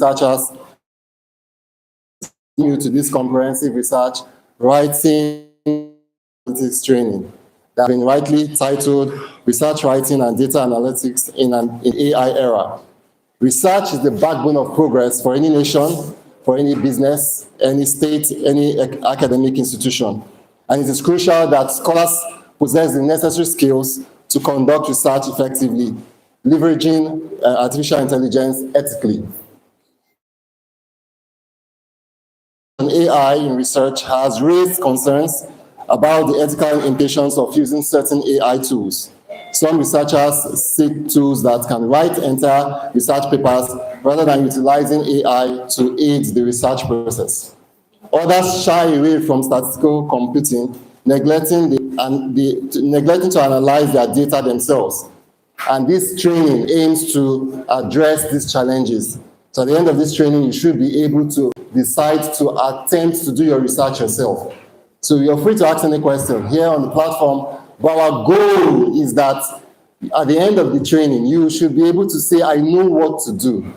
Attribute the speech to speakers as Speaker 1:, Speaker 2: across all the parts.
Speaker 1: researchers new to this comprehensive research writing analytics training that has been rightly titled Research Writing and Data Analytics in an AI Era. Research is the backbone of progress for any nation, for any business, any state, any academic institution. And it is crucial that scholars possess the necessary skills to conduct research effectively, leveraging artificial intelligence ethically. AI in research has raised concerns about the ethical implications of using certain AI tools. Some researchers seek tools that can write entire research papers rather than utilizing AI to aid the research process. Others shy away from statistical computing, neglecting to analyze their data themselves. And this training aims to address these challenges. So at the end of this training, you should be able to decide to attempt to do your research yourself. So you're free to ask any question here on the platform, but our goal is that at the end of the training, you should be able to say, I know what to do.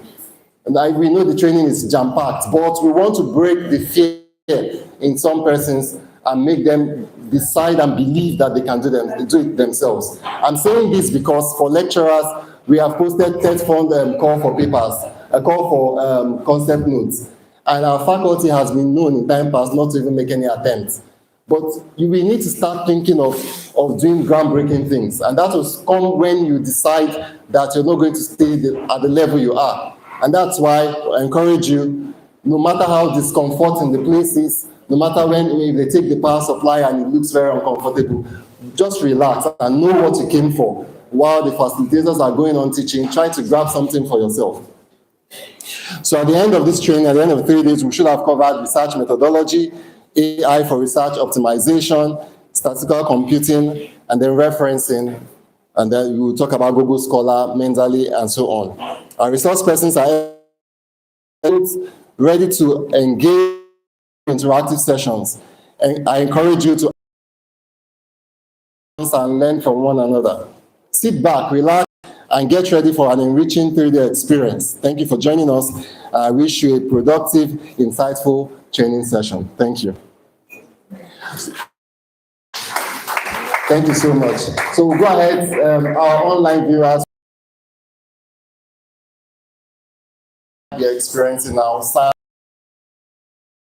Speaker 1: And we know the training is jam-packed, but we want to break the fear in some persons and make them decide and believe that they can do it themselves. I'm saying this because for lecturers, we have posted TED-fund call for papers, a call for concept notes. And our faculty has been known in time past not to even make any attempts. But we need to start thinking of doing groundbreaking things. And that will come when you decide that you're not going to stay at the level you are. And that's why I encourage you, no matter how discomforting the place is, no matter if they take the power supply and it looks very uncomfortable, just relax and know what you came for. While the facilitators are going on teaching, try to grab something for yourself. So at the end of this training, at the end of 3 days, we should have covered research methodology, AI for research optimization, statistical computing, and then referencing. And then we will talk about Google Scholar, Mendeley, and so on. Our resource persons are ready to engage in interactive sessions. And I encourage you to and learn from one another. Sit back, relax, and get ready for an enriching 3-day experience. Thank you for joining us. I wish you a productive, insightful training session. Thank you. Thank you so much. So we'll go ahead, our online viewers, they're experiencing now,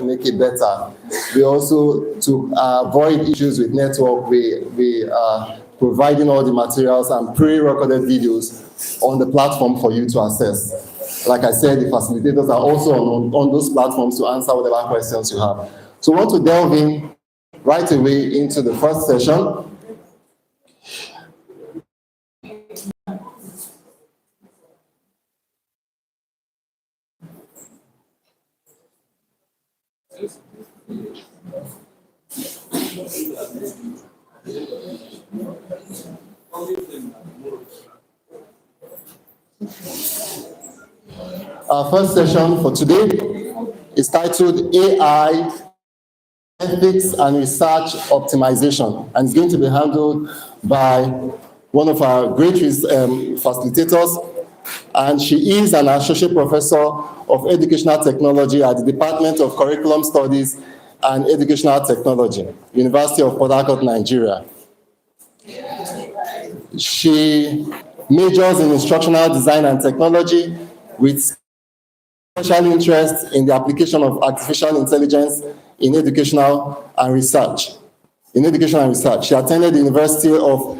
Speaker 1: make it better. We also, to avoid issues with network, we are providing all the materials and pre-recorded videos on the platform for you to access. Like I said, the facilitators are also on those platforms to answer whatever questions you have. So we want to delve in right away into the first session. Our first session for today is titled AI, Ethics and Research Optimization, and it's going to be handled by one of our great facilitators, and she is an associate professor of educational technology at the Department of Curriculum Studies and Educational Technology, University of Port Harcourt, Nigeria. She majors in instructional design and technology with special interest in the application of artificial intelligence in educational and research. She attended the University of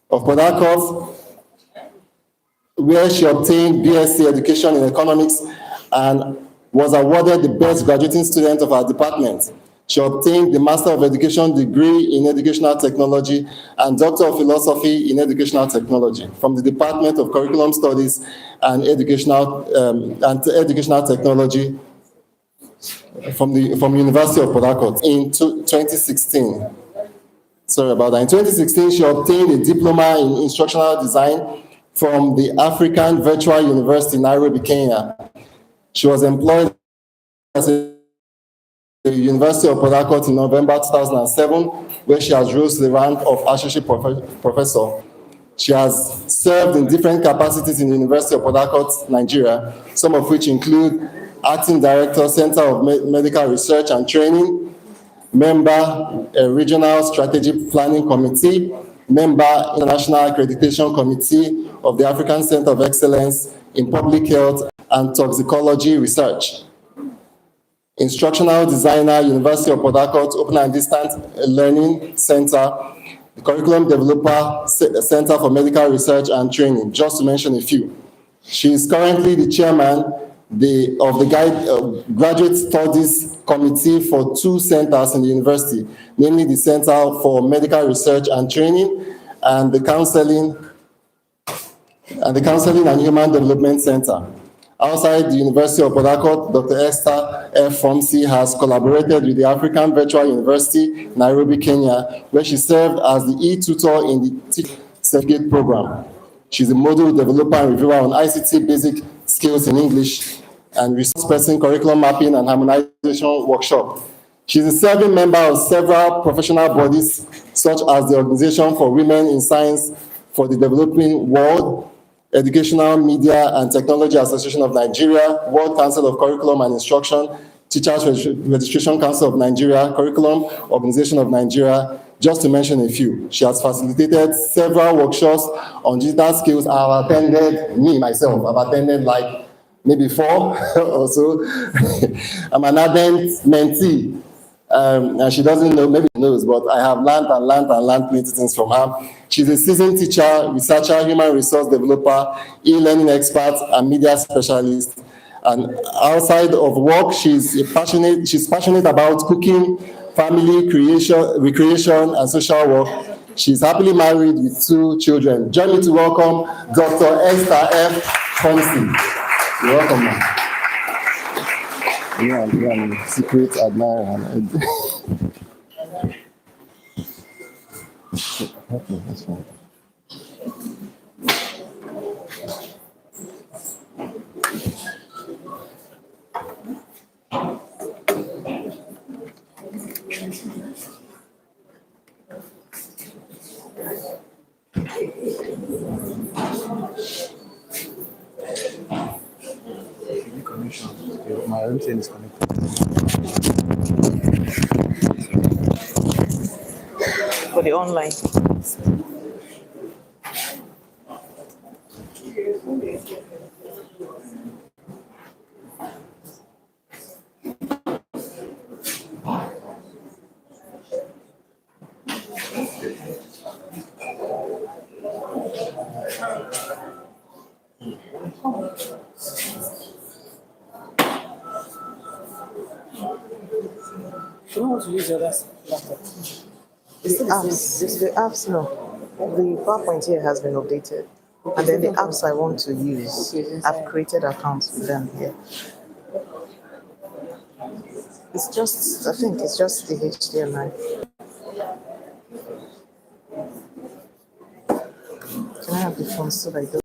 Speaker 1: Port Harcourt, where she obtained BSc Education in Economics and was awarded the best graduating student of our department. She obtained the Master of Education degree in Educational Technology and Doctor of Philosophy in Educational Technology from the Department of Curriculum Studies and Educational Technology from University of Port Harcourt in 2016. Sorry about that. In 2016, she obtained a diploma in instructional design from the African Virtual University, Nairobi, Kenya. She was employed at the University of Port Harcourt in November 2007, where she has rose to the rank of associate professor. She has served in different capacities in the University of Port Harcourt, Nigeria, some of which include Acting Director, Center of Medical Research and Training, member, Regional Strategic Planning Committee, member, International Accreditation Committee of the African Center of Excellence in Public Health and Toxicology Research. Instructional designer, University of Port Harcourt Open and Distance Learning Center, the Curriculum Developer, Center for Medical Research and Training, just to mention a few. She is currently the chairman of the Graduate Studies Committee for 2 centers in the university, namely the Center for Medical Research and Training and the Counseling and Human Development Center. Outside the University of Port Harcourt, Dr. Esther F. Fomsi has collaborated with the African Virtual University, Nairobi, Kenya, where she served as the e-tutor in the Teaching Certificate Program. She's a module developer and reviewer on ICT basic skills in English and resource person curriculum mapping and harmonization workshop. She's a serving member of several professional bodies, such as the Organization for Women in Science for the Developing World, Educational Media and Technology Association of Nigeria, World Council of Curriculum and Instruction, Teachers Registration Council of Nigeria, Curriculum Organization of Nigeria, just to mention a few. She has facilitated several workshops on digital skills. I've attended, myself, I've attended like maybe 4 or so. I'm an ardent mentee. And she doesn't know, maybe she knows, but I have learned plenty things from her. She's a seasoned teacher, researcher, human resource developer, e-learning expert, and media specialist. And outside of work, she's passionate about cooking, family, recreation, and social work. She's happily married with 2 children. Join me to welcome Dr. Esther F. Fomsi. You're welcome, ma'am. Yeah, secret admirer. Okay, that's fine. My MTN is connected.
Speaker 2: For the online.
Speaker 3: You don't want to use your other laptop.
Speaker 2: The apps, no. The PowerPoint here has been updated. And then the apps I want to use, I've created accounts with them here. It's just, I think it's just the HDMI. Can I have the phone so that I don't?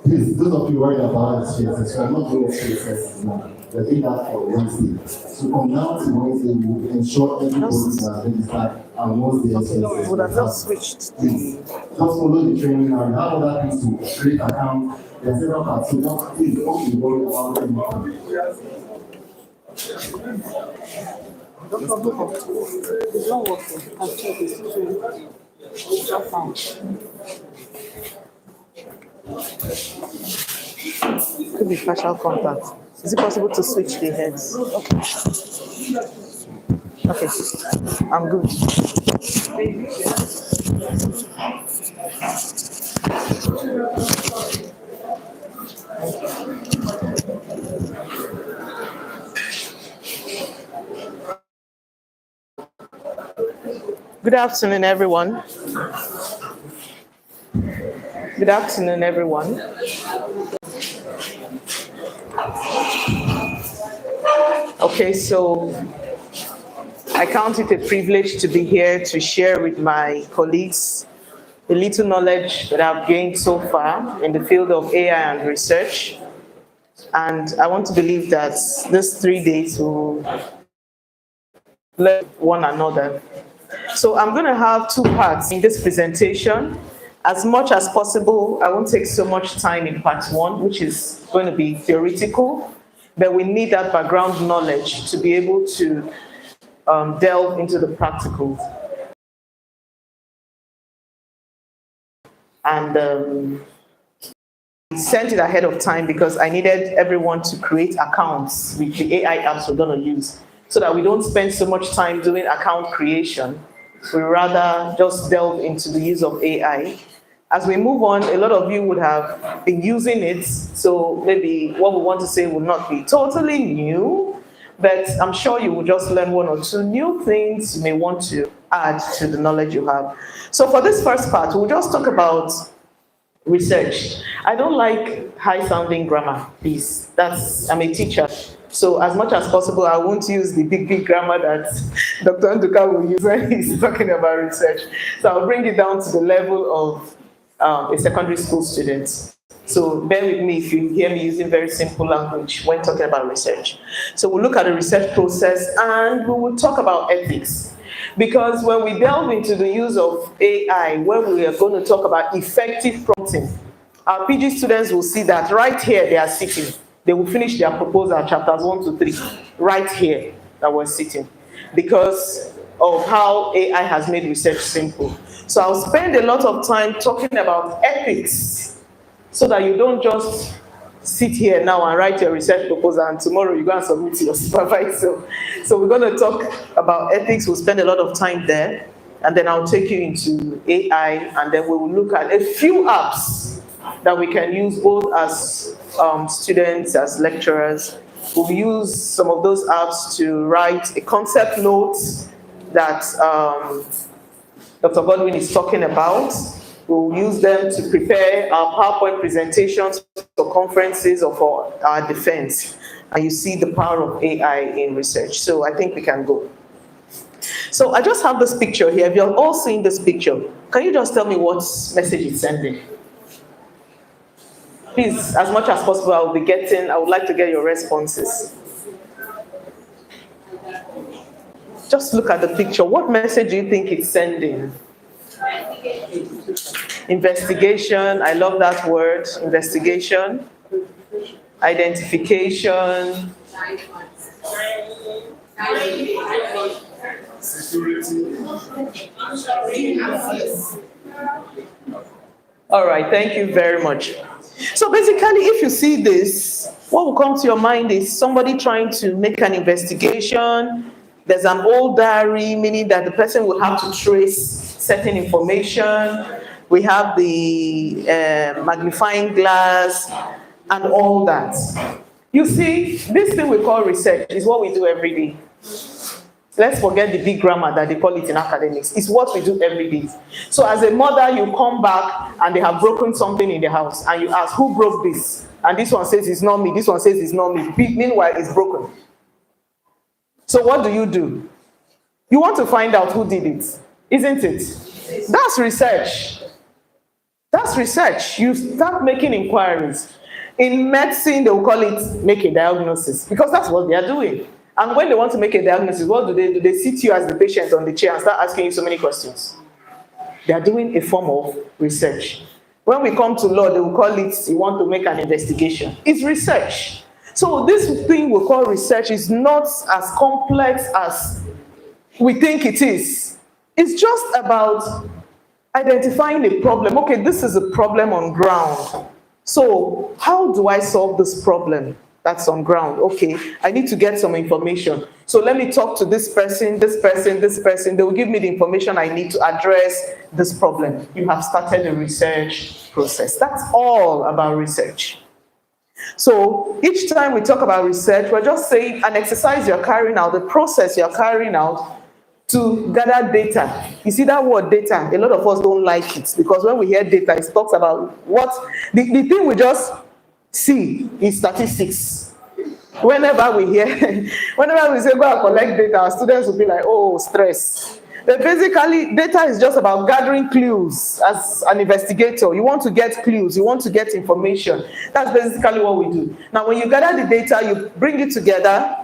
Speaker 1: Please, those of you worried about the spaces, we're not doing spaces now. We're doing that for Wednesday. So from now to Wednesday, we'll ensure everybody's registered and once the spaces.
Speaker 2: Would have just switched the.
Speaker 1: Just follow the training and we have other things to create account. There are several parts, so just please don't be worried about anything.
Speaker 3: It's not working. I've checked it. It's not found.
Speaker 2: Could be facial contact. Is it possible to switch the heads? Okay, I'm good. Good afternoon, everyone. Good afternoon, everyone. Okay, so I count it a privilege to be here to share with my colleagues the little knowledge that I've gained so far in the field of AI and research. And I want to believe that these 3 days will learn one another. So I'm going to have two parts in this presentation. As much as possible, I won't take so much time in part one, which is going to be theoretical, but we need that background knowledge to be able to delve into the practicals. And sent it ahead of time because I needed everyone to create accounts with the AI apps we're going to use so that we don't spend so much time doing account creation. We rather just delve into the use of AI. As we move on, a lot of you would have been using it, so maybe what we want to say will not be totally new, but I'm sure you will just learn one or two new things you may want to add to the knowledge you have. So for this first part, we'll just talk about research. I don't like high-sounding grammar, please. I'm a teacher. So as much as possible, I won't use the big grammar that Dr. Nduka will use when he's talking about research. So I'll bring it down to the level of a secondary school student. So bear with me if you hear me using very simple language when talking about research. So we'll look at the research process and we will talk about ethics. Because when we delve into the use of AI, when we are going to talk about effective prompting, our PG students will see that right here they are sitting. They will finish their proposal, chapters 1 to 3, right here that we're sitting, because of how AI has made research simple. So I'll spend a lot of time talking about ethics so that you don't just sit here now and write your research proposal and tomorrow you go and submit to your supervisor. So we're going to talk about ethics. We'll spend a lot of time there, and then I'll take you into AI, and then we will look at a few apps that we can use both as students, as lecturers. We'll use some of those apps to write a concept note that Dr. Godwin is talking about. We'll use them to prepare our PowerPoint presentations for conferences or for our defense. And you see the power of AI in research. So I think we can go. So I just have this picture here. If you're all seeing this picture, can you just tell me what message it's sending? Please, as much as possible, I would like to get your responses. Just look at the picture. What message do you think it's sending? Investigation, I love that word, investigation. Identification. Security. All right, thank you very much. So basically, if you see this, what will come to your mind is somebody trying to make an investigation. There's an old diary, meaning that the person will have to trace certain information. We have the magnifying glass and all that. You see, this thing we call research is what we do every day. Let's forget the big grammar that they call it in academics. It's what we do every day. So as a mother, you come back and they have broken something in the house and you ask, who broke this? And this one says it's not me, this one says it's not me. Meanwhile, it's broken. So what do? You want to find out who did it, isn't it? That's research. That's research. You start making inquiries. In medicine, they will call it make a diagnosis because that's what they are doing. And when they want to make a diagnosis, what do? They sit you as the patient on the chair and start asking you so many questions. They are doing a form of research. When we come to law, they will call it, you want to make an investigation. It's research. So this thing we call research is not as complex as we think it is. It's just about identifying a problem. Okay, this is a problem on ground. So how do I solve this problem that's on ground? Okay, I need to get some information. So let me talk to this person, this person, this person. They will give me the information I need to address this problem. You have started a research process. That's all about research. So each time we talk about research, we're just saying an exercise you're carrying out, the process you're carrying out to gather data. You see that word data, a lot of us don't like it because when we hear data, it talks about what, the thing we just see is statistics. Whenever we say go and collect data, our students will be like, oh, stress. But basically, data is just about gathering clues as an investigator. You want to get clues, you want to get information. That's basically what we do. Now, when you gather the data, you bring it together,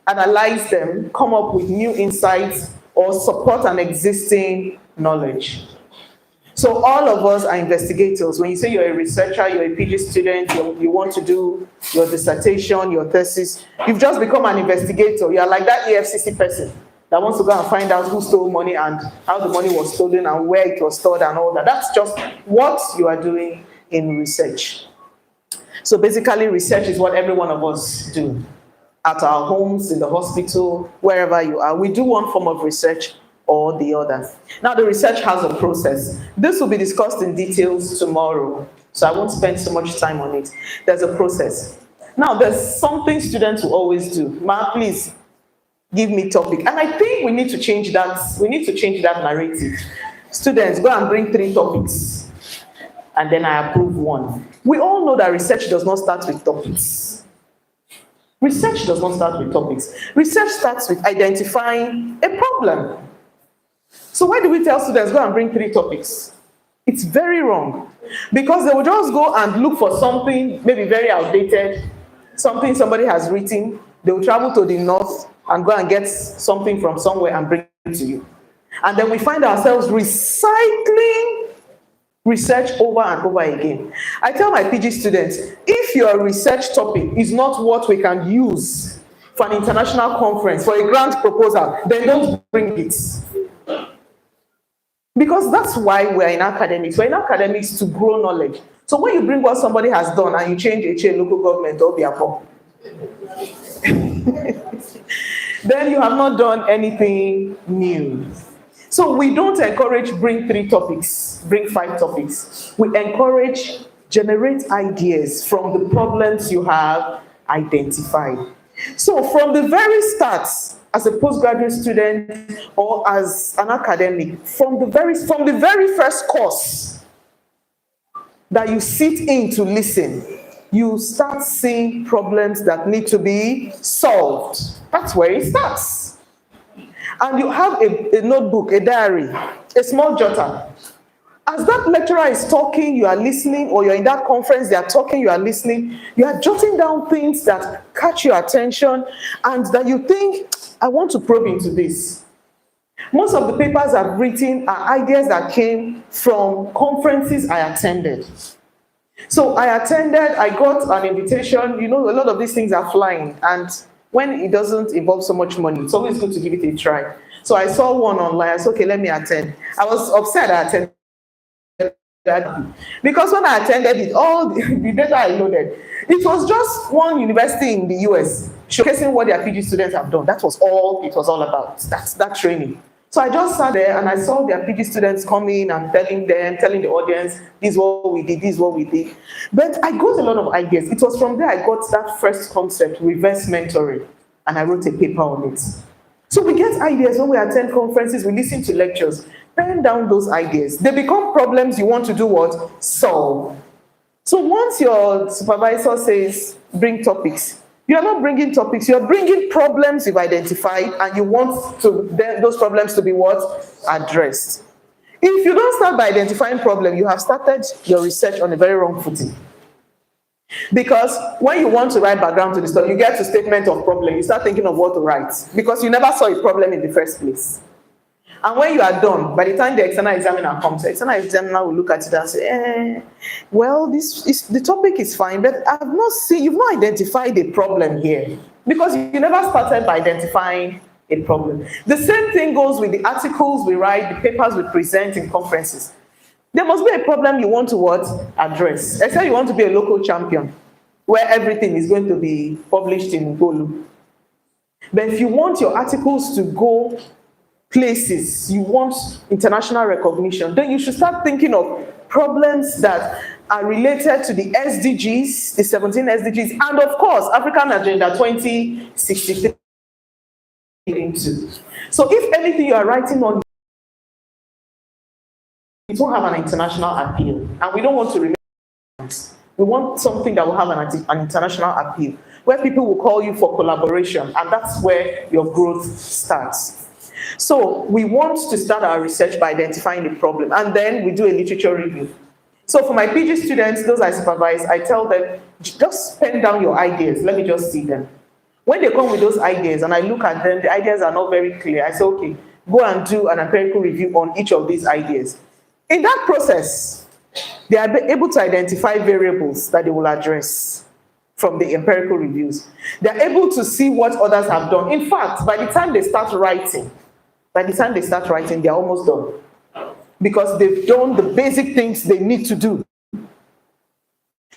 Speaker 2: analyze them, come up with new insights, or support an existing knowledge. So all of us are investigators. When you say you're a researcher, you're a PG student, you want to do your dissertation, your thesis, you've just become an investigator. You're like that EFCC person that wants to go and find out who stole money and how the money was stolen and where it was stored and all that. That's just what you are doing in research. So basically, research is what every one of us do. At our homes, in the hospital, wherever you are, we do one form of research or the other. Now, the research has a process. This will be discussed in details tomorrow, so I won't spend so much time on it. There's a process. Now, there's something students will always do. Ma, please give me topic. And I think we need to change that. We need to change that narrative. Students, go and bring 3 topics, and then I approve 1. We all know that research does not start with topics. Research does not start with topics. Research starts with identifying a problem. So why do we tell students, go and bring 3 topics? It's very wrong. Because they will just go and look for something maybe very outdated, something somebody has written. They will travel to the north and go and get something from somewhere and bring it to you. And then we find ourselves recycling research over and over again. I tell my PG students, if your research topic is not what we can use for an international conference, for a grant proposal, then don't bring it. Because that's why we're in academics. We're in academics to grow knowledge. So when you bring what somebody has done and you change a local government or Biapo, then you have not done anything new. So we don't encourage bring 3 topics, bring 5 topics. We encourage generate ideas from the problems you have identified. So from the very start, as a postgraduate student or as an academic, from the very first course that you sit in to listen, you start seeing problems that need to be solved. That's where it starts. And you have a notebook, a diary, a small jotter. As that lecturer is talking, you are listening, or you're in that conference, they are talking, you are listening, you are jotting down things that catch your attention and that you think, I want to probe into this. Most of the papers I've written are ideas that came from conferences I attended. So I got an invitation. You know, a lot of these things are flying, and when it doesn't involve so much money, it's always good to give it a try. So I saw one online. I said, okay, let me attend. I was upset I attended that because when I attended it, all the data I loaded, it was just one university in the US showcasing what their PG students have done. That was all it was all about. That's that training. So I just sat there and I saw their PG students coming and telling the audience, this is what we did, this is what we did. But I got a lot of ideas. It was from there I got that first concept, reverse mentoring, and I wrote a paper on it. So we get ideas when we attend conferences, we listen to lectures, pen down those ideas. They become problems you want to do what? Solve. So once your supervisor says, bring topics, you are not bringing topics, you are bringing problems you've identified and you want those problems to be what? Addressed. If you don't start by identifying problem, you have started your research on a very wrong footing. Because when you want to write background to the story, you get to statement of problem, you start thinking of what to write because you never saw a problem in the first place. And when you are done, by the time the external examiner comes, the external examiner will look at it and say, well, the topic is fine, but you've not identified a problem here because you never started by identifying a problem. The same thing goes with the articles we write, the papers we present in conferences. There must be a problem you want to what? Address. Except you want to be a local champion where everything is going to be published in Golu. But if you want your articles to go places, you want international recognition, then you should start thinking of problems that are related to the SDGs, the 17 SDGs, and of course, African Agenda 2063. So if anything you are writing on, it won't have an international appeal, and we don't want to remain. We want something that will have an international appeal, where people will call you for collaboration, and that's where your growth starts. So we want to start our research by identifying the problem, and then we do a literature review. So for my PG students, those I supervise, I tell them, just pen down your ideas. Let me just see them. When they come with those ideas and I look at them, the ideas are not very clear. I say, okay, go and do an empirical review on each of these ideas. In that process, they are able to identify variables that they will address from the empirical reviews. They're able to see what others have done. In fact, by the time they start writing, they're almost done. Because they've done the basic things they need to do.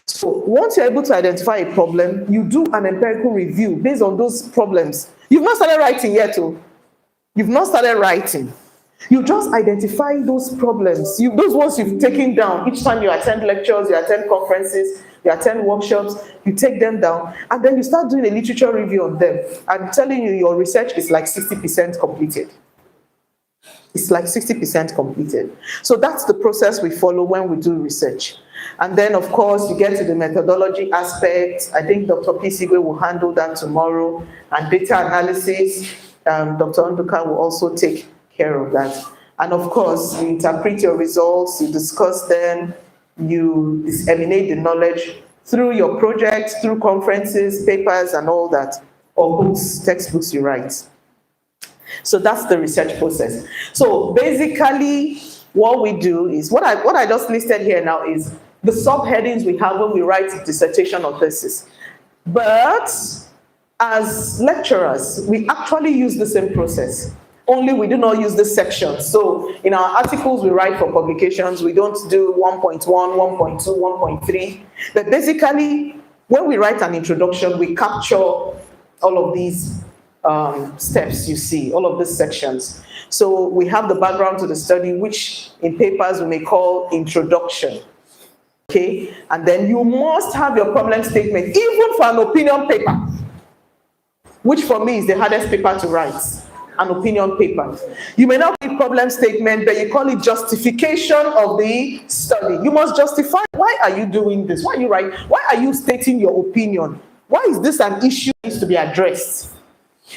Speaker 2: So once you're able to identify a problem, you do an empirical review based on those problems. You've not started writing yet, oh. You've not started writing. You just identify those problems, those ones you've taken down. Each time you attend lectures, you attend conferences, you attend workshops, you take them down, and then you start doing a literature review on them. I'm telling you, your research is like 60% completed. It's like 60% completed. So that's the process we follow when we do research. And then, of course, you get to the methodology aspect. I think Dr. P. Sigwe will handle that tomorrow. And data analysis, Dr. Onduka will also take care of that. And of course, you interpret your results, you discuss them, you disseminate the knowledge through your projects, through conferences, papers, and all that, or books, textbooks you write. So that's the research process. So basically, what we do is, what I just listed here now is the subheadings we have when we write a dissertation or thesis. But as lecturers, we actually use the same process, only we do not use this section. So in our articles we write for publications, we don't do 1.1, 1.2, 1.3. But basically, when we write an introduction, we capture all of these steps you see, all of these sections. So we have the background to the study, which in papers we may call introduction. Okay, and then you must have your problem statement, even for an opinion paper, which for me is the hardest paper to write, an opinion paper. You may not be problem statement, but you call it justification of the study. You must justify, why are you doing this? Why are you writing? Why are you stating your opinion? Why is this an issue that needs to be addressed?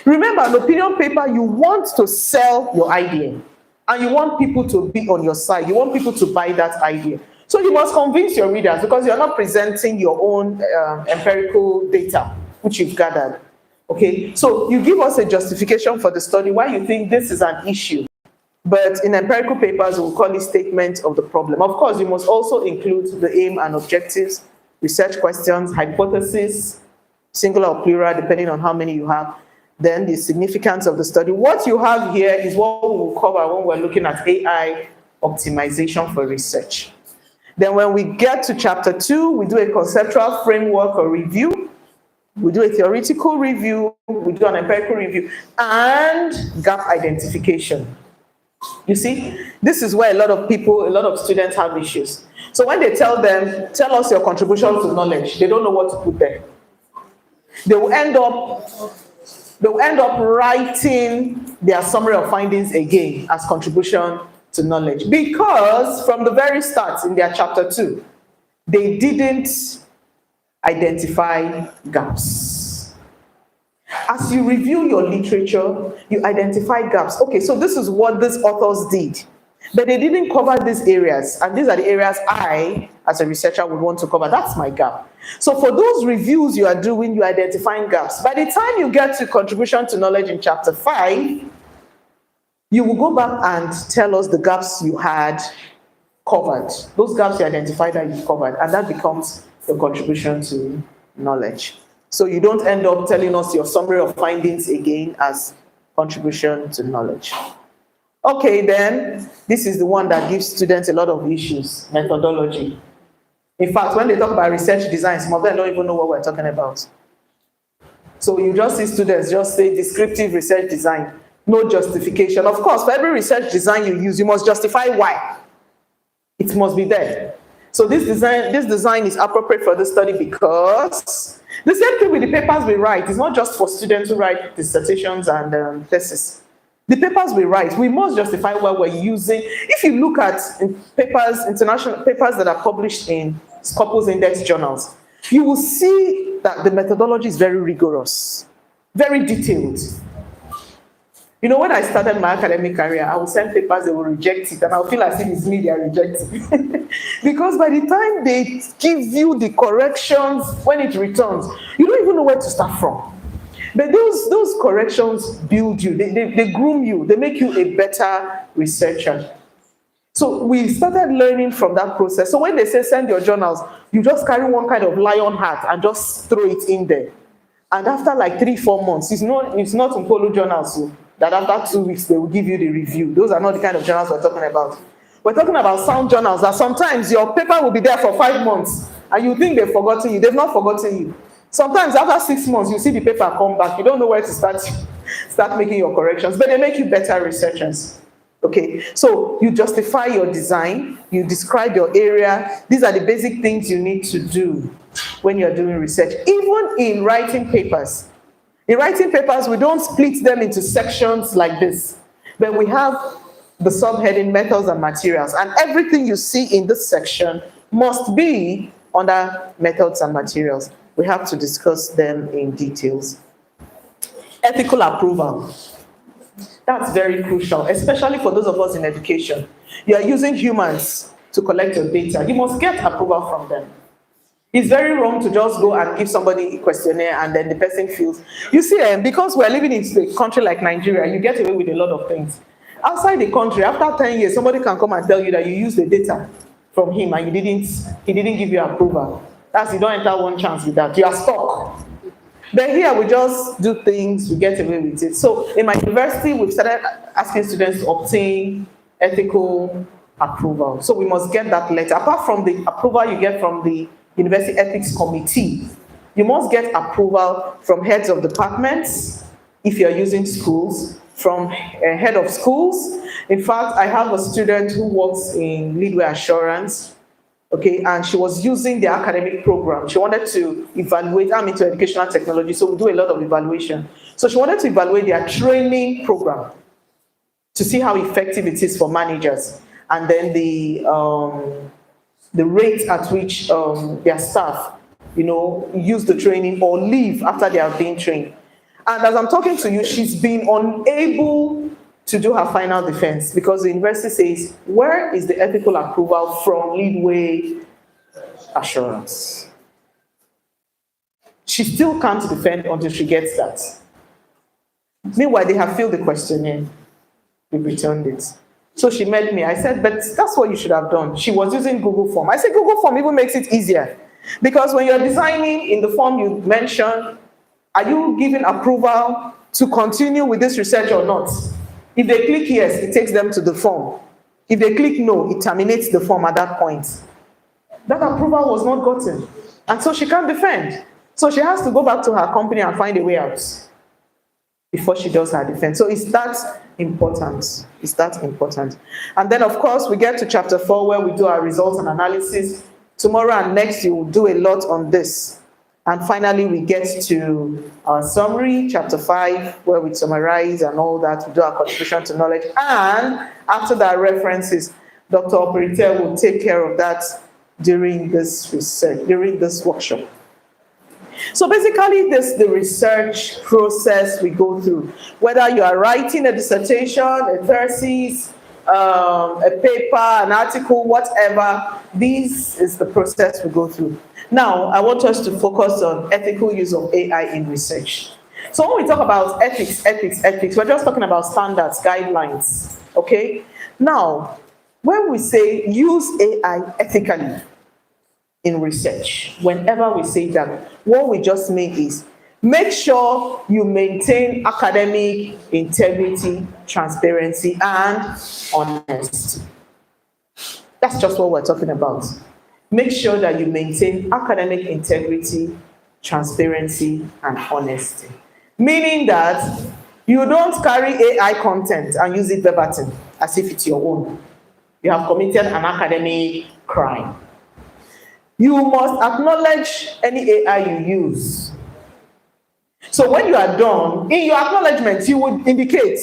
Speaker 2: Remember, an opinion paper, you want to sell your idea, and you want people to be on your side. You want people to buy that idea. So you must convince your readers, because you're not presenting your own empirical data, which you've gathered. Okay, so you give us a justification for the study, why you think this is an issue. But in empirical papers, we'll call it statement of the problem. Of course, you must also include the aim and objectives, research questions, hypothesis, singular or plural, depending on how many you have. Then the significance of the study. What you have here is what we will cover when we're looking at AI optimization for research. Then when we get to chapter 2, we do a conceptual framework or review. We do a theoretical review, we do an empirical review, and gap identification. You see, this is where a lot of students have issues. So when they tell them, tell us your contribution to knowledge, they don't know what to put there. They will end up writing their summary of findings again as contribution to knowledge, because from the very start in their chapter 2, they didn't identify gaps. As you review your literature, you identify gaps. Okay, so this is what these authors did, but they didn't cover these areas, and these are the areas I, as a researcher, would want to cover. That's my gap. So for those reviews you are doing, you're identifying gaps. By the time you get to contribution to knowledge in chapter 5, you will go back and tell us the gaps you had covered, those gaps you identified that you covered, and that becomes your contribution to knowledge. So you don't end up telling us your summary of findings again as contribution to knowledge. Okay, then, this is the one that gives students a lot of issues, methodology. In fact, when they talk about research design, some of them don't even know what we're talking about. So you just see students just say descriptive research design, no justification. Of course, for every research design you use, you must justify why. It must be there. So this design is appropriate for this study because the same thing with the papers we write. It's not just for students who write dissertations and thesis. The papers we write, we must justify why we're using. If you look at papers, international papers that are published in Scopus Index journals, you will see that the methodology is very rigorous, very detailed. You know, when I started my academic career, I would send papers, they will reject it, and I'll feel as if it's me they are rejecting. Because by the time they give you the corrections when it returns, you don't even know where to start from. But those corrections build you, they groom you, they make you a better researcher. So we started learning from that process. So when they say send your journals, you just carry one kind of lion hat and just throw it in there. And after like 3-4 months, it's not in polo journals so that after 2 weeks they will give you the review. Those are not the kind of journals we're talking about. We're talking about sound journals that sometimes your paper will be there for 5 months and you think they've forgotten you. They've not forgotten you. Sometimes after 6 months, you see the paper come back. You don't know where to start making your corrections, but they make you better researchers. Okay, so you justify your design, you describe your area. These are the basic things you need to do when you're doing research. Even in writing papers. In writing papers, we don't split them into sections like this, but we have the subheading methods and materials, and everything you see in this section must be under methods and materials. We have to discuss them in details. Ethical approval. That's very crucial, especially for those of us in education. You are using humans to collect your data. You must get approval from them. It's very wrong to just go and give somebody a questionnaire and then the person feels. You see, because we're living in a country like Nigeria, you get away with a lot of things. Outside the country, after 10 years, somebody can come and tell you that you used the data from him and he didn't give you approval. That's, you don't enter one chance with that. You are stuck. But here we just do things, we get away with it. So in my university, we've started asking students to obtain ethical approval. So we must get that letter. Apart from the approval you get from the University Ethics Committee, you must get approval from heads of departments, if you're using schools, from head of schools. In fact, I have a student who works in Leadway Assurance, okay, and she was using the academic program. She wanted to evaluate, I'm into educational technology, so we do a lot of evaluation. So she wanted to evaluate their training program to see how effective it is for managers, and then the rate at which their staff, use the training or leave after they have been trained. And as I'm talking to you, she's been unable to do her final defense because the university says, where is the ethical approval from Leadway Assurance? She still can't defend until she gets that. Meanwhile, they have filled the questionnaire. We returned it. So she met me. I said, but that's what you should have done. She was using Google Form. I said, Google Form even makes it easier. Because when you're designing in the form you mentioned, are you giving approval to continue with this research or not? If they click yes, it takes them to the form. If they click no, it terminates the form at that point. That approval was not gotten. And so she can't defend. So she has to go back to her company and find a way out before she does her defense. So it's that important. It's that important. And then, of course, we get to chapter 4 where we do our results and analysis. Tomorrow and next, you will do a lot on this. And finally, we get to our summary, chapter 5, where we summarize and all that. We do our contribution to knowledge. And after that, references, Dr. Operator will take care of that during this research, during this workshop. So basically, this is the research process we go through. Whether you are writing a dissertation, a thesis, a paper, an article, whatever, this is the process we go through. Now, I want us to focus on ethical use of AI in research. So when we talk about ethics, we're just talking about standards, guidelines, okay? Now, when we say use AI ethically in research, whenever we say that, what we just mean is make sure you maintain academic integrity, transparency, and honesty. That's just what we're talking about. Make sure that you maintain academic integrity, transparency, and honesty. Meaning that you don't carry AI content and use it verbatim as if it's your own. You have committed an academic crime. You must acknowledge any AI you use. So when you are done, in your acknowledgement, you would indicate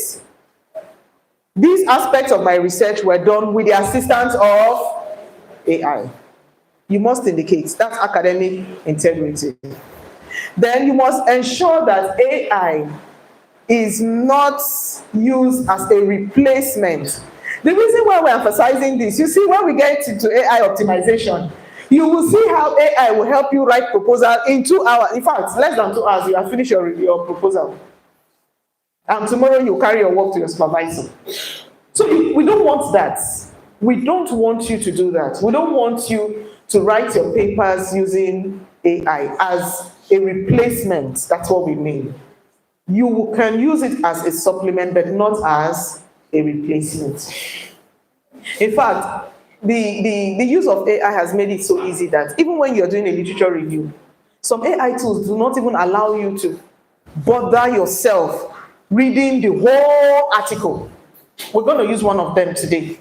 Speaker 2: these aspects of my research were done with the assistance of AI. You must indicate that's academic integrity. Then you must ensure that AI is not used as a replacement. The reason why we're emphasizing this, you see, when we get into AI optimization, You will see how AI will help you write proposal in 2 hours. In fact, less than 2 hours, you have finished your proposal. And tomorrow you carry your work to your supervisor. So we don't want that. We don't want you to do that. We don't want you to write your papers using AI as a replacement. That's what we mean. You can use it as a supplement, but not as a replacement. In fact, the use of AI has made it so easy that even when you're doing a literature review, some AI tools do not even allow you to bother yourself reading the whole article. We're going to use one of them today.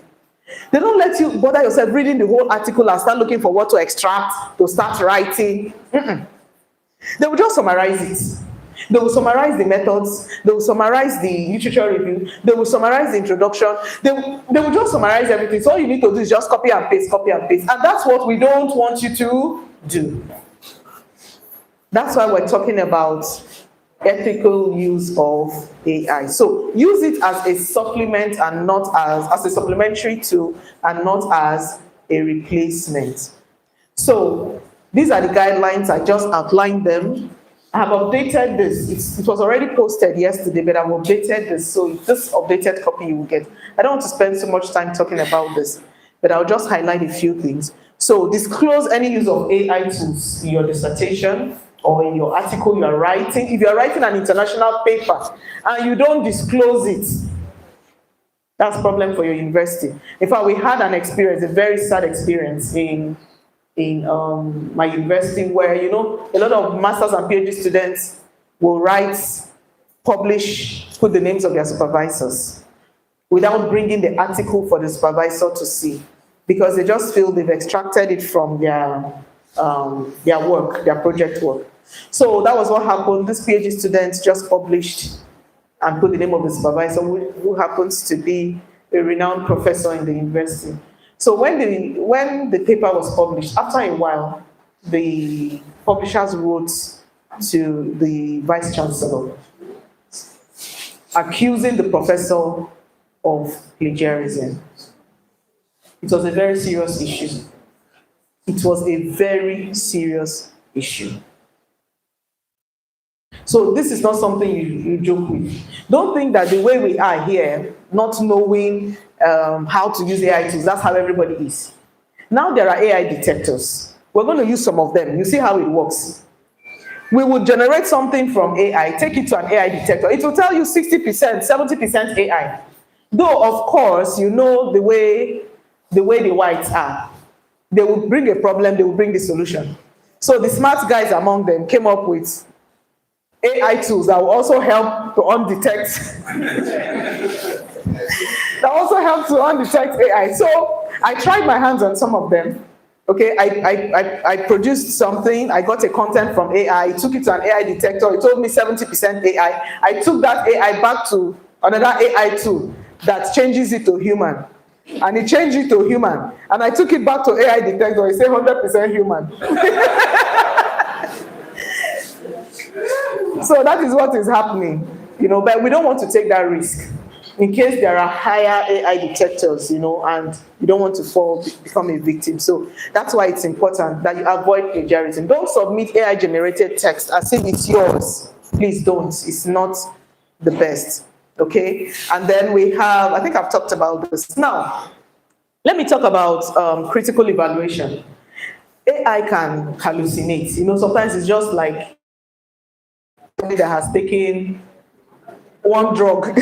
Speaker 2: They don't let you bother yourself reading the whole article and start looking for what to extract, to start writing. They will just summarize it. They will summarize the methods, they will summarize the literature review, they will summarize the introduction, they will just summarize everything. So all you need to do is just copy and paste, and that's what we don't want you to do. That's why we're talking about ethical use of AI. So use it as a supplement and not as a supplementary tool and not as a replacement. So these are the guidelines, I just outlined them. I have updated this. It was already posted yesterday, but I've updated this. So this updated copy you will get. I don't want to spend so much time talking about this, but I'll just highlight a few things. So disclose any use of AI tools in your dissertation or in your article you are writing. If you are writing an international paper and you don't disclose it, that's a problem for your university. In fact, we had an experience, a very sad experience in my university where, a lot of masters and PhD students will write, publish, put the names of their supervisors without bringing the article for the supervisor to see, because they just feel they've extracted it from their work, their project work. So that was what happened. This PhD student just published and put the name of the supervisor, who happens to be a renowned professor in the university. So when the paper was published, after a while, the publishers wrote to the vice chancellor, accusing the professor of plagiarism. It was a very serious issue. It was a very serious issue. So this is not something you joke with. Don't think that the way we are here, not knowing how to use AI tools, that's how everybody is. Now there are AI detectors. We're going to use some of them. You see how it works. We will generate something from AI, take it to an AI detector. It will tell you 60%, 70% AI. Though, of course, you know the way the whites are. They will bring a problem, they will bring the solution. So the smart guys among them came up with AI tools that will also help to undetect. That also helps to undetect AI. So I tried my hands on some of them. Okay, I produced something, I got a content from AI, took it to an AI detector, it told me 70% AI. I took that AI back to another AI tool that changes it to human. And it changed it to human. And I took it back to AI detector, it said 100% human. So that is what is happening, but we don't want to take that risk in case there are higher AI detectors, and you don't want to become a victim. So that's why it's important that you avoid plagiarism. Don't submit AI generated text as if it's yours. Please don't. It's not the best. Okay. And then we have, I think I've talked about this. Now, let me talk about critical evaluation. AI can hallucinate. Sometimes it's just like that has taken one drug.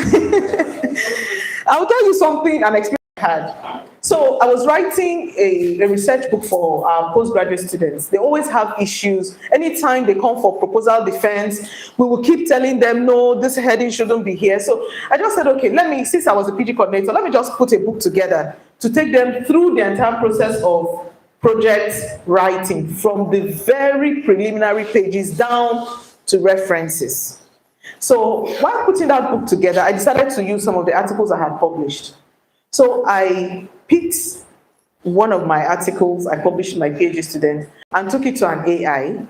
Speaker 2: I'll tell you something, an experience I had. So I was writing a research book for our postgraduate students. They always have issues. Anytime they come for proposal defense, we will keep telling them, no, this heading shouldn't be here. So I just said, okay, since I was a PG coordinator, let me just put a book together to take them through the entire process of project writing, from the very preliminary pages down to references. So while putting that book together, I decided to use some of the articles I had published. So I picked one of my articles I published to my PhD student and took it to an AI and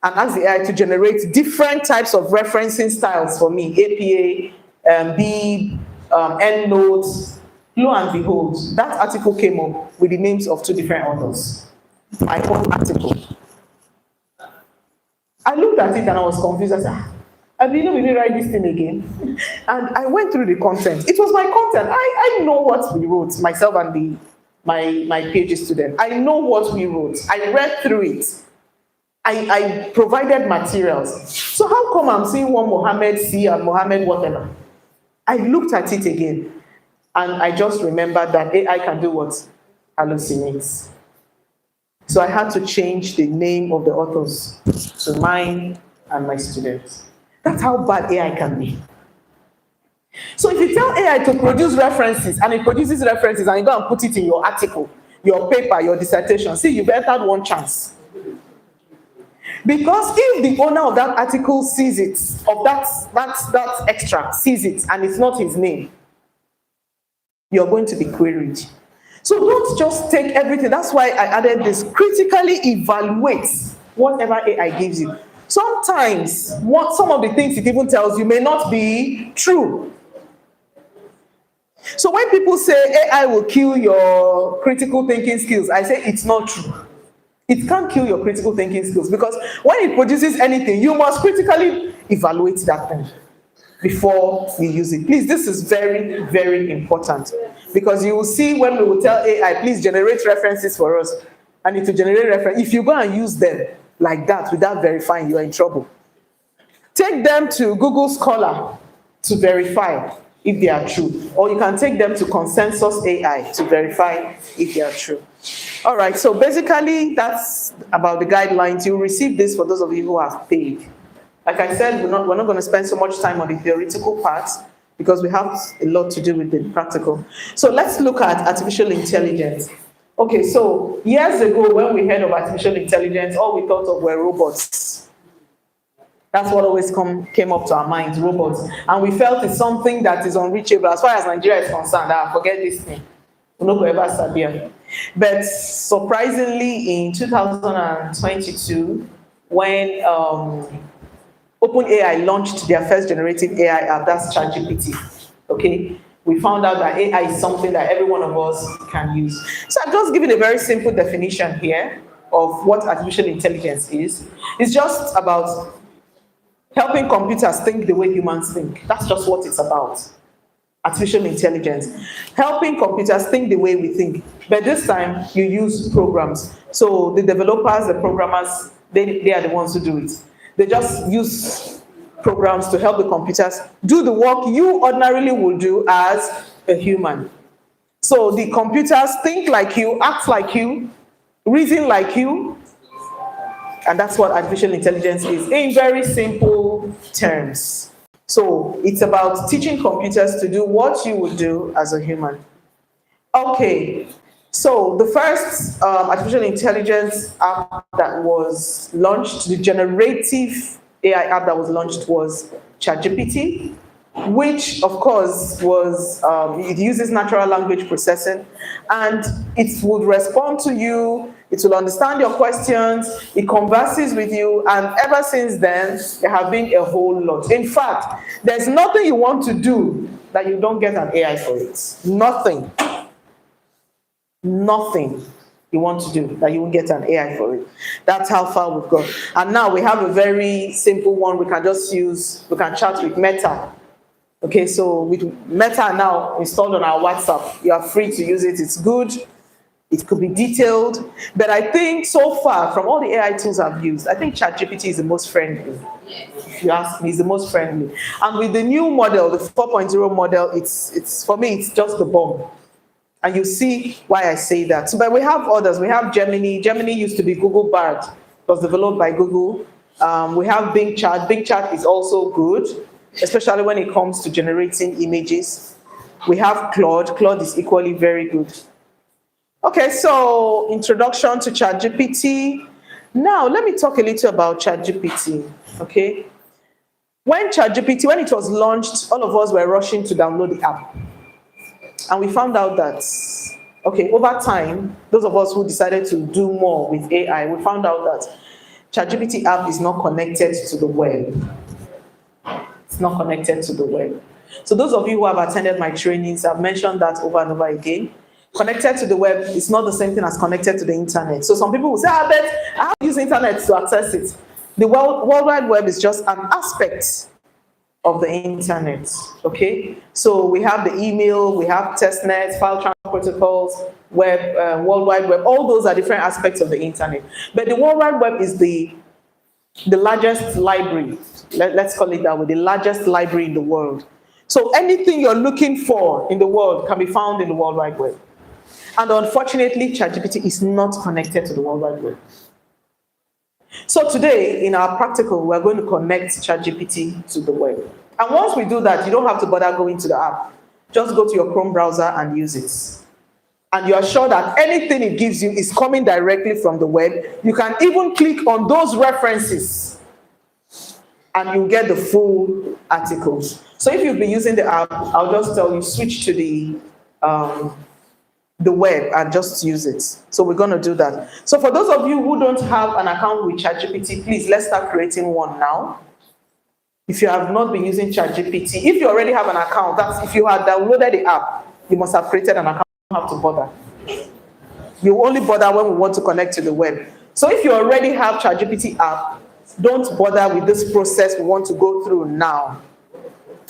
Speaker 2: asked the AI to generate different types of referencing styles for me, APA, B, EndNote. Lo and behold, that article came up with the names of 2 different authors. my own article. I looked at it and I was confused. I said, I didn't really write this thing again. And I went through the content. It was my content. I know what we wrote, myself and my PhD student. I know what we wrote. I read through it. I provided materials. So how come I'm seeing one Mohammed C and Mohammed whatever? I looked at it again and I just remembered that AI can do what? Hallucinates. So I had to change the name of the authors to mine and my students. That's how bad AI can be. So if you tell AI to produce references and it produces references and you go and put it in your article, your paper, your dissertation, see, you've entered one chance. Because if the owner of that article sees it, of that extract, sees it, and it's not his name, you're going to be queried. So don't just take everything. That's why I added this. Critically evaluate whatever AI gives you. Sometimes, some of the things it even tells you may not be true. So when people say AI will kill your critical thinking skills, I say it's not true. It can't kill your critical thinking skills because when it produces anything, you must critically evaluate that thing before you use it. Please, this is very, very important because you will see when we will tell AI, please generate references for us, and it will generate reference. If you go and use them like that without verifying, you are in trouble. Take them to Google Scholar to verify if they are true, or you can take them to Consensus AI to verify if they are true. All right, so basically that's about the guidelines. You'll receive this for those of you who have paid. Like I said, we're not going to spend so much time on the theoretical parts because we have a lot to do with the practical. So let's look at artificial intelligence. Okay, so years ago when we heard of artificial intelligence, all we thought of were robots. That's what always came up to our minds, robots. And we felt it's something that is unreachable. As far as Nigeria is concerned, forget this thing. We're not going to ever start here. But surprisingly, in 2022, when OpenAI launched their first generative AI app, that's ChatGPT, okay? We found out that AI is something that every one of us can use. So I've just given a very simple definition here of what artificial intelligence is. It's just about helping computers think the way humans think. That's just what it's about. Artificial intelligence. Helping computers think the way we think. But this time, you use programs. So the developers, the programmers, they are the ones who do it. They just use programs to help the computers do the work you ordinarily would do as a human. So the computers think like you, act like you, reason like you, and that's what artificial intelligence is in very simple terms. So it's about teaching computers to do what you would do as a human. Okay, so the first artificial intelligence app that was launched, the generative AI app that was launched was ChatGPT, which of course was, it uses natural language processing and it would respond to you, it will understand your questions, it converses with you, and ever since then, there have been a whole lot. In fact, there's nothing you want to do that you don't get an AI for it. Nothing. Nothing you want to do that you won't get an AI for it. That's how far we've gone. And now we have a very simple one we can just use, we can chat with Meta. Okay, so with Meta now installed on our WhatsApp, you are free to use it, it's good. It could be detailed, but I think so far, from all the AI tools I've used, I think ChatGPT is the most friendly. If you ask me, it's the most friendly. And with the new model, the 4.0 model, it's for me, it's just the bomb. And you see why I say that. So, but we have others. We have Gemini. Gemini used to be Google Bard. It was developed by Google. We have Bing Chat. Bing Chat is also good, especially when it comes to generating images. We have Claude. Claude is equally very good. Okay, so introduction to ChatGPT. Now, let me talk a little about ChatGPT, okay? When it was launched, all of us were rushing to download the app. And we found out that, okay, over time, those of us who decided to do more with AI, we found out that ChatGPT app is not connected to the web. It's not connected to the web. So those of you who have attended my trainings, I've mentioned that over and over again. connected to the web is not the same thing as connected to the internet. So some people will say, I bet I have to use internet to access it. The World Wide Web is just an aspect of the internet, okay? So we have the email, we have testnet, file transfer protocols, web, World Wide Web, all those are different aspects of the internet. But the World Wide Web is the largest library, let's call it that way, the largest library in the world. So anything you're looking for in the world can be found in the World Wide Web. And unfortunately, ChatGPT is not connected to the World Wide Web. So today, in our practical, we're going to connect ChatGPT to the web. And once we do that, you don't have to bother going to the app. Just go to your Chrome browser and use it. And you are sure that anything it gives you is coming directly from the web. You can even click on those references and you get the full articles. So if you've been using the app, I'll just tell you, switch to the web and just use it. So we're going to do that. So for those of you who don't have an account with ChatGPT, please, let's start creating one now. If you have not been using ChatGPT, if you already have an account, that's if you had downloaded the app, you must have created an account. You don't have to bother. You only bother when we want to connect to the web. So if you already have ChatGPT app, don't bother with this process we want to go through now.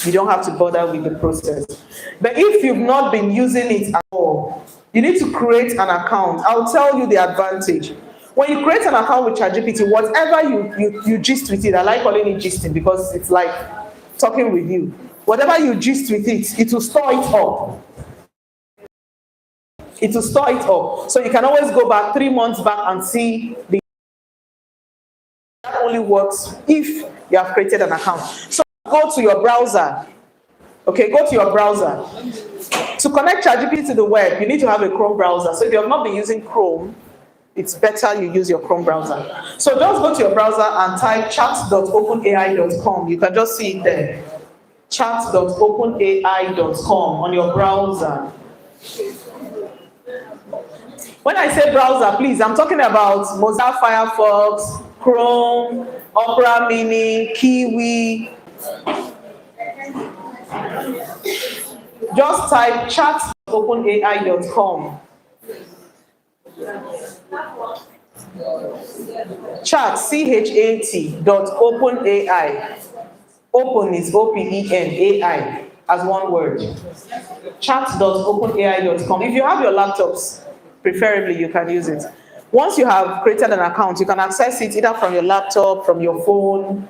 Speaker 2: You don't have to bother with the process. But if you've not been using it at all, you need to create an account. I'll tell you the advantage. When you create an account with ChatGPT, whatever you gist with it, I like calling it gisting because it's like talking with you. Whatever you gist with it, it will store it up. It will store it up. So you can always go back 3 months back and see the that only works if you have created an account. So go to your browser. Okay, go to your browser. To connect ChatGPT to the web, you need to have a Chrome browser. So if you have not been using Chrome, it's better you use your Chrome browser. So just go to your browser and type chat.openai.com. You can just see it there. Chat.openai.com on your browser. When I say browser, please, I'm talking about Mozilla Firefox, Chrome, Opera Mini, Kiwi. Just type chat.openai.com. Chat, CHAT.openai. Open is OPEN, AI as one word. Chat.openai.com. If you have your laptops, preferably you can use it. Once you have created an account, you can access it either from your laptop, from your phone.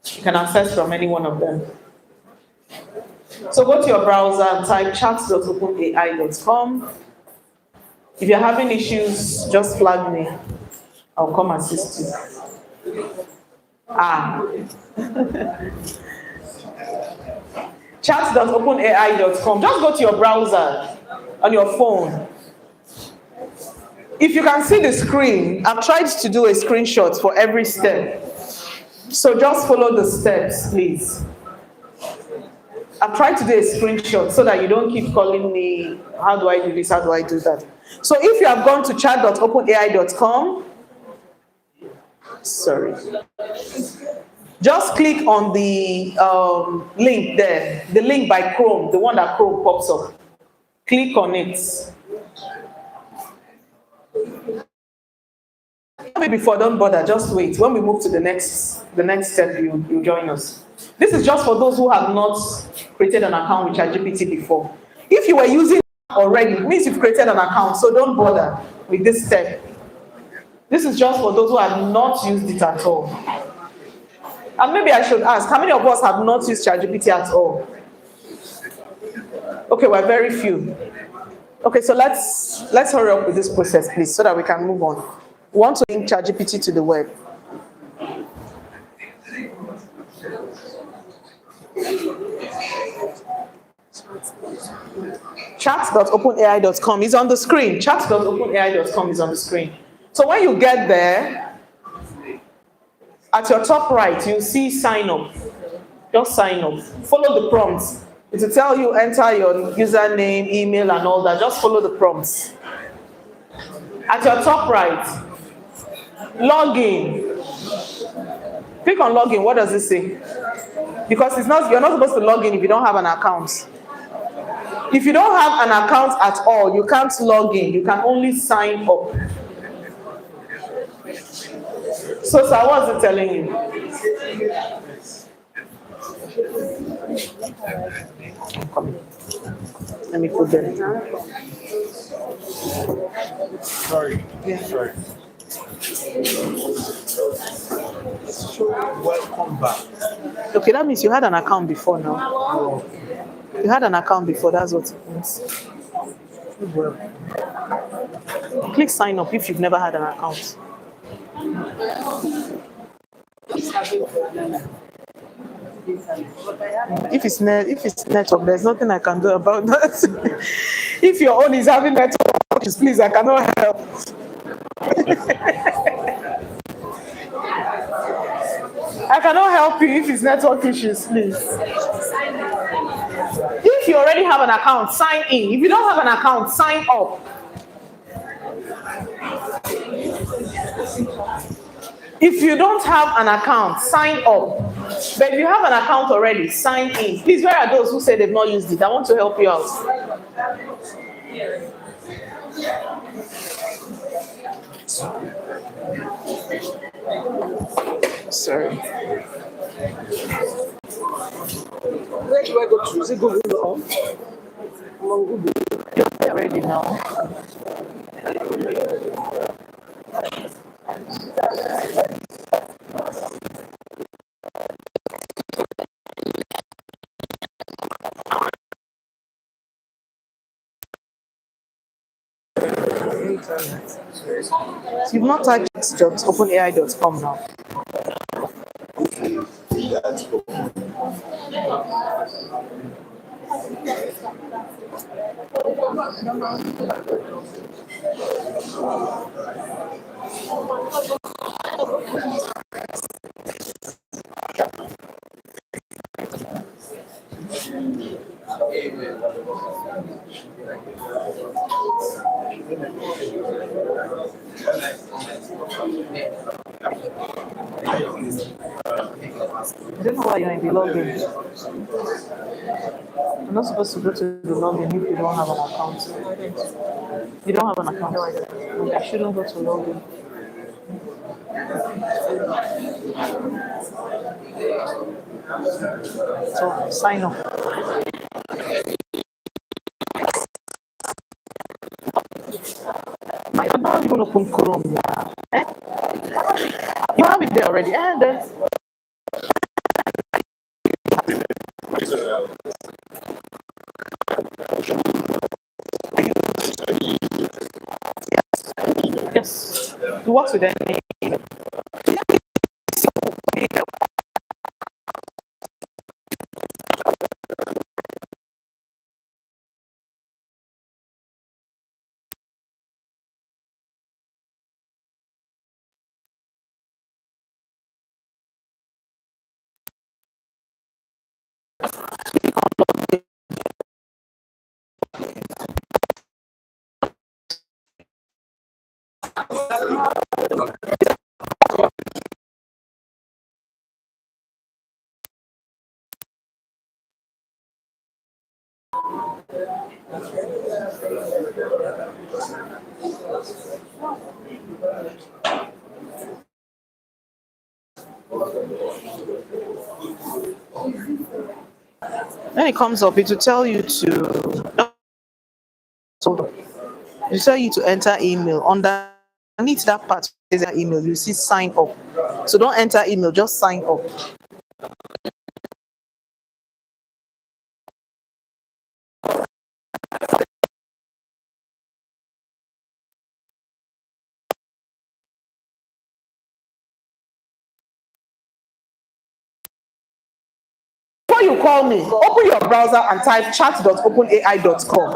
Speaker 2: You can access from any one of them. So go to your browser and type chat.openai.com. If you're having issues, just flag me. I'll come assist you. Chat.openai.com. Just go to your browser on your phone. If you can see the screen, I've tried to do a screenshot for every step. So just follow the steps, please. I've tried to do a screenshot so that you don't keep calling me, how do I do this, how do I do that? So if you have gone to chat.openai.com, just click on the link there, the link by Chrome, the one that Chrome pops up. Click on it. Before, don't bother, just wait. When we move to the next step, you join us. This is just for those who have not created an account with ChatGPT before. If you were using it already, it means you've created an account, so don't bother with this step. This is just for those who have not used it at all. And maybe I should ask, how many of us have not used ChatGPT at all? Okay, we're very few. Okay, so let's hurry up with this process, please, so that we can move on. We want to link ChatGPT to the web. Chat.openai.com is on the screen. Chat.openai.com is on the screen. So when you get there, at your top right, you see sign up. Just sign up. Follow the prompts. It will tell you enter your username, email, and all that. Just follow the prompts. At your top right, log in. Click on login. What does it say? Because you're not supposed to log in if you don't have an account. If you don't have an account at all, you can't log in. You can only sign up. So, sir, what's it telling you? Let me put them.
Speaker 4: Sorry.
Speaker 2: Yeah.
Speaker 4: Sorry. Welcome back.
Speaker 2: Okay, that means you had an account before now. You had an account before, that's what it means. Click sign up if you've never had an account. If it's network, there's nothing I can do about that. If your own is having network issues, please, I cannot help. I cannot help you if it's network issues, please. If you already have an account, sign in. If you don't have an account, sign up. If you don't have an account, sign up. But if you have an account already, sign in. Please, where are those who say they've not used it? I want to help you out. Sorry.
Speaker 3: Where do I go to? Is it Google?
Speaker 2: You're ready now. You've not typed openai.com now. I don't know why you're in the login. You're not supposed to go to the login if you don't have an account. You don't have an account. You shouldn't go to login. So sign up. I'm not even open Chrome now. Eh? You have it there already. And then yes, it works with any. When it comes up, it will tell you to. It will tell you to enter email. Underneath that part, there's an email. You see sign up. So don't enter email, just sign up. Before you call me, open your browser and type chat.openai.com.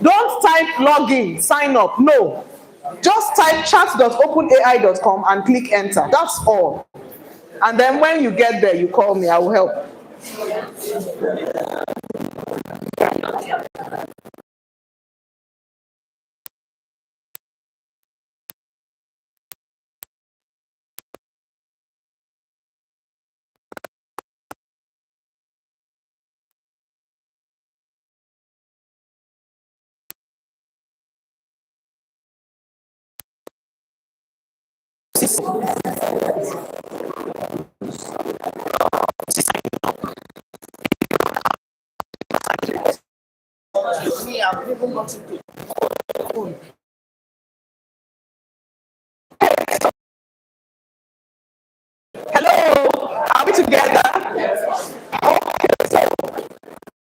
Speaker 2: Don't type login, sign up. No. Just type chat.openai.com and click enter. That's all. And then when you get there, you call me. I will help.
Speaker 3: Me, I've even gotten to phone.
Speaker 2: Hello, are we together?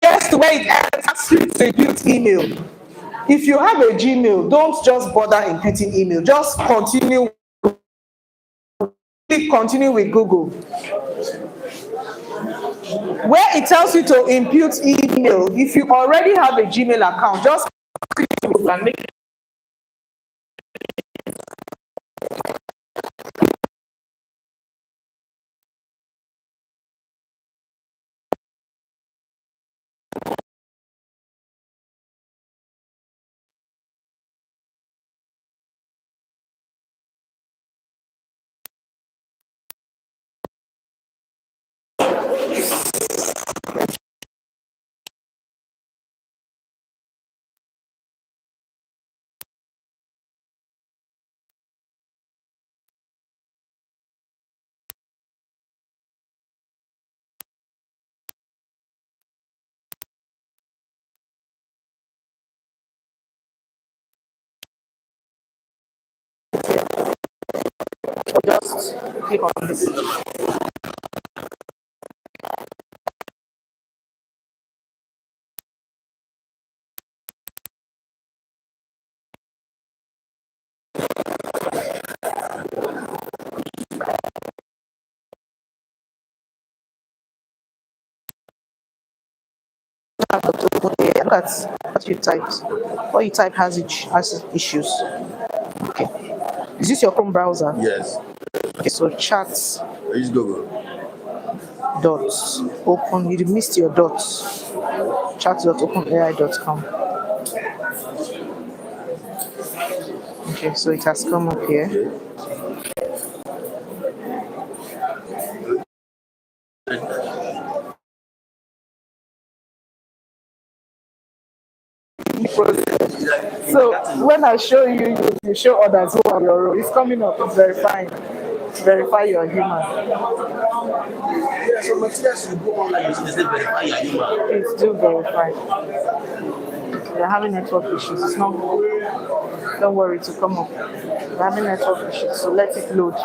Speaker 2: Yes, to where it ends, ask you to impute email. If you have a Gmail, don't just bother imputing email. Just continue with Google. Where it tells you to impute email, if you already have a Gmail account, just click Google and make just click on this. Look at what you typed. What you type has issues. Okay. Is this your Chrome browser?
Speaker 5: Yes.
Speaker 2: Okay, so chat
Speaker 5: I use Google.
Speaker 2: dots open. You missed your dots. Chat.openai.com. Okay, so it has come up here. So when I show you, you show others who are your role. It's coming up. It's verifying. Verify you're human.
Speaker 5: Yeah, so materials you go online, you say verify your human.
Speaker 2: Please do verify. We're having network issues. It's not. Don't worry to come up. We're having network issues, so let it load.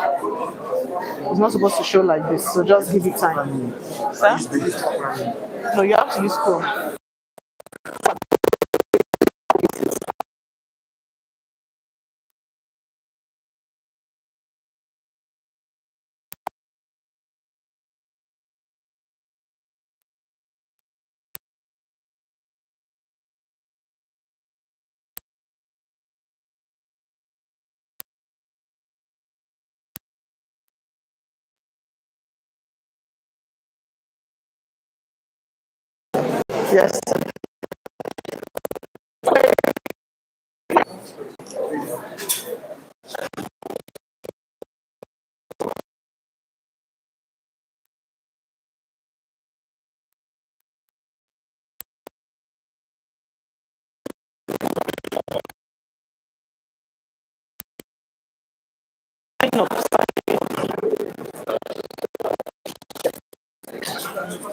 Speaker 2: It's not supposed to show like this, so just give it time. Sir? No, you have to use Chrome. Yes.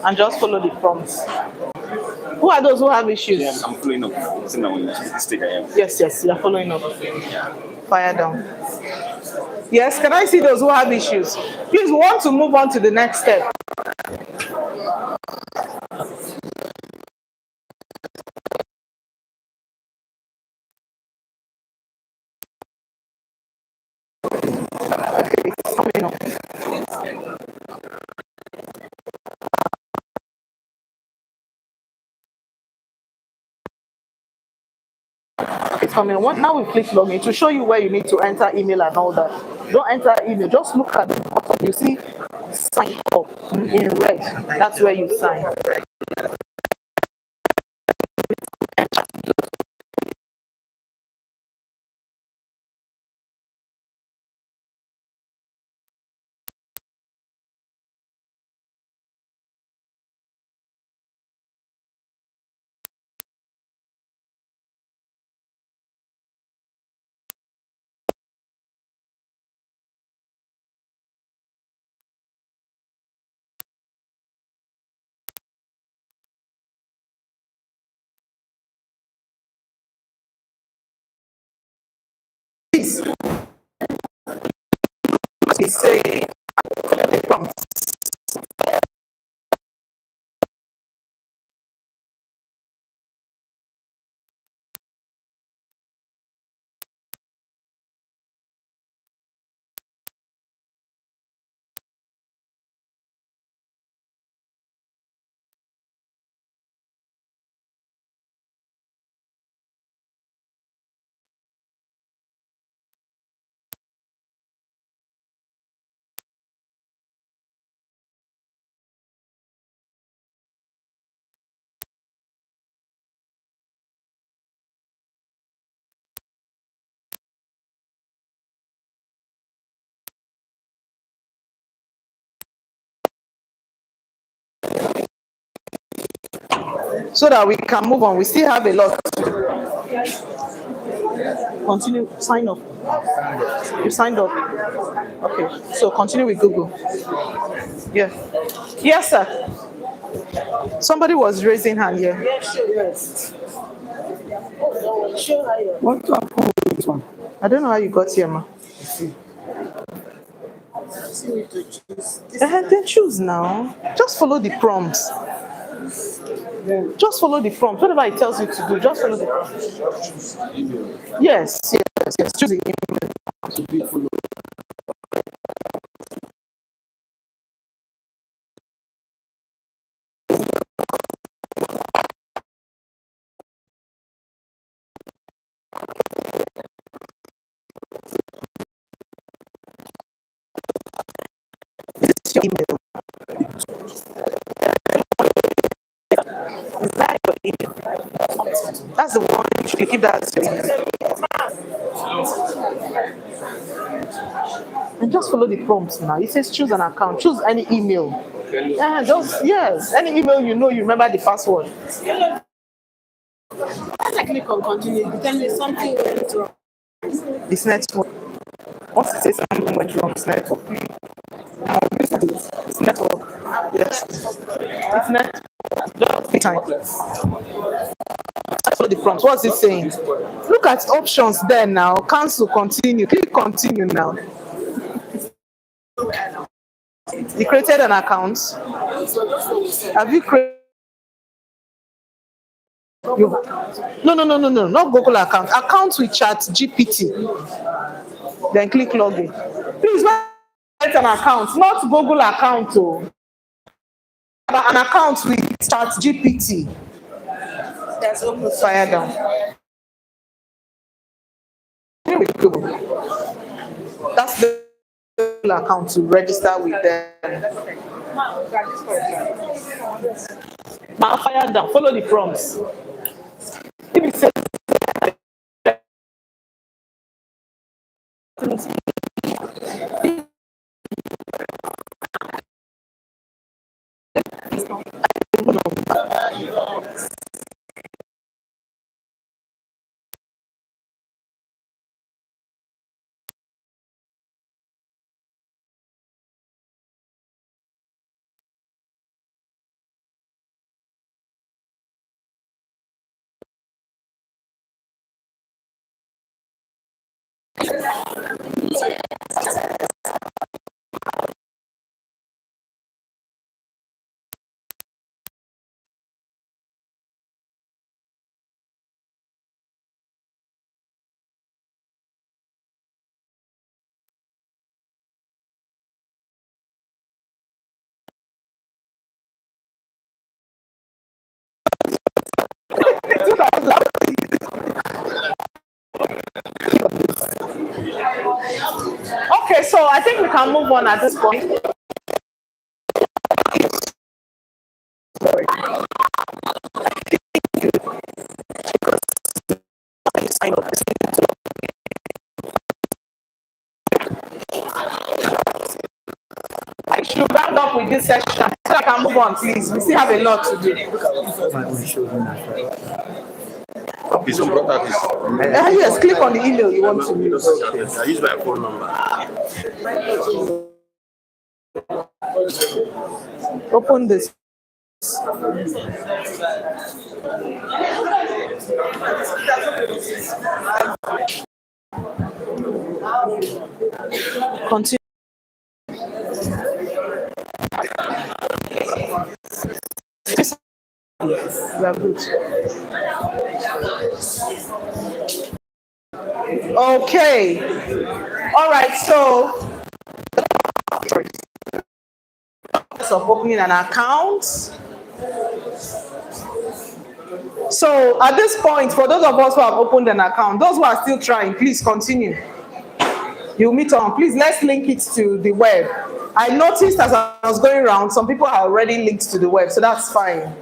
Speaker 2: And just follow the prompts. Who are those who have issues?
Speaker 5: Yeah, I'm following up. It's in this stage I am.
Speaker 2: Yes, you're following up. Fire down. Yes, can I see those who have issues? Please, we want to move on to the next step. It's coming up. It's coming. Now we click login to show you where you need to enter email and all that. Don't enter email, just look at the bottom. You see sign up in red. That's where you sign. he's saying, the prompt. So that we can move on. We still have a lot. Continue, sign up. You signed up. Okay, so continue with Google. Yeah. Yes, sir. Somebody was raising hand here.
Speaker 3: Yes, sure, yes. Sure, I am.
Speaker 4: What happened with this one?
Speaker 2: I don't know how you got here, ma.
Speaker 3: See me to choose.
Speaker 2: Then choose now. Just follow the prompts. Just follow the prompt. Whatever it tells you to do, just follow the prompt. Yes, yes, yes. Choose the email. It's your email. Is that your email? That's the one. You should keep that as your email. And just follow the prompts now. It says choose an account. Choose any email. Yeah, just yes. Any email you know you remember the password.
Speaker 3: As I click on continue, you tell me something went wrong.
Speaker 2: It's network. Once it says something went wrong, it's network. It's network. Yes. It's network. Just take time. Follow the prompts. What's it saying? Look at options there now. Cancel, continue. Click continue now. You created an account. Have you created? No, not Google account. Account with Chat GPT. Then click login. Please create an account, not Google account. Oh. An account with Chat GPT.
Speaker 3: That's almost
Speaker 2: Fire down. Here we go. That's the Google account to register with them. Now fire down. Follow the prompts. If it says okay, so I think we can move on at this point. I should round up with this session so I can move on, please. We still have a lot to do.
Speaker 5: Okay, so what is
Speaker 2: Yes, click on the email you want to use.
Speaker 5: I use my phone number.
Speaker 2: Open this. Continue. We are good. Okay. All right. So, of opening an account. So at this point, for those of us who have opened an account, those who are still trying, please continue. You'll meet on. Please, let's link it to the web. I noticed as I was going around, some people are already linked to the web, so that's fine.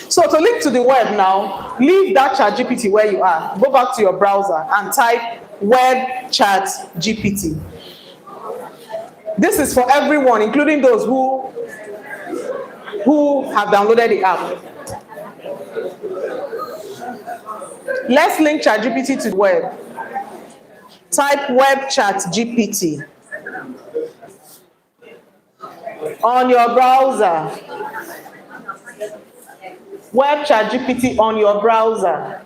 Speaker 2: So to link to the web now, leave that chat GPT where you are. Go back to your browser and type web chat GPT. This is for everyone, including those who have downloaded the app. Let's link ChatGPT to the web. Type web chat GPT on your browser. Web chat GPT on your browser.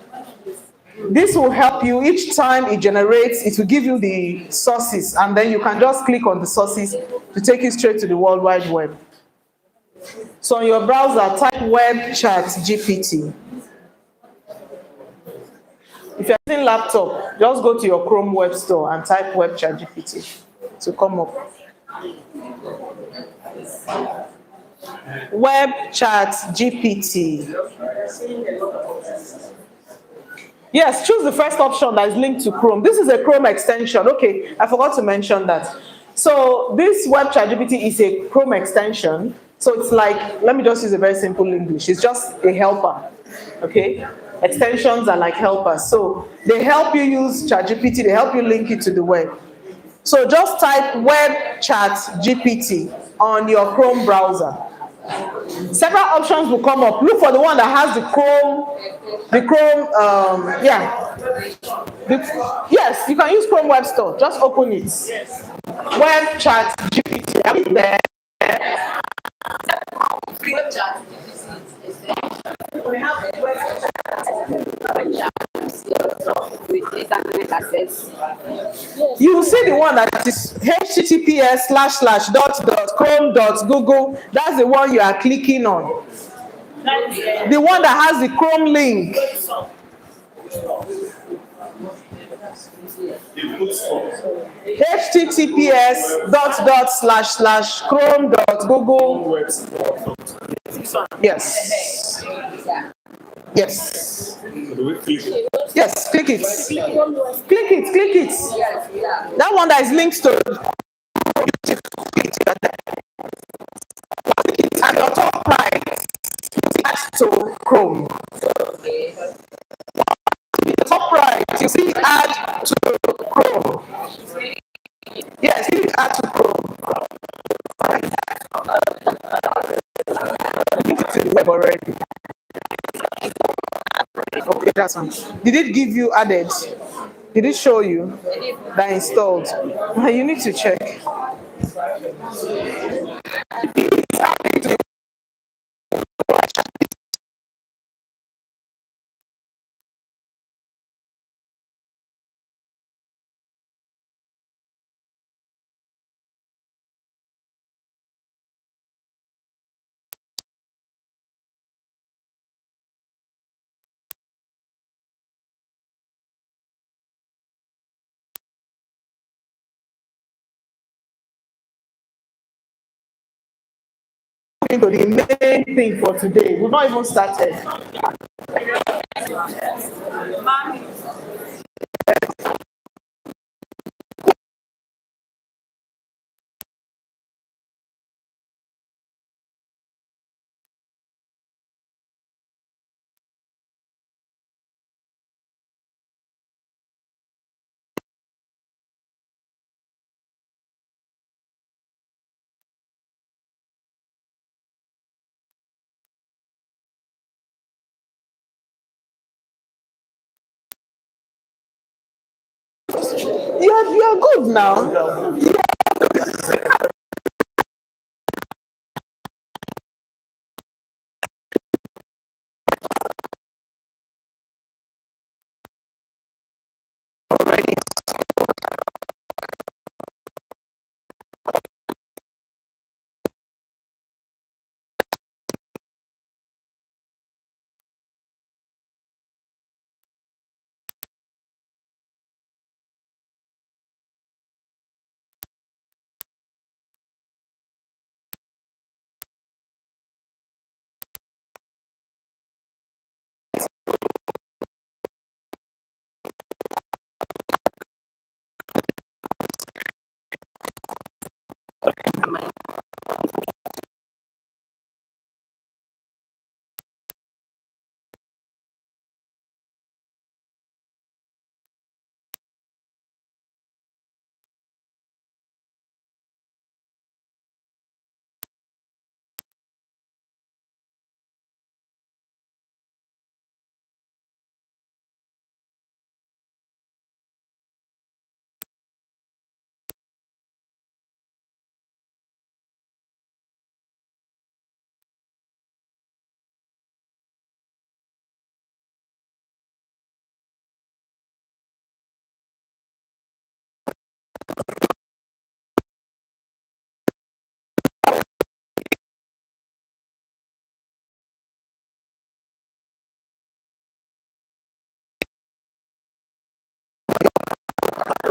Speaker 2: This will help you each time it generates, it will give you the sources, and then you can just click on the sources to take you straight to the World Wide Web. So on your browser, type web chat GPT. If you're using laptop, just go to your Chrome web store and type web chat GPT to come up. Web chat GPT. Yes, choose the first option that is linked to Chrome. This is a Chrome extension. Okay, I forgot to mention that. So this web chat GPT is a Chrome extension. So it's like, let me just use a very simple English. It's just a helper. Okay? Extensions are like helpers. So they help you use ChatGPT, they help you link it to the web. So just type web chat GPT on your Chrome browser. Several options will come up. Look for the one that has yes, you can use Chrome Web Store. Just open it. Web chat GPT. Are we there?
Speaker 6: Web chat. With internet access.
Speaker 2: You will see the one that is https://chrome.google. That's the one you are clicking on. The one that has the Chrome link. https://chrome.google. Yes. Yes. Yes, click it. Click it, click it. That one that is linked to and your top right add to Chrome. The top right, you see add to Chrome. Yes, you add to Chrome. Link it to the web already. Okay, that's one. Did it give you added? Did it show you that installed? You need to check. Into the main thing for today. We've not even started. You're good now.
Speaker 6: my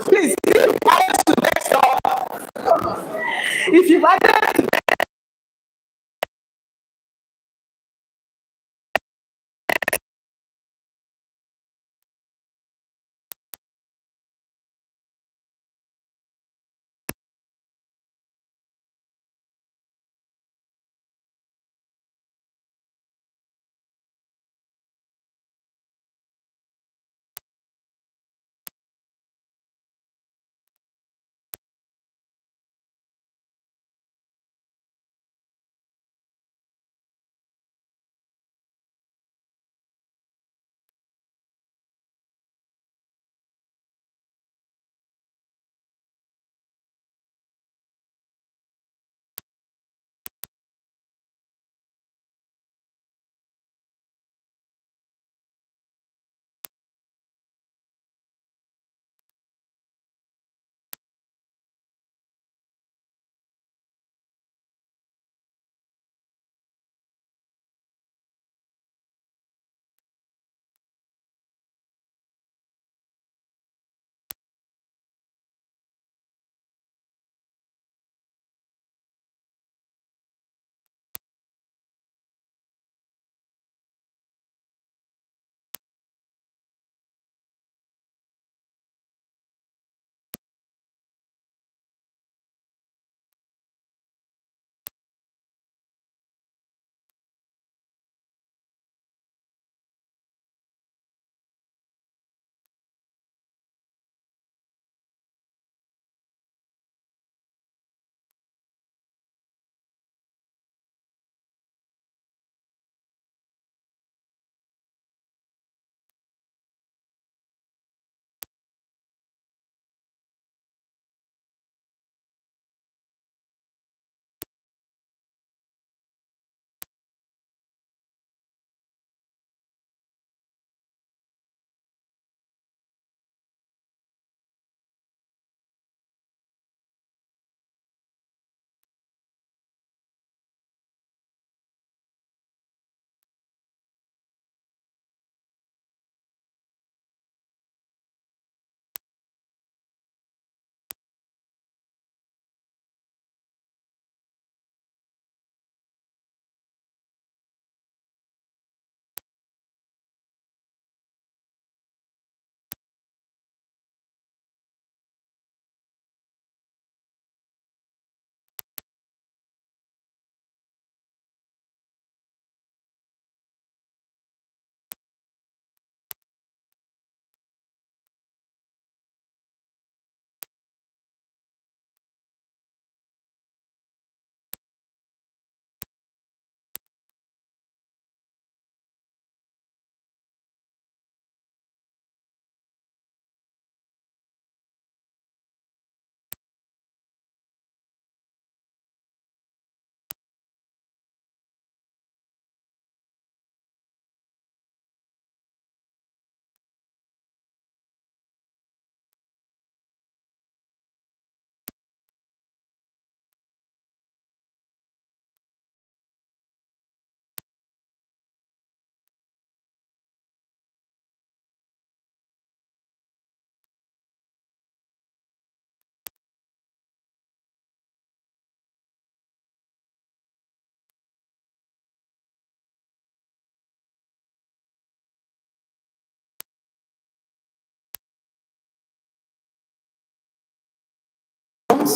Speaker 2: Please, if you've added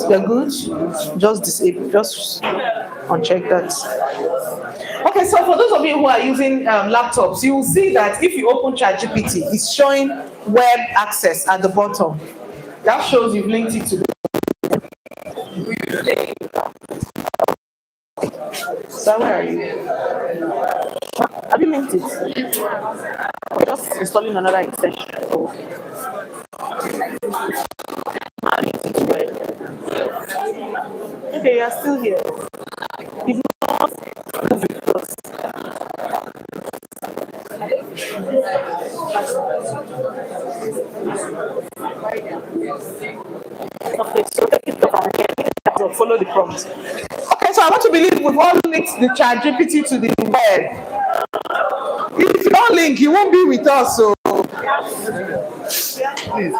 Speaker 2: They're good. Just disable. Just uncheck that. Okay, so for those of you who are using laptops, you will see that if you open ChatGPT, it's showing web access at the bottom. That shows you've linked it to the. So where are you? Have you linked it? We're just installing another extension. Okay, you're still here. If not, move it close. Okay, so take it from here. So follow the prompts. Okay, so I want to believe we've all linked the ChatGPT to the web. If you don't link, you won't be with us. So please.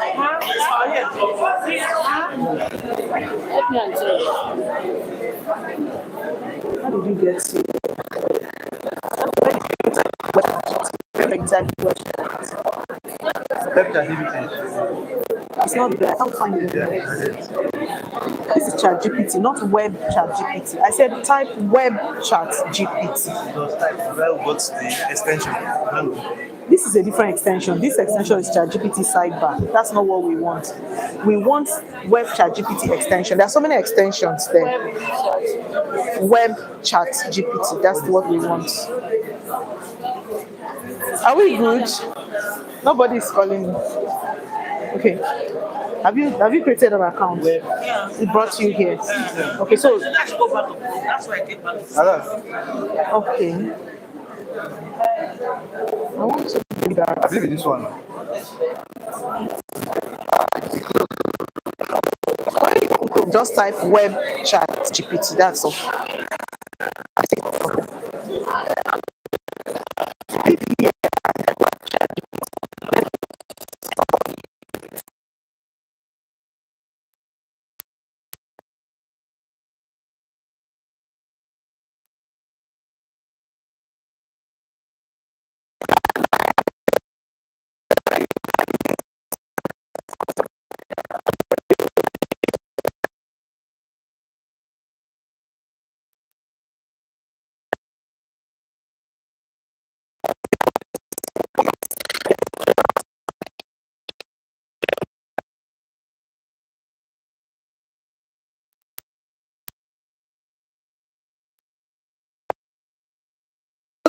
Speaker 2: How did you get to? Exactly what it's not there. I can't find it. This is ChatGPT, not web ChatGPT. I said type web ChatGPT.
Speaker 5: What's the extension?
Speaker 2: This is a different extension. This extension is ChatGPT sidebar. That's not what we want. We want web ChatGPT extension. There are so many extensions there. Web ChatGPT. That's what we want. Are we good? Nobody is calling me. Okay. Have you created an account? Yeah. It brought you here. Okay, so
Speaker 5: That's why I came back.
Speaker 2: okay. I want to do that.
Speaker 5: I believe this one.
Speaker 2: Just type web chat GPT. That's all.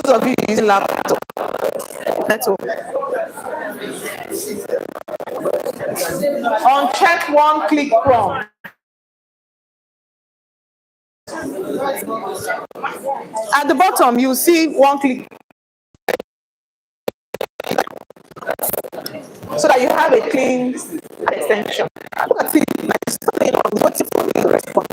Speaker 2: Those of you using laptop, network. Uncheck one click prompt. At the bottom, you see one click. So that you have a clean extension. Look at it. What's it for me to respond?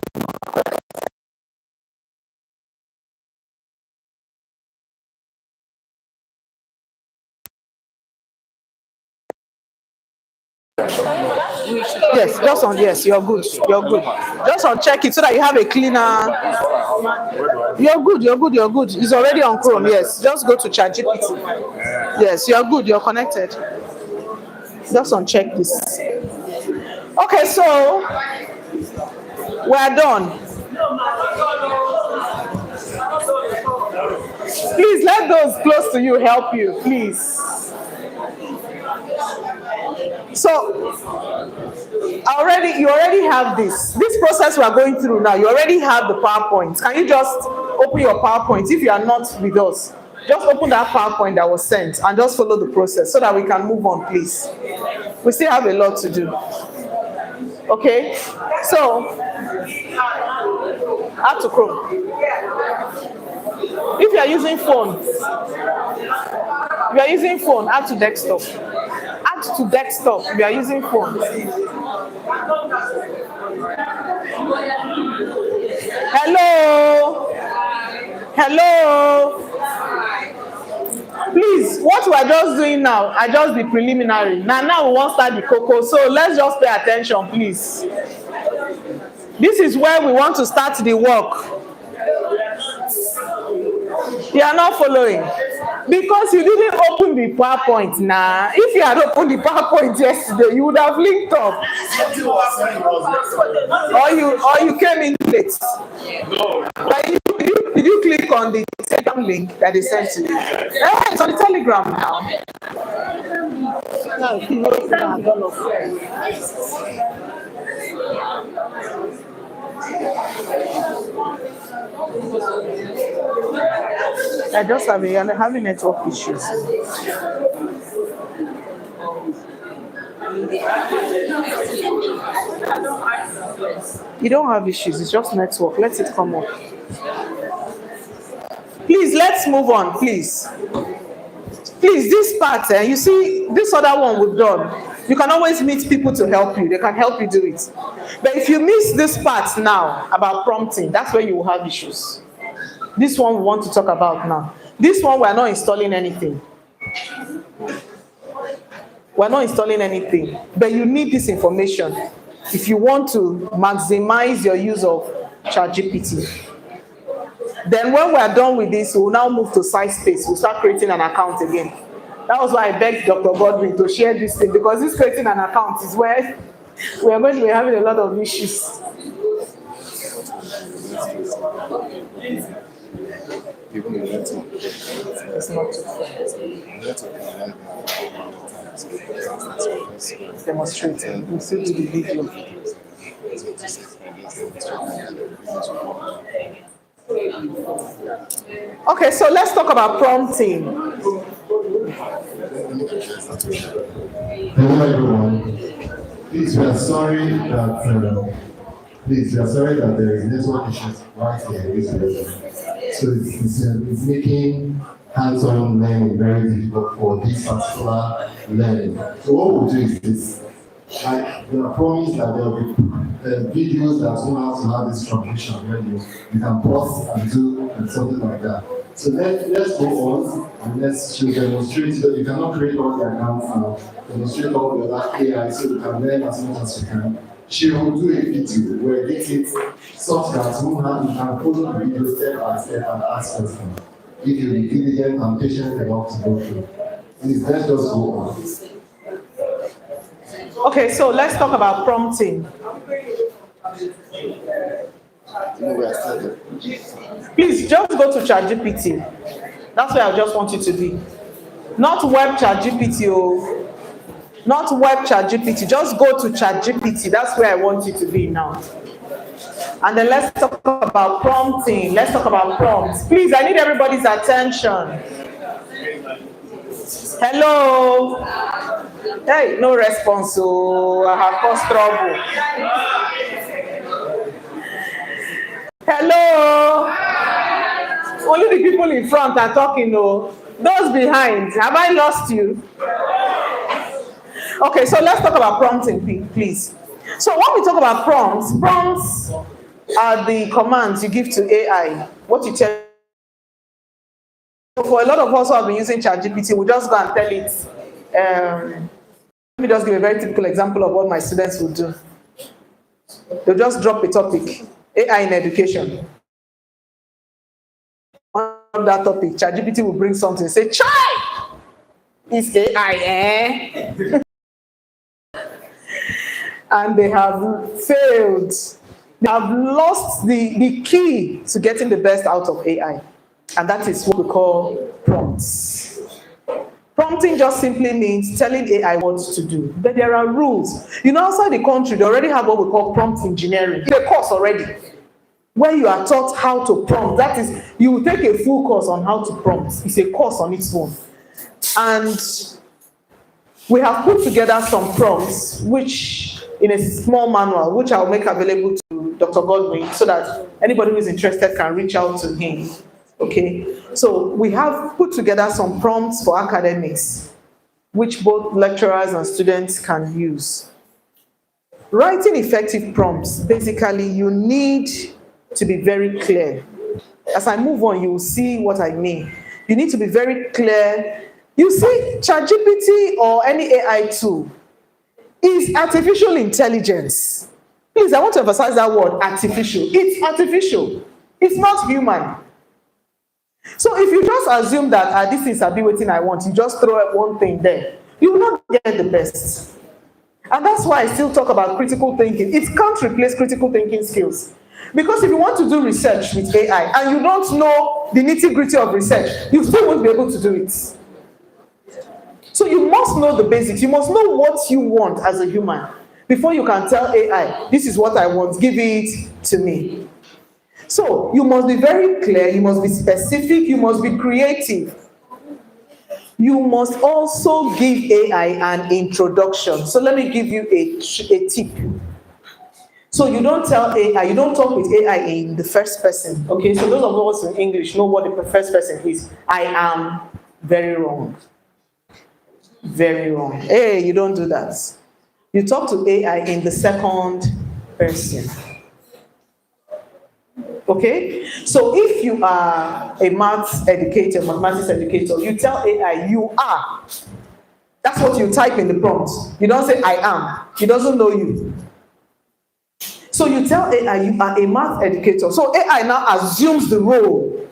Speaker 2: Yes, just on yes, you're good. You're good. Just uncheck it so that you have a cleaner. You're good, you're good, you're good. It's already on Chrome, yes. Just go to ChatGPT. Yes, you're good, you're connected. Just uncheck this. Okay, so we're done. Please let those close to you help you, please. So you already have this process we are going through now. You already have the PowerPoint. Can you just open your PowerPoint if you are not with us? Just open that PowerPoint that was sent and just follow the process so that we can move on, please. We still have a lot to do. Okay, so add to Chrome. If you are using phone, add to desktop. Add to desktop. We are using phone. Hello. Hello. Please, what we are just doing now, I just the preliminary. Now we want to start the cocoa. So let's just pay attention, please. This is where we want to start the work. You are not following because you didn't open the PowerPoint now. If you had opened the PowerPoint yesterday, you would have linked up. Or you came in late.
Speaker 4: No.
Speaker 2: But did you click on the Telegram link that they sent to you? Yeah, it's on the Telegram now. I just having network issues. You don't have issues, it's just network. Let it come up. Please, let's move on, please. Please, this part, you see, this other one we've done. You can always meet people to help you. They can help you do it. But if you miss this part now about prompting, that's where you will have issues. This one we want to talk about now. This one, we're not installing anything. We're not installing anything. But you need this information if you want to maximize your use of ChatGPT. Then when we're done with this, we'll now move to SciSpace. We'll start creating an account again. That was why I begged Dr. Godwin to share this thing, because this creating an account is where we are going to be having a lot of issues. It's not demonstrating. We'll see the video. Okay, so let's talk about prompting.
Speaker 7: Hello everyone. Please, we are sorry that there is network issues right here. So it's making hands-on learning very difficult for this particular learning. So what we'll do is this. There are promises that there will be videos that will have to have this transmission where you can pause and do and something like that. So let's go on and let's demonstrate that you cannot create all the accounts now, demonstrate all the other AI so you can learn as much as you can. She will do a video where it is such that you can follow the video step by step and ask questions. If you be diligent and patient enough to go through. Please, let's just go on.
Speaker 2: Okay, so let's talk about prompting. Please just go to ChatGPT. That's where I just want you to be. Not web ChatGPT, oh. Not web ChatGPT. Just go to ChatGPT. That's where I want you to be now. And then let's talk about prompting. Let's talk about prompts. Please, I need everybody's attention. Hello. Hey, no response, so I have caused trouble. Hello. Only the people in front are talking, no. Those behind, have I lost you? Okay, so let's talk about prompting, please. So when we talk about prompts are the commands you give to AI. What you tell. For a lot of us who have been using ChatGPT, we just go and tell it. Let me just give a very typical example of what my students will do. They'll just drop a topic, AI in education. On that topic, ChatGPT will bring something, say, "Chai! It's AI, eh?" And they have failed. They have lost the key to getting the best out of AI. And that is what we call prompts. Prompting just simply means telling AI what to do. But there are rules. You know, outside the country, they already have what we call prompt engineering. It's a course already, where you are taught how to prompt. That is, you will take a full course on how to prompt. It's a course on its own. And we have put together some prompts, which in a small manual, which I'll make available to Dr. Godwin, so that anybody who is interested can reach out to him. Okay, so we have put together some prompts for academics, which both lecturers and students can use. Writing effective prompts, basically, you need to be very clear. As I move on, you will see what I mean. You need to be very clear. You see, ChatGPT or any AI tool is artificial intelligence. Please, I want to emphasize that word, artificial. It's artificial. It's not human. So if you just assume that this is a be waiting I want, you just throw one thing there. you will not get the best. And that's why I still talk about critical thinking. It can't replace critical thinking skills. Because if you want to do research with AI and you don't know the nitty-gritty of research, you still won't be able to do it. So you must know the basics. You must know what you want as a human before you can tell AI, this is what I want, give it to me. So you must be very clear, you must be specific, you must be creative. You must also give AI an introduction. So let me give you a tip. So you don't tell AI, you don't talk with AI in the first person. Okay, so those of us in English know what the first person is. I am very wrong. Very wrong. Hey, you don't do that. You talk to AI in the second person. Okay? So if you are a mathematics educator, you tell AI you are. That's what you type in the prompt. You don't say I am. It doesn't know you. So you tell AI you are a math educator. So AI now assumes the role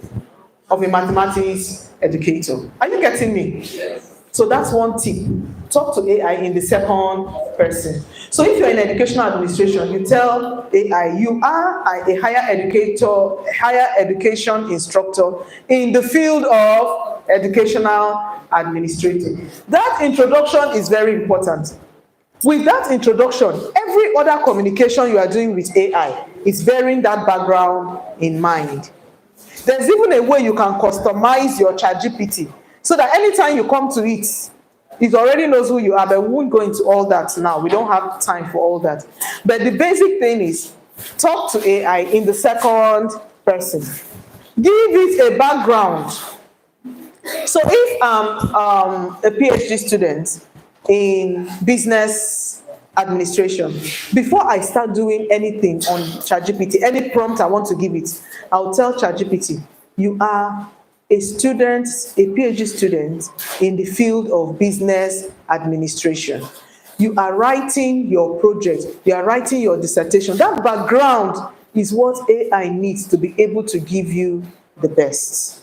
Speaker 2: of a mathematics educator. Are you getting me? Yes. So that's one tip. Talk to AI in the second person. So if you're in educational administration, you tell AI you are a higher education instructor in the field of educational administrator. That introduction is very important. With that introduction, every other communication you are doing with AI is bearing that background in mind. There's even a way you can customize your ChatGPT so that anytime you come to it, it already knows who you are, but we won't go into all that now. We don't have time for all that. But the basic thing is talk to AI in the second person. Give it a background. So if I'm a PhD student in business administration, before I start doing anything on ChatGPT, any prompt I want to give it, I'll tell ChatGPT, you are a student, a PhD student in the field of business administration. You are writing your project, you are writing your dissertation. That background is what AI needs to be able to give you the best.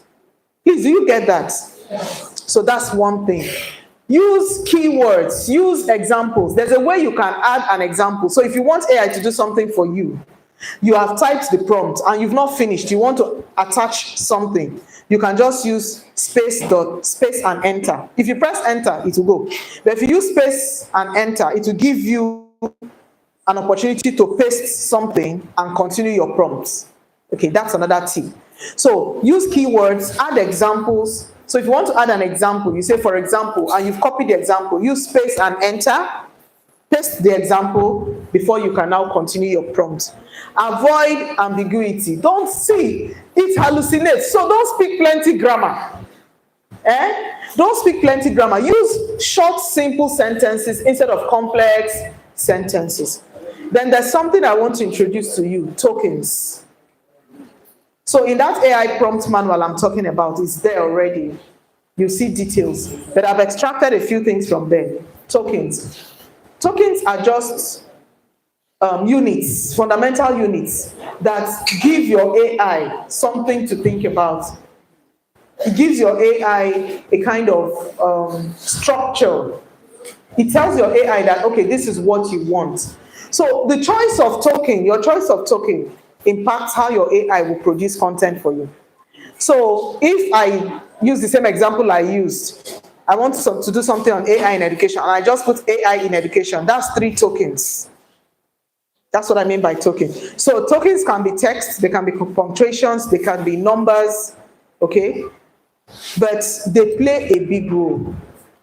Speaker 2: Please, do you get that? So that's one thing. Use keywords, use examples. There's a way you can add an example. So if you want AI to do something for you, you have typed the prompt and you've not finished, you want to attach something, you can just use space and enter. If you press enter, it will go. But if you use space and enter, it will give you an opportunity to paste something and continue your prompts. Okay, that's another tip. So use keywords, add examples. So if you want to add an example, you say, for example, and you've copied the example, use space and enter, paste the example before you can now continue your prompt. Avoid ambiguity. Don't see, it hallucinates. So don't speak plenty grammar. Don't speak plenty grammar. Use short, simple sentences instead of complex sentences. Then there's something I want to introduce to you, tokens. So in that AI prompt manual I'm talking about, it's there already. You see details, but I've extracted a few things from there. Tokens. Tokens are just units, fundamental units that give your AI something to think about. It gives your AI a kind of structure. It tells your AI that, okay, this is what you want. So the choice of token, your choice of token impacts how your AI will produce content for you. So if I use the same example I used, I want to do something on AI in education, and I just put AI in education, that's 3 tokens. That's what I mean by token. So tokens can be text, they can be punctuations, they can be numbers, okay? But they play a big role.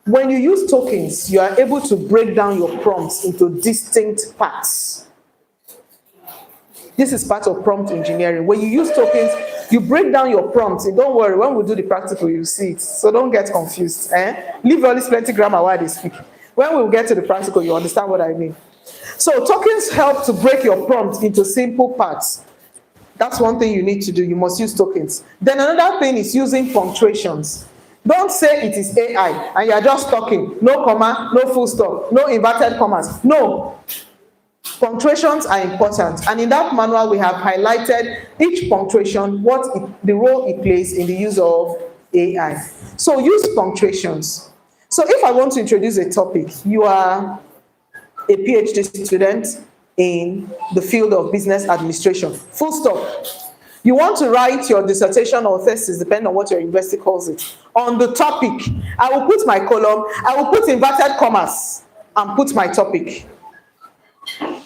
Speaker 2: When you use tokens, you are able to break down your prompts into distinct parts. This is part of prompt engineering. When you use tokens, you break down your prompts. And don't worry, when we do the practical, you'll see it. So don't get confused. Leave all this plenty grammar while they speak. When we get to the practical, you understand what I mean. So tokens help to break your prompt into simple parts. That's one thing you need to do. You must use tokens. Then another thing is using punctuations. Don't say it is AI and you're just talking. No comma, no full stop, no inverted commas. No. Punctuations are important. And in that manual, we have highlighted each punctuation, the role it plays in the use of AI. So use punctuations. So if I want to introduce a topic, you are a PhD student in the field of business administration, full stop. You want to write your dissertation or thesis, depending on what your university calls it, on the topic. I will put my column, I will put inverted commas and put my topic.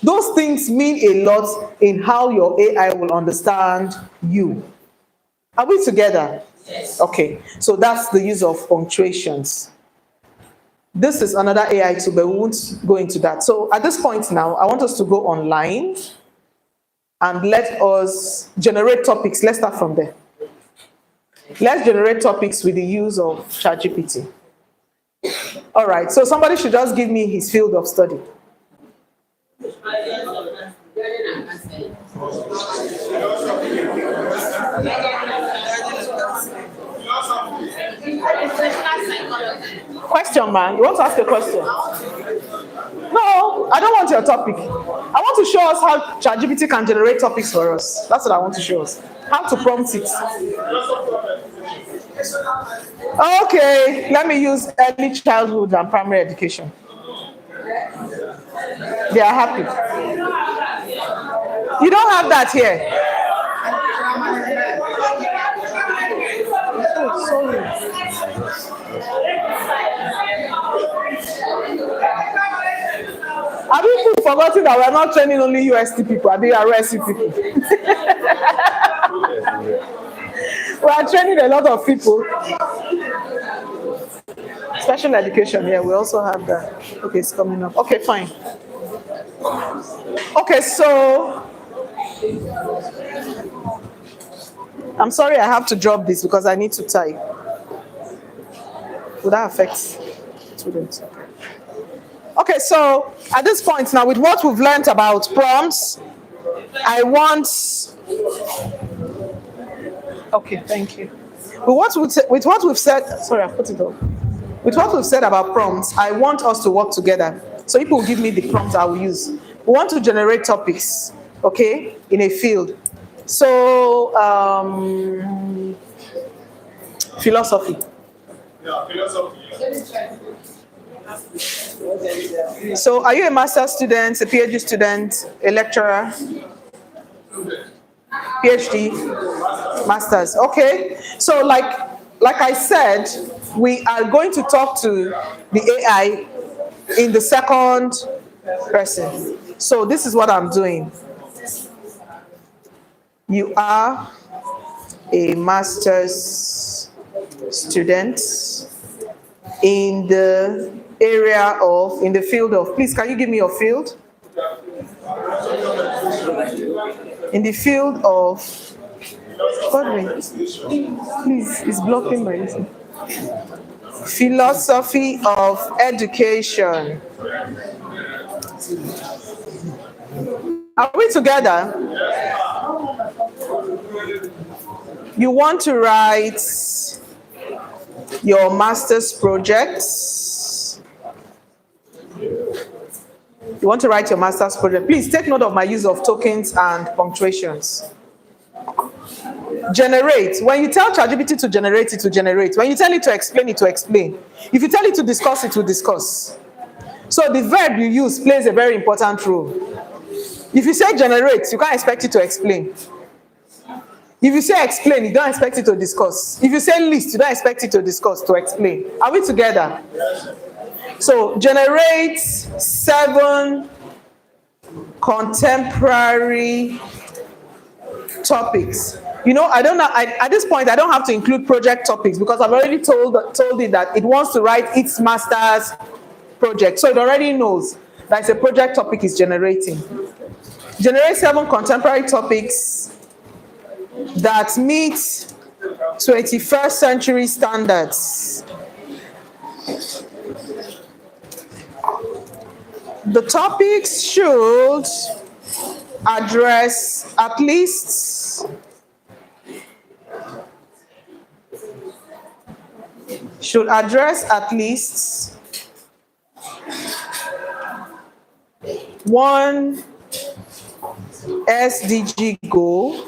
Speaker 2: Those things mean a lot in how your AI will understand you. Are we together? Yes. Okay, so that's the use of punctuations. This is another AI tool, but we won't go into that. So at this point now, I want us to go online and let us generate topics. Let's start from there. Let's generate topics with the use of ChatGPT. All right, so somebody should just give me his field of study. Question, man. You want to ask a question? No, I don't want your topic. I want to show us how ChatGPT can generate topics for us. That's what I want to show us. How to prompt it. Okay, let me use early childhood and primary education. They are happy. You don't have that here. Oh, sorry. Have you forgotten that we are not training only UST people? Are they RSC people? We are training a lot of people. Special education, yeah, we also have that. Okay, it's coming up. Okay, fine. Okay, so I'm sorry I have to drop this because I need to type. Would that affect students? Okay, so at this point now, with what we've learned about prompts, I want... Okay, thank you. With what we've said... Sorry, I put it up. With what we've said about prompts, I want us to work together. So people will give me the prompts I will use. We want to generate topics, okay, in a field. So, philosophy.
Speaker 5: Yeah, philosophy.
Speaker 2: So, are you a master's student, a PhD student, a lecturer? PhD, master's. Okay. So, like I said, we are going to talk to the AI in the second person. So, this is what I'm doing. You are a master's student in the area of, in the field of, please, can you give me your field? In the field of, Godwin, please, it's blocking my listen. Philosophy of education. Are we together? You want to write your master's project. You want to write your master's project. Please take note of my use of tokens and punctuations. Generate. When you tell ChatGPT to generate, it will generate. When you tell it to explain, it will explain. If you tell it to discuss, it will discuss. So the verb you use plays a very important role. If you say generate, you can't expect it to explain. If you say explain, you don't expect it to discuss. If you say list, you don't expect it to discuss, to explain. Are we together? So generate 7 contemporary topics. You know, I don't know, at this point, I don't have to include project topics because I've already told it that it wants to write its master's project. So it already knows that it's a project topic it's generating. Generate 7 contemporary topics that meet 21st century standards. The topics should address at least one SDG goal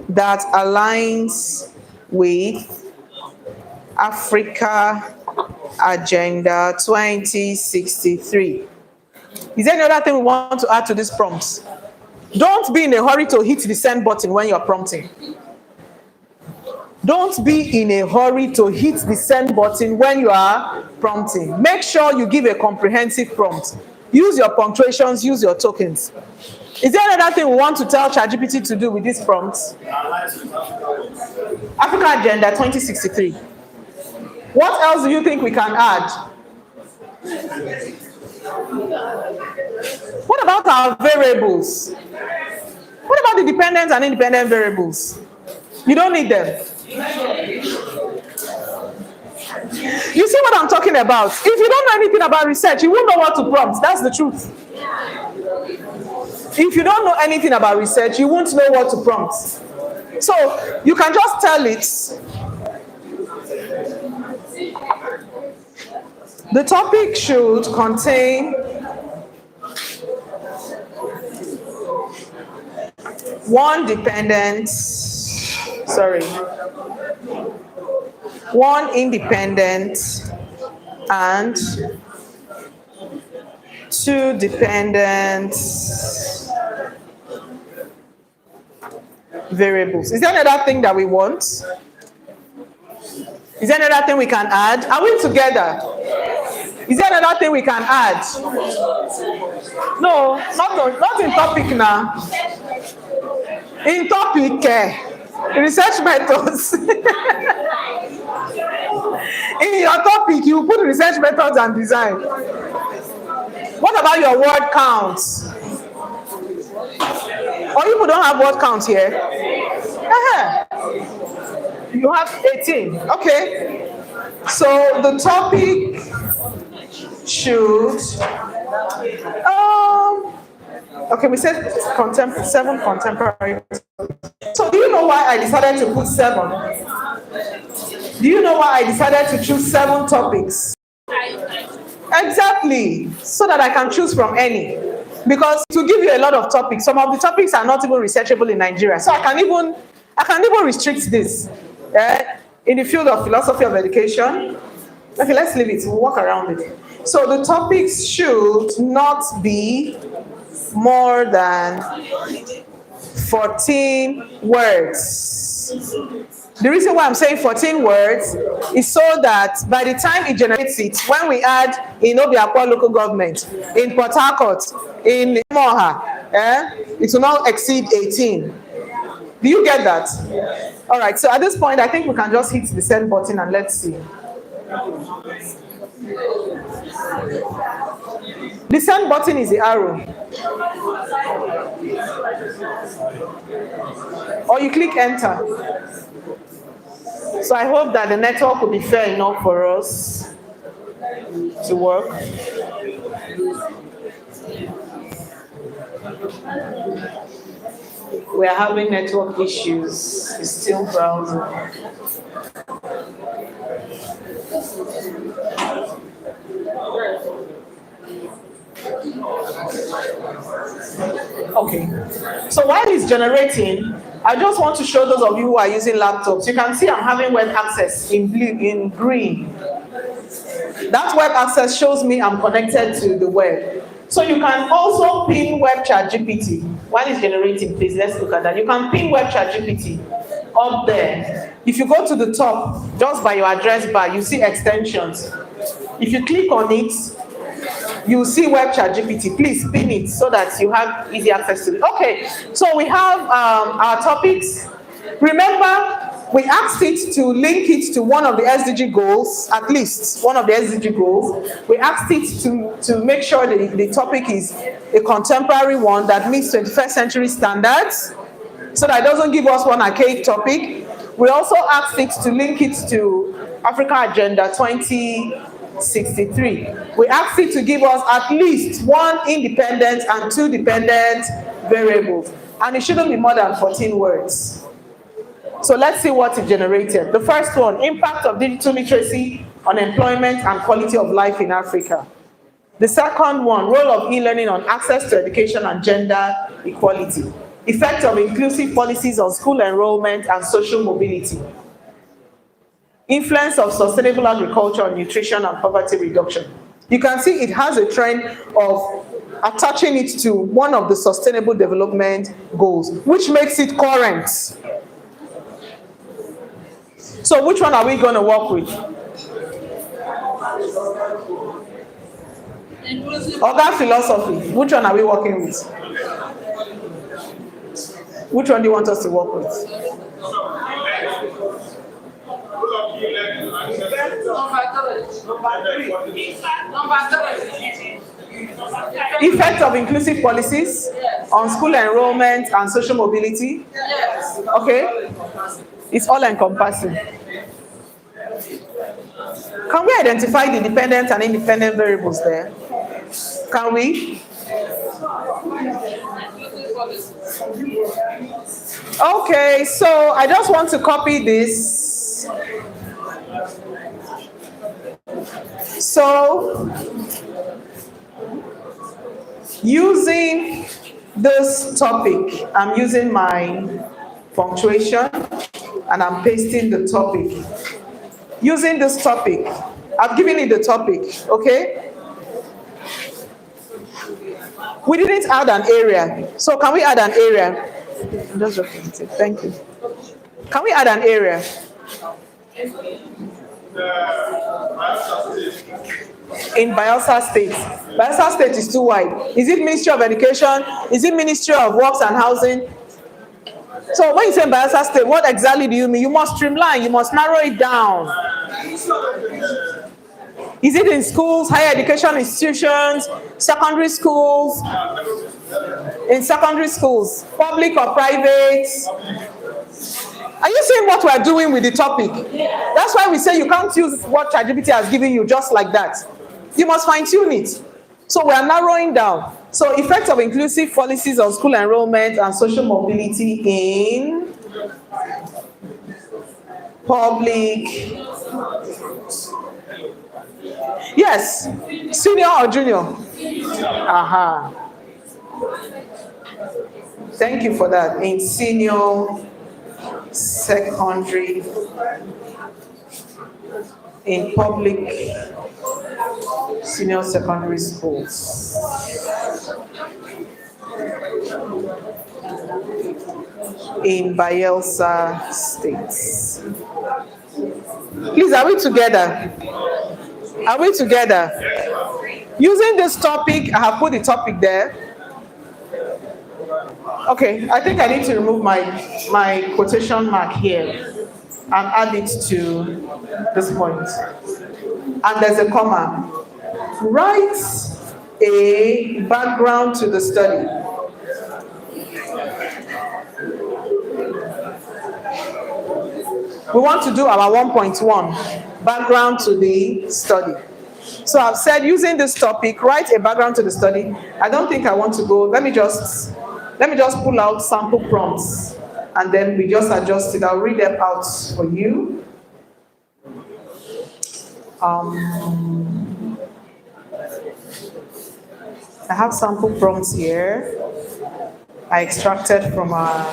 Speaker 2: that aligns with Africa Agenda 2063. Is there any other thing we want to add to this prompt? Don't be in a hurry to hit the send button when you're prompting. Don't be in a hurry to hit the send button when you are prompting. Make sure you give a comprehensive prompt. Use your punctuations, use your tokens. Is there another thing we want to tell ChatGPT to do with this prompt? Africa Agenda 2063. What else do you think we can add? What about our variables? What about the dependent and independent variables? You don't need them. You see what I'm talking about? If you don't know anything about research, you won't know what to prompt. That's the truth. If you don't know anything about research, you won't know what to prompt. So you can just tell it, the topic should contain one independent and two dependent variables. Is there another thing that we want? Is there another thing we can add? Are we together? Is there another thing we can add? No, not in topic now. In topic, research methods. In your topic, you put research methods and design. What about your word counts? Or people don't have word counts here? You have 18. Okay. So the topic should okay, we said seven contemporary. So do you know why I decided to put 7? Do you know why I decided to choose 7 topics? Exactly, so that I can choose from any. Because to give you a lot of topics, some of the topics are not even researchable in Nigeria. So I can even restrict this in the field of philosophy of education. Okay, let's leave it. We'll walk around it. So the topics should not be more than 14 words. The reason why I'm saying 14 words is so that by the time it generates it, when we add in Obiakwa local government, in Port Harcourt, in Moha, it will not exceed 18. Do you get that? All right, so at this point, I think we can just hit the send button and let's see. The send button is the arrow. Or you click enter. So I hope that the network will be fair enough for us to work. We are having network issues. It's still browsing. Okay, so while it's generating, I just want to show those of you who are using laptops. You can see I'm having web access in blue, in green. That web access shows me I'm connected to the web. So you can also pin web ChatGPT. While it's generating, please, let's look at that. You can pin web ChatGPT up there. If you go to the top, just by your address bar, you see extensions. If you click on it, you will see web ChatGPT. Please pin it so that you have easy access to it. Okay, so we have our topics. Remember, we asked it to link it to one of the SDG goals, at least one of the SDG goals. We asked it to make sure that the topic is a contemporary one that meets 21st century standards, so that it doesn't give us one archaic topic. We also asked it to link it to Africa Agenda 2063. We asked it to give us at least 1 independent and 2 dependent variables. And it shouldn't be more than 14 words. So let's see what it generated. The first one, impact of digital literacy on employment and quality of life in Africa. The second one, role of e-learning on access to education and gender equality. Effect of inclusive policies on school enrollment and social mobility. Influence of sustainable agriculture on nutrition and poverty reduction. You can see it has a trend of attaching it to one of the sustainable development goals, which makes it current. So which one are we going to work with? Other philosophy, which one are we working with? Which one do you want us to work with? Effect of inclusive policies on school enrollment and social mobility. Okay, it's all encompassing. Can we identify the dependent and independent variables there? Can we? Okay, so I just want to copy this. So, using this topic, I'm using my punctuation and I'm pasting the topic. Using this topic, I've given it the topic, okay? We didn't add an area. So can we add an area? I'm just looking at it. Thank you. Can we add an area? In Bayelsa State. Bayelsa State is too wide. Is it Ministry of Education? Is it Ministry of Works and Housing? So when you say Bayelsa State, what exactly do you mean? You must streamline, you must narrow it down. Is it in schools, higher education institutions, secondary schools? In secondary schools, public or private? Are you seeing what we're doing with the topic? That's why we say you can't use what ChatGPT has given you just like that. You must fine-tune it. So we are narrowing down. So effects of inclusive policies on school enrollment and social mobility in public. Yes, senior or junior? Aha. Thank you for that. In senior, secondary, in public senior secondary schools. In Bayelsa State. Please, are we together? Are we together? Using this topic, I have put the topic there. Okay, I think I need to remove my quotation mark here and add it to this point. And there's a comma. Write a background to the study. We want to do our 1.1, background to the study. So I've said using this topic, write a background to the study. I don't think I want to go, let me just pull out sample prompts and then we just adjust it. I'll read them out for you. I have sample prompts here. I extracted from our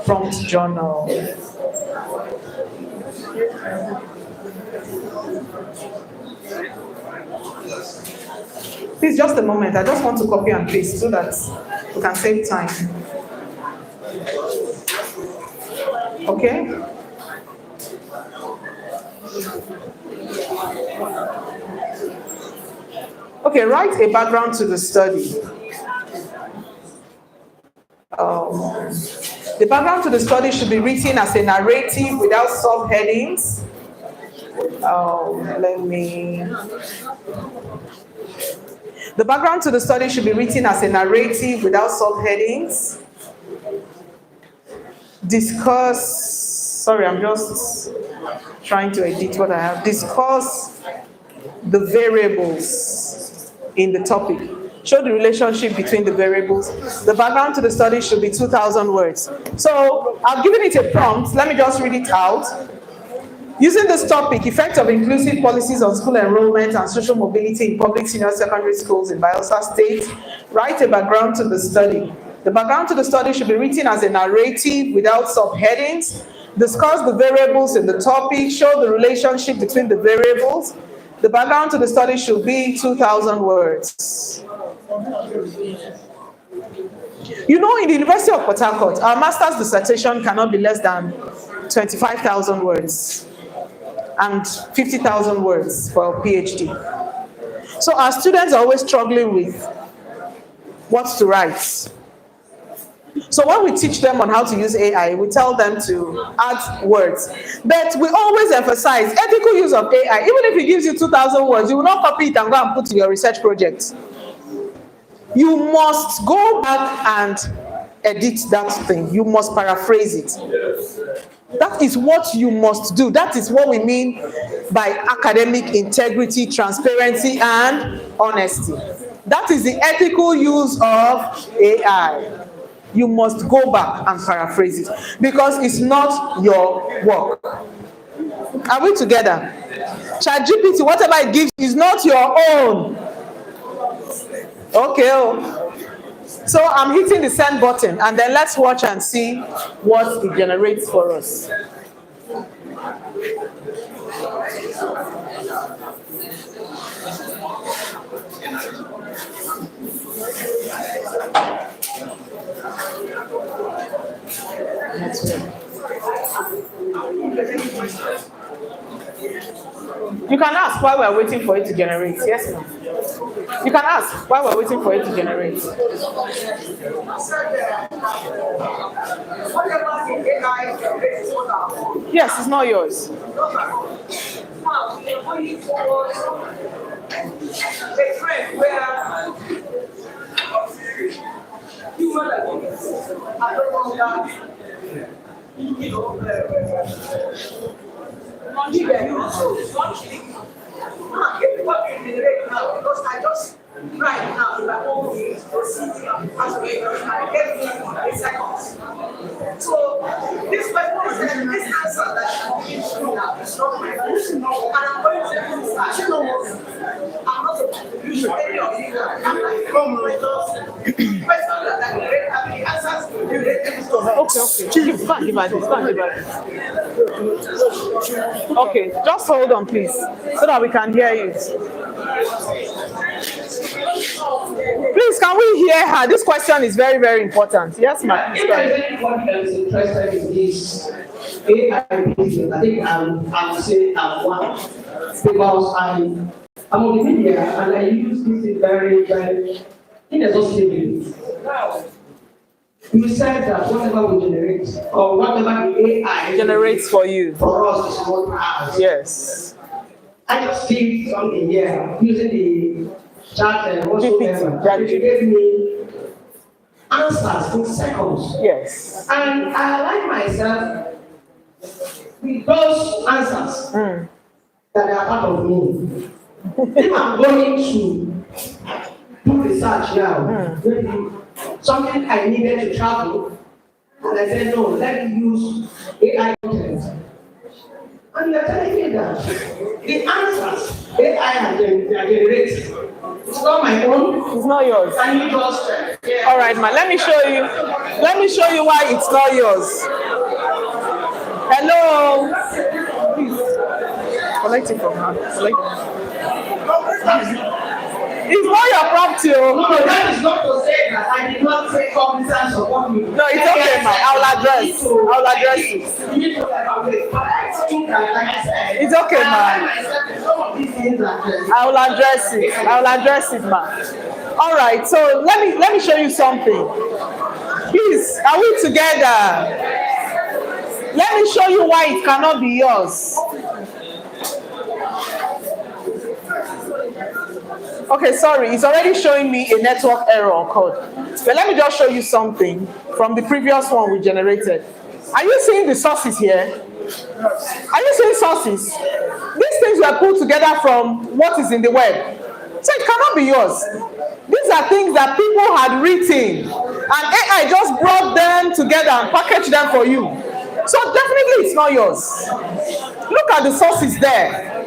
Speaker 2: prompt journal. Please, just a moment. I just want to copy and paste so that we can save time. Okay? Okay, write a background to the study. The background to the study should be written as a narrative without subheadings. The background to the study should be written as a narrative without subheadings. I'm just trying to edit what I have. Discuss the variables in the topic. Show the relationship between the variables. The background to the study should be 2,000 words. So I've given it a prompt. Let me just read it out. Using this topic, effect of inclusive policies on school enrollment and social mobility in public senior secondary schools in Bayelsa State, write a background to the study. The background to the study should be written as a narrative without subheadings. Discuss the variables in the topic, show the relationship between the variables. The background to the study should be 2,000 words. You know, in the University of Port Harcourt, our master's dissertation cannot be less than 25,000 words and 50,000 words for a PhD. So our students are always struggling with what to write. So when we teach them on how to use AI, we tell them to add words. But we always emphasize ethical use of AI. Even if it gives you 2,000 words, you will not copy it and go and put in your research project. You must go back and edit that thing. You must paraphrase it. That is what you must do. That is what we mean by academic integrity, transparency, and honesty. That is the ethical use of AI. You must go back and paraphrase it because it's not your work. Are we together? ChatGPT, whatever it gives, is not your own. Okay. So I'm hitting the send button and then let's watch and see what it generates for us. You can ask while we're waiting for it to generate. Yes, ma'am. You can ask while we're waiting for it to generate. Yes, it's not yours.
Speaker 8: Because I just right now in my own way, as I get 8 seconds. So this question, this answer that I'm giving you now is not my own. And I'm going to actually I'm not a usual any of you. I'm like, question that I get having answers to
Speaker 2: Okay. Give her this. Okay, just hold on, please, so that we can hear you. Please, can we hear her? This question is very, very important. Yes, ma'am.
Speaker 8: If there's anyone that is interested in this AI business, I think I'm saying I'm one because I'm on the media and I use this very, very inexhaustively. Now, you said that whatever we generate or whatever the AI
Speaker 2: Generates for you.
Speaker 8: for us is what matters.
Speaker 2: Yes.
Speaker 8: I just did something here using the chat and whatsoever.
Speaker 2: GPT.
Speaker 8: It gave me answers in seconds.
Speaker 2: Yes.
Speaker 8: And I like myself with those answers that are part of me. If I'm going to do research now, maybe something I needed to travel, and I said, no, let me use AI content. And you're telling me that the answers AI has generated, it's not my own.
Speaker 2: It's not yours.
Speaker 8: Can you just
Speaker 2: All right, ma. Let me show you. Let me show you why it's not yours. Hello. Please. Collect it from her. It's not your property.
Speaker 8: No, that is not to say that I did not take cognizance of what you.
Speaker 2: No, it's okay, ma. I'll address it.
Speaker 8: You need to evaluate. But I think that, like I said,
Speaker 2: It's okay, ma.
Speaker 8: I myself in some of these things that
Speaker 2: I'll address it, ma. All right. So let me show you something. Please, are we together? Let me show you why it cannot be yours. Okay, sorry, it's already showing me a network error code. But let me just show you something from the previous one we generated. Are you seeing the sources here? Are you seeing sources? These things were pulled together from what is in the web. So it cannot be yours. These are things that people had written, and AI just brought them together and packaged them for you. So definitely it's not yours. Look at the sources there.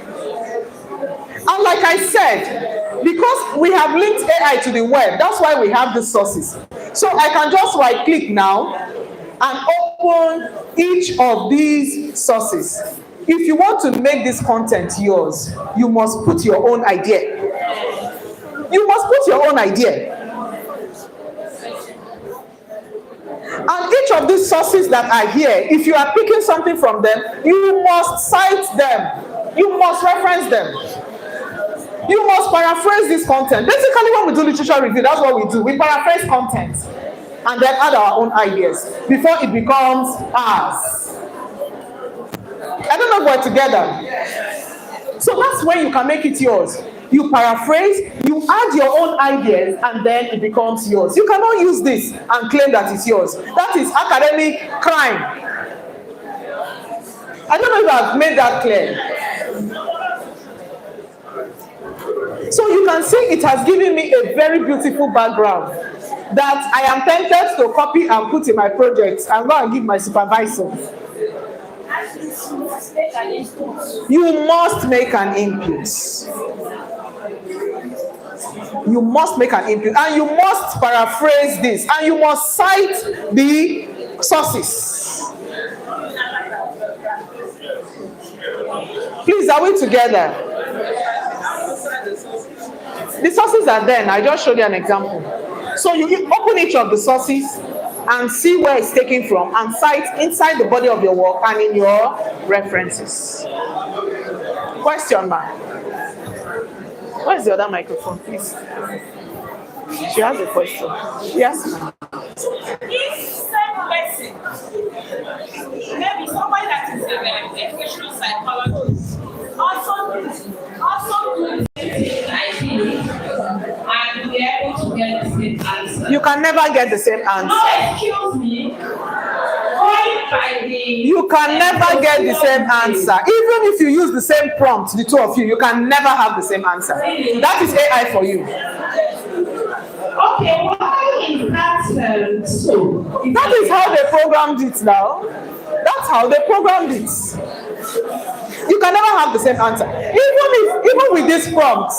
Speaker 2: And like I said, because we have linked AI to the web, that's why we have the sources. So I can just right click now and open each of these sources. If you want to make this content yours, you must put your own idea. You must put your own idea. And each of these sources that are here, if you are picking something from them, you must cite them. You must reference them. You must paraphrase this content. Basically, when we do literature review, that's what we do. We paraphrase content and then add our own ideas before it becomes ours. I don't know if we're together. So that's when you can make it yours. You paraphrase, you add your own ideas, and then it becomes yours. You cannot use this and claim that it's yours. That is academic crime. I don't know if I've made that clear. So you can see it has given me a very beautiful background that I am tempted to copy and put in my projects and go and give my supervisor. You must make an input. You must make an input, and you must paraphrase this, and you must cite the sources. Please, are we together? The sources are there. I just showed you an example. So you open each of the sources and see where it's taken from, and cite inside the body of your work and in your references. Question mark. Where's the other microphone, please? She has a question. Yes, ma'am.
Speaker 9: If same person, maybe somebody that is a educational psychologist, also do the same thing I did, and be able to get the same answer.
Speaker 2: You can never get the same answer.
Speaker 9: No, excuse me.
Speaker 2: You can never get the same answer. Even if you use the same prompt, the two of you, you can never have the same answer. That is AI for you.
Speaker 9: Okay, why is that so?
Speaker 2: That is how they programmed it now. That's how they programmed it. You can never have the same answer. Even with this prompt,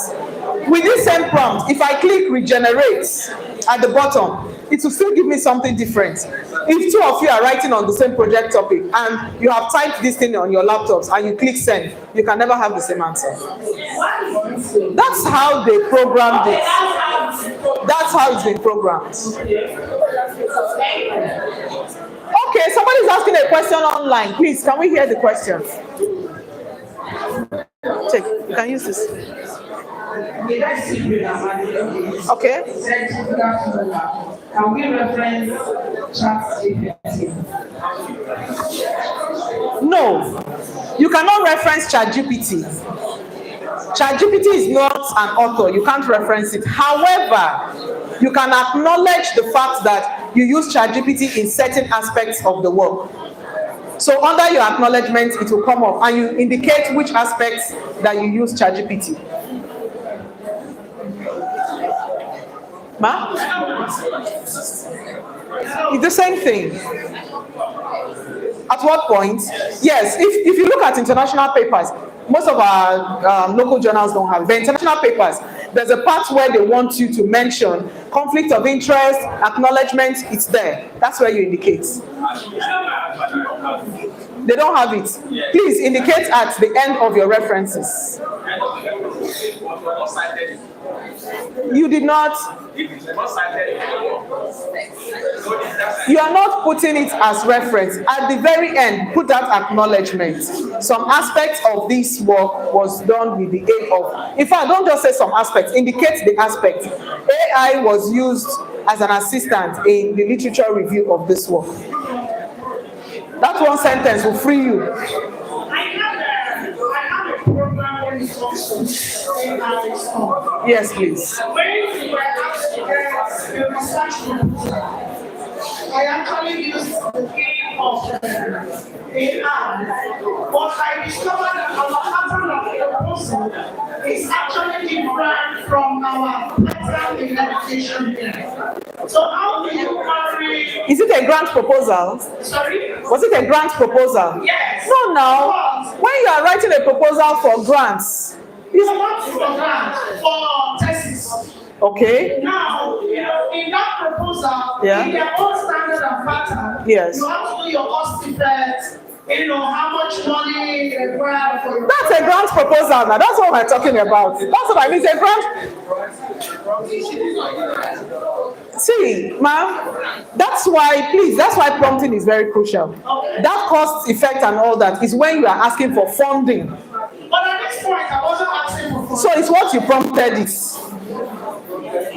Speaker 2: with this same prompt, if I click regenerate at the bottom, it will still give me something different. If two of you are writing on the same project topic and you have typed this thing on your laptops and you click send, you can never have the same answer. That's how they programmed it. That's how it's been programmed. Okay, somebody is asking a question online. Please, can we hear the question? Check. You can use this. Okay.
Speaker 8: Can we reference ChatGPT?
Speaker 2: No, you cannot reference ChatGPT. ChatGPT is not an author. You can't reference it. However, you can acknowledge the fact that you use ChatGPT in certain aspects of the work. So under your acknowledgement, it will come up and you indicate which aspects that you use ChatGPT. Ma? It's the same thing. At what point? Yes, if you look at international papers, most of our local journals don't have. The international papers, there's a part where they want you to mention conflict of interest, acknowledgement, it's there. That's where you indicate. They don't have it. Please indicate at the end of your references. You did not. You are not putting it as reference. At the very end, put that acknowledgement. Some aspects of this work was done with the aid of. In fact, don't just say some aspects. Indicate the aspect. AI was used as an assistant in the literature review of this work. That one sentence will free you. Yes, please.
Speaker 8: I actually used the game of AI, but I discovered that our pattern of proposal is actually different from our pattern in education here. So how do you marry?
Speaker 2: Is it a grant proposal?
Speaker 8: Sorry?
Speaker 2: Was it a grant proposal?
Speaker 8: Yes.
Speaker 2: No, now, when you are writing a proposal for grants,
Speaker 8: It's not for grant, for thesis.
Speaker 2: okay.
Speaker 8: Now, in that proposal,
Speaker 2: Yeah.
Speaker 8: in their own standard and pattern,
Speaker 2: Yes.
Speaker 8: you have to do your cost effect, how much money they require for your.
Speaker 2: That's a grant proposal now. That's what we're talking about. That's what I mean. It's a grant. See, ma'am, that's why prompting is very crucial. That cost effect and all that is when you are asking for funding.
Speaker 8: But at this point, I wasn't asking for funding.
Speaker 2: So it's what you prompted it.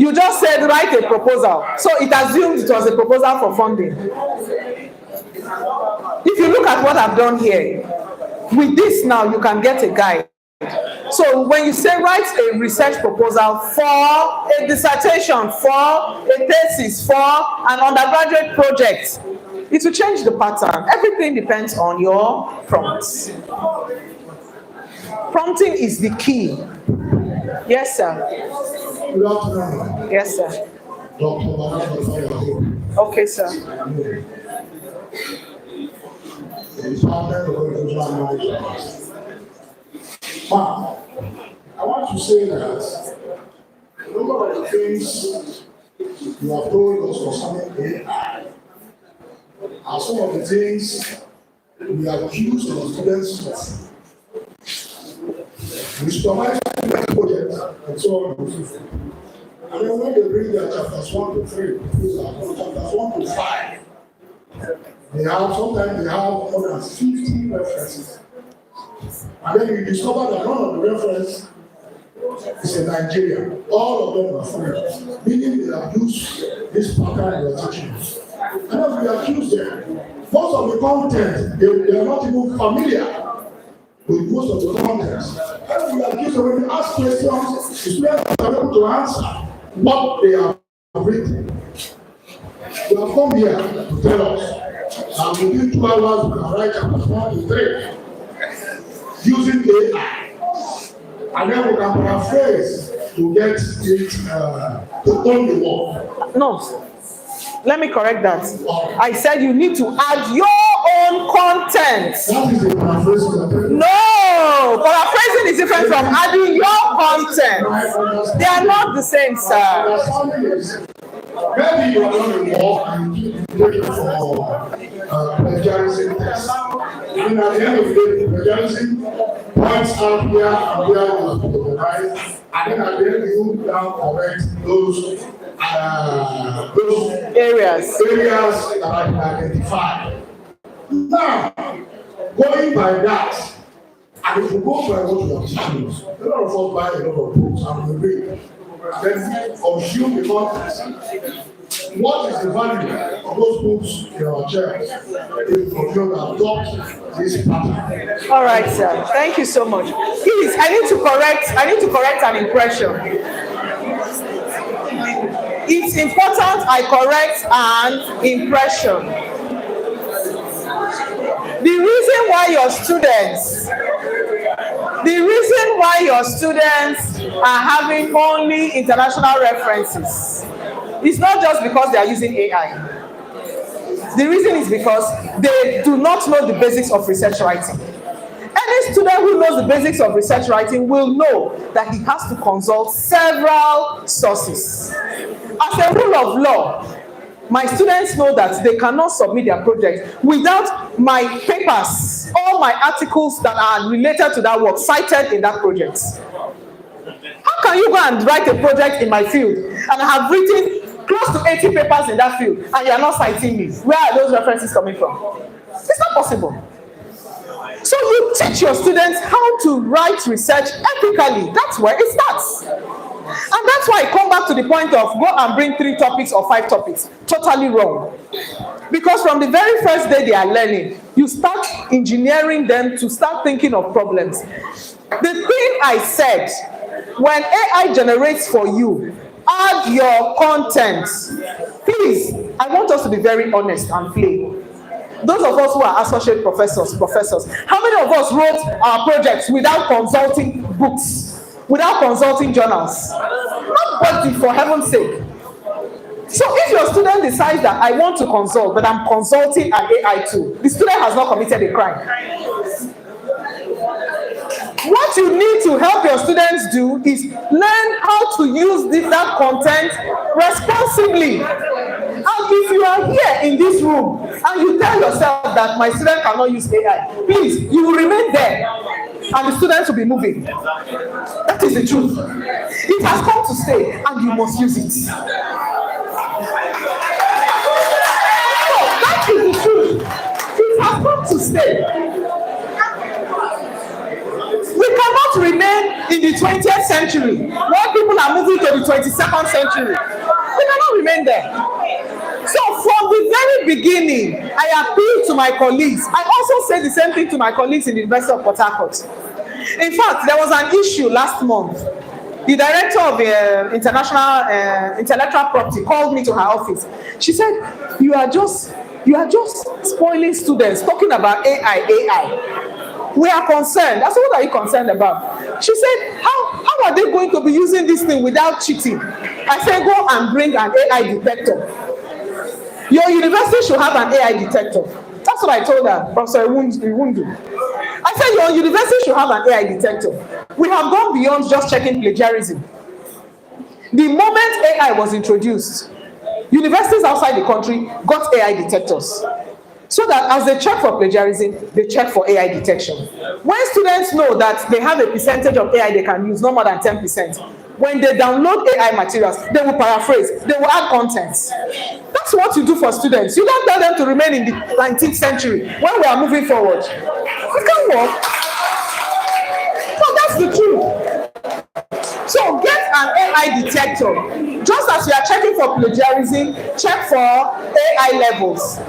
Speaker 2: You just said write a proposal. So it assumed it was a proposal for funding. If you look at what I've done here, with this now you can get a guide. So when you say write a research proposal for a dissertation, for a thesis, for an undergraduate project, it will change the pattern. Everything depends on your prompts. Prompting is the key. Yes, sir.
Speaker 10: Good afternoon.
Speaker 2: Yes, sir.
Speaker 10: Dr.
Speaker 2: Okay, sir.
Speaker 10: The Department of Educational Management. Ma'am, I want to say that a number of the things you have told us concerning AI are some of the things we have accused our students of. We supervise projects and so on and so forth. And then when they bring their chapters 1 to 3, chapters 1 to 5, sometimes they have more than 50 references. And then you discover that none of the reference is in Nigeria. All of them are foreigners, meaning they have used this pattern they are teaching us. And as we accuse them, most of the content, they are not even familiar with most of the content. And we accuse them when we ask questions, the students are able to answer what they have written. You have come here to tell us that within 2 hours we can write chapters 1 to 3 using AI, and then we can paraphrase to get it to own the world.
Speaker 2: No, let me correct that. I said you need to add your own content.
Speaker 10: That is a paraphrasing.
Speaker 2: No, paraphrasing is different from adding your content. They are not the same, sir.
Speaker 10: Maybe you are going to walk and looking for plagiarism test. And at the end of the day, plagiarism points out here and where you are to right. And then at the end, you now correct those
Speaker 2: areas
Speaker 10: that are identified. Now, going by that, and if you go by what you are teaching us, a lot of us buy a lot of books and we read. Then consume the content. What is the value of those books in our chairs if you adopt this pattern?
Speaker 2: All right, sir. Thank you so much. Please, I need to correct an impression. It's important I correct an impression. The reason why your students are having only international references, it's not just because they are using AI. The reason is because they do not know the basics of research writing. Any student who knows the basics of research writing will know that he has to consult several sources. As a rule of law, my students know that they cannot submit their project without my papers, all my articles that are related to that work cited in that project. How can you go and write a project in my field and I have written close to 80 papers in that field and you are not citing me? Where are those references coming from? It's not possible. So you teach your students how to write research ethically. That's where it starts. And that's why I come back to the point of go and bring 3 topics or 5 topics. Totally wrong. Because from the very first day they are learning, you start engineering them to start thinking of problems. The thing I said, when AI generates for you, add your content. Please, I want us to be very honest and plain. Those of us who are associate professors, how many of us wrote our projects without consulting books, without consulting journals? Nobody, for heaven's sake. So if your student decides that I want to consult, but I'm consulting an AI tool, the student has not committed a crime. What you need to help your students do is learn how to use that content responsibly. And if you are here in this room and you tell yourself that my student cannot use AI, please, you will remain there and the students will be moving. That is the truth. It has come to stay and you must use it. So that is the truth. It has come to stay. We cannot remain in the 20th century while people are moving to the 22nd century. We cannot remain there. So from the very beginning, I appeal to my colleagues. I also say the same thing to my colleagues in the University of Port Harcourt. In fact, there was an issue last month. The director of the International Intellectual Property called me to her office. She said, you are just spoiling students talking about AI. We are concerned. I said, what are you concerned about? She said, how are they going to be using this thing without cheating? I said, go and bring an AI detector. Your university should have an AI detector. That's what I told her, Professor Iwundu. I said, your university should have an AI detector. We have gone beyond just checking plagiarism. The moment AI was introduced, universities outside the country got AI detectors. So that as they check for plagiarism, they check for AI detection. When students know that they have a percentage of AI they can use, no more than 10%, when they download AI materials, they will paraphrase, they will add contents. That's what you do for students. You don't tell them to remain in the 19th century when we are moving forward. It can't work. So that's the truth. So get an AI detector. Just as you are checking for plagiarism, check for AI levels.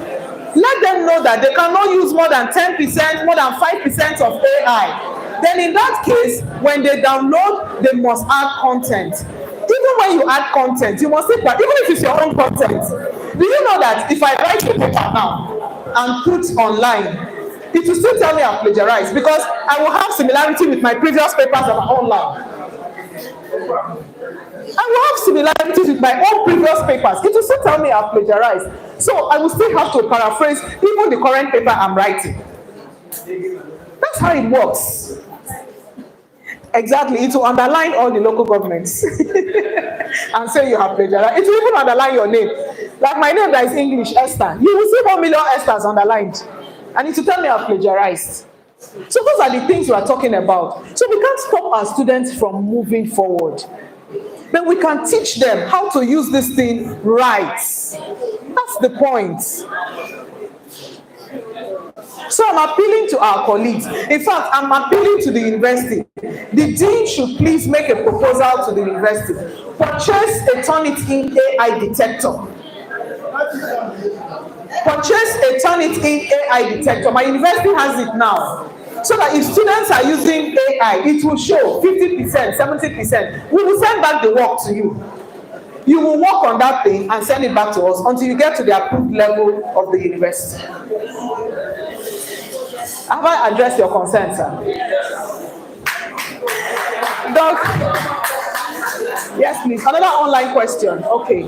Speaker 2: Let them know that they cannot use more than 10%, more than 5% of AI. Then in that case, when they download, they must add content. Even when you add content, you must say that, even if it's your own content. Do you know that if I write a paper now and put online, it will still tell me I'm plagiarized because I will have similarity with my previous papers that are online. I will have similarities with my own previous papers. It will still tell me I've plagiarized. So I will still have to paraphrase even the current paper I'm writing. That's how it works. Exactly. It will underline all the local governments and say you have plagiarized. It will even underline your name. Like my name that is English, Esther. You will see 1 million Esthers underlined. And it will tell me I've plagiarized. So those are the things we are talking about. So we can't stop our students from moving forward. But we can teach them how to use this thing right. That's the point. So I'm appealing to our colleagues. In fact, I'm appealing to the university. The dean should please make a proposal to the university. Purchase a Turnitin AI detector. Purchase a Turnitin AI detector. My university has it now. So that if students are using AI, it will show 50%, 70%. We will send back the work to you. You will work on that thing and send it back to us until you get to the approved level of the university. Have I addressed your concern, sir? Doc? Yes, please. Another online question. Okay.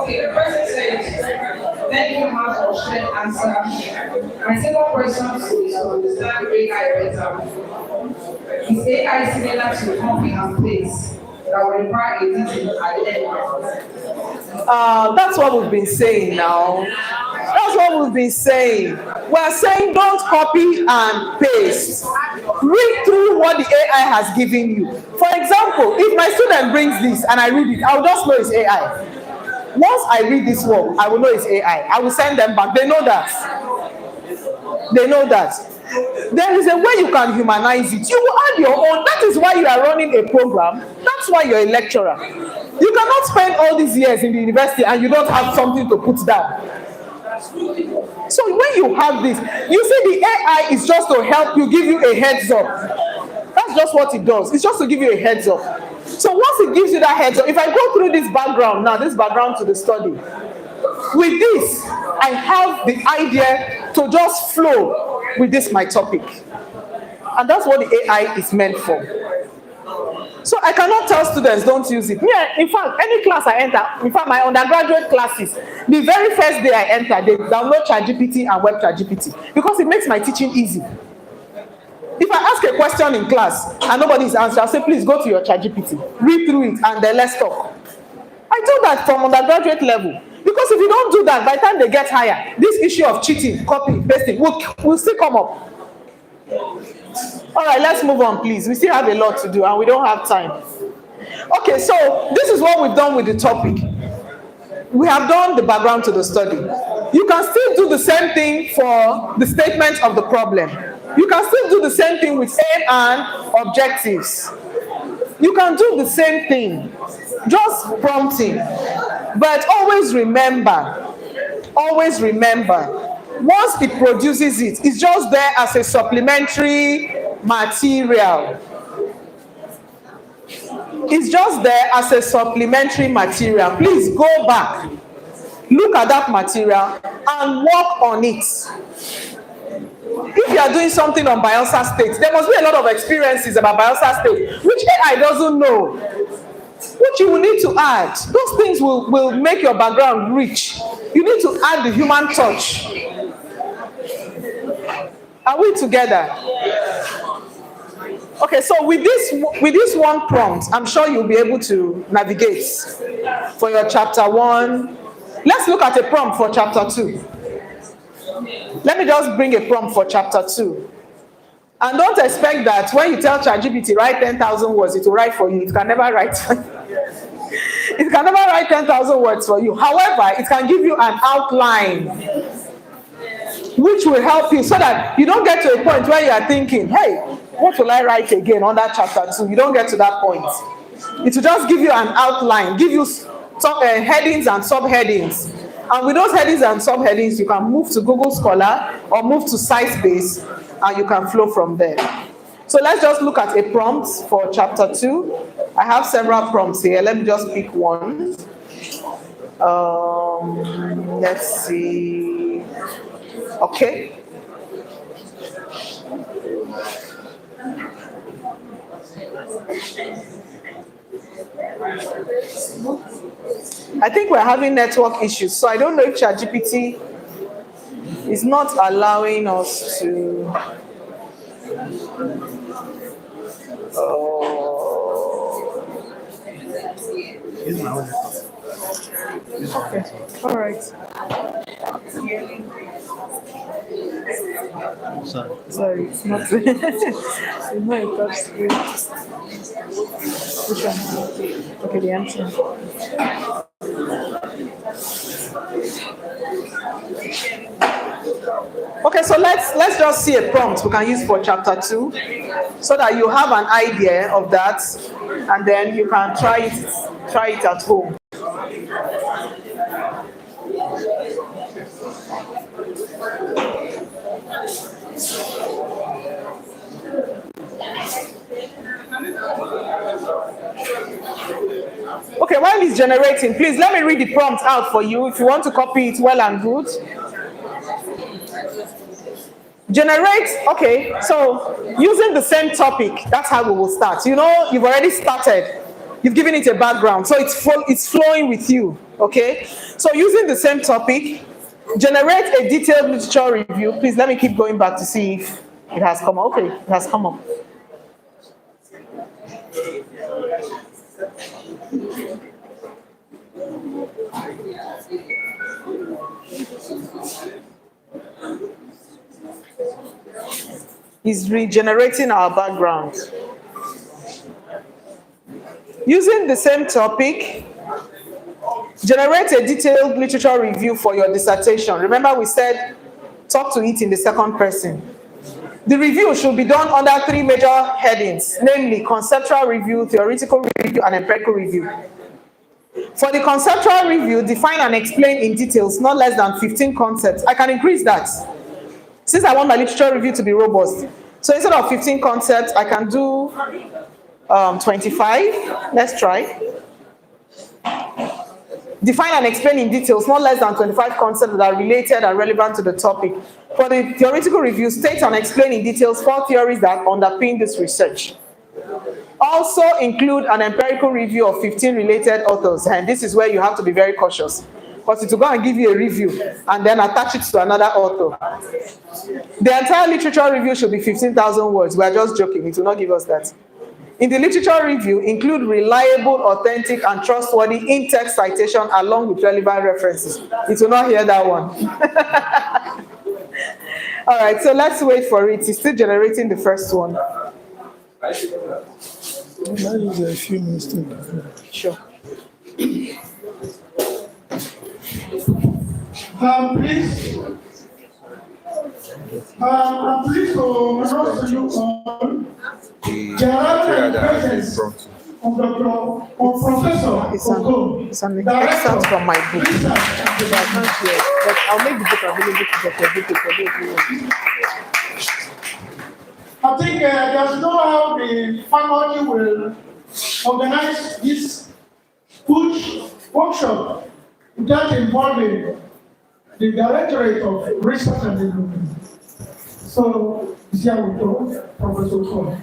Speaker 9: Okay, the person says, then you have a straight answer. My second question is to understand AI better. Is AI similar to copy and paste that will require editing at the end?
Speaker 2: That's what we've been saying now. That's what we've been saying. We're saying don't copy and paste. Read through what the AI has given you. For example, if my student brings this and I read it, I'll just know it's AI. Once I read this work, I will know it's AI. I will send them back. They know that. They know that. There is a way you can humanize it. You will add your own. That is why you are running a program. That's why you're a lecturer. You cannot spend all these years in the university and you don't have something to put down. So when you have this, you see the AI is just to help you, give you a heads up. That's just what it does. It's just to give you a heads up. So once it gives you that heads up, if I go through this background now, this background to the study, with this, I have the idea to just flow with this, my topic. And that's what the AI is meant for. So I cannot tell students don't use it. Yeah, in fact, any class I enter, in fact, my undergraduate classes, the very first day I enter, they download ChatGPT and web ChatGPT because it makes my teaching easy. If I ask a question in class and nobody is answering, I'll say, please go to your ChatGPT, read through it, and then let's talk. I do that from undergraduate level. Because if you don't do that, by the time they get higher, this issue of cheating, copying, pasting will still come up. All right, let's move on, please. We still have a lot to do and we don't have time. Okay, so this is what we've done with the topic. We have done the background to the study. You can still do the same thing for the statement of the problem. You can still do the same thing with aim and objectives. You can do the same thing, just prompting. But always remember, once it produces it, it's just there as a supplementary material. It's just there as a supplementary material. Please go back, look at that material and work on it. If you are doing something on Bielsa State, there must be a lot of experiences about Bielsa State, which AI doesn't know, which you will need to add. Those things will make your background rich. You need to add the human touch. Are we together? Okay, so with this one prompt, I'm sure you'll be able to navigate for your chapter 1. Let's look at a prompt for chapter 2. Let me just bring a prompt for chapter 2. And don't expect that when you tell ChatGPT write 10,000 words, it will write for you. It can never write. It can never write 10,000 words for you. However, it can give you an outline which will help you so that you don't get to a point where you are thinking, hey, what will I write again on that chapter 2? You don't get to that point. It will just give you an outline, give you headings and subheadings. And with those headings and subheadings, you can move to Google Scholar or move to SciSpace and you can flow from there. So let's just look at a prompt for chapter 2. I have several prompts here. Let me just pick one. Let's see. Okay. I think we're having network issues, so I don't know if ChatGPT is not allowing us to. Okay. All right. Sorry, it's not. It's not a touch screen. Which one? Okay, the answer. Okay, so let's just see a prompt we can use for chapter 2, so that you have an idea of that, and then you can try it at home. Okay, while it's generating, please let me read the prompt out for you. If you want to copy it, well and good. Generate, okay, so using the same topic, that's how we will start. You know, you've already started. You've given it a background, so it's flowing with you, okay? So using the same topic, generate a detailed literature review. Please let me keep going back to see if it has come up. Okay, it has come up. Is regenerating our background. Using the same topic, generate a detailed literature review for your dissertation. Remember we said talk to it in the second person. The review should be done under 3 major headings, namely conceptual review, theoretical review, and empirical review. For the conceptual review, define and explain in details not less than 15 concepts. I can increase that, since I want my literature review to be robust. So instead of 15 concepts, I can do 25. Let's try. Define and explain in details not less than 25 concepts that are related and relevant to the topic. For the theoretical review, state and explain in details 4 theories that underpin this research. Also include an empirical review of 15 related authors, and this is where you have to be very cautious, because it will go and give you a review and then attach it to another author. The entire literature review should be 15,000 words. We are just joking, it will not give us that. In the literature review, include reliable, authentic, and trustworthy in-text citation along with relevant references. It will not hear that one. All right, so let's wait for it. It's still generating the first one.
Speaker 10: That is a few minutes to go.
Speaker 2: Sure.
Speaker 10: Please. I'm pleased to announce to you all the presence of Professor Ogo.
Speaker 2: It's an excerpt from my book. So I can't hear it, but I'll make the book available to get your book for everyone.
Speaker 10: I think there's no how the family will organize this huge workshop without involving the Directorate of Research and Development. So, here we go, Professor Ogo.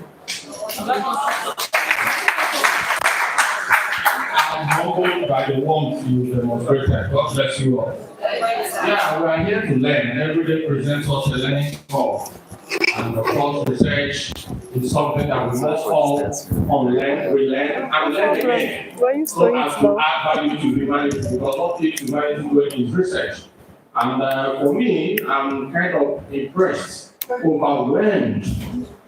Speaker 11: I'm humbled by the warmth you demonstrated. God bless you all. Yeah, we are here to learn. Every day presents us a learning curve. And of course, research is something that we must all unlearn, relearn, and learn again. So as to add value to humanity, because what keeps humanity going is research. And for me, I'm kind of impressed, overwhelmed.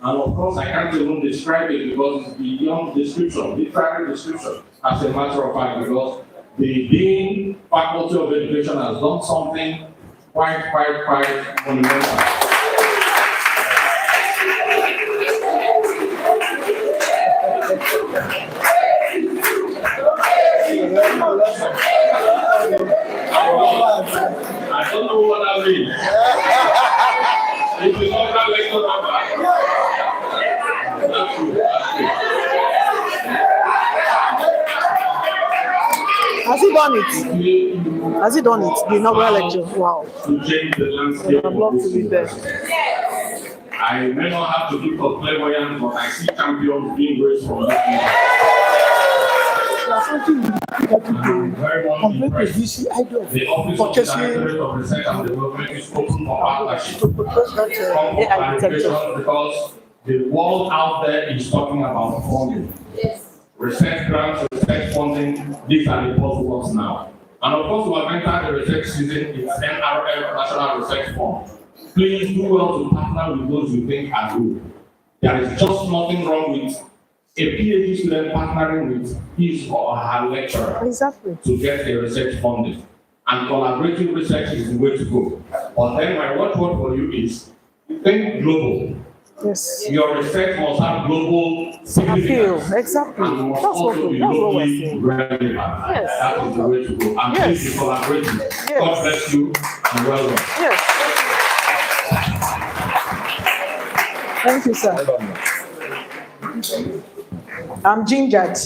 Speaker 11: And of course, I can't even describe it because it's beyond description, literary description, as a matter of fact, because the Dean Faculty of Education has done something quite monumental. I don't know what that means. It is not that lecture number. That's true.
Speaker 2: Has he done it? Has he done it? The inaugural lecture? Wow.
Speaker 11: To change the landscape.
Speaker 2: I'd love to be there.
Speaker 11: I may not have to do for clairvoyance, but I see champions being raised from that. I'm very much impressed. The Office of the Directorate of Research and Development is open for partnership. Because the world out there is talking about funding. Research grants, research funding, these are the buzzwords now. And of course, we have entered the research season, it's NRF, National Research Fund. Please do well to partner with those you think are good. There is just nothing wrong with a PhD student partnering with his or her lecturer to get a research funding. And collaborative research is the way to go. But then my watchword for you is think global.
Speaker 2: Yes.
Speaker 11: Your research must have global significance.
Speaker 2: Exactly.
Speaker 11: And must also be globally relevant.
Speaker 2: Yes.
Speaker 11: That is the way to go. And please be collaborative.
Speaker 2: Yes.
Speaker 11: God bless you and well done.
Speaker 2: Yes. Thank you, sir. I'm gingered.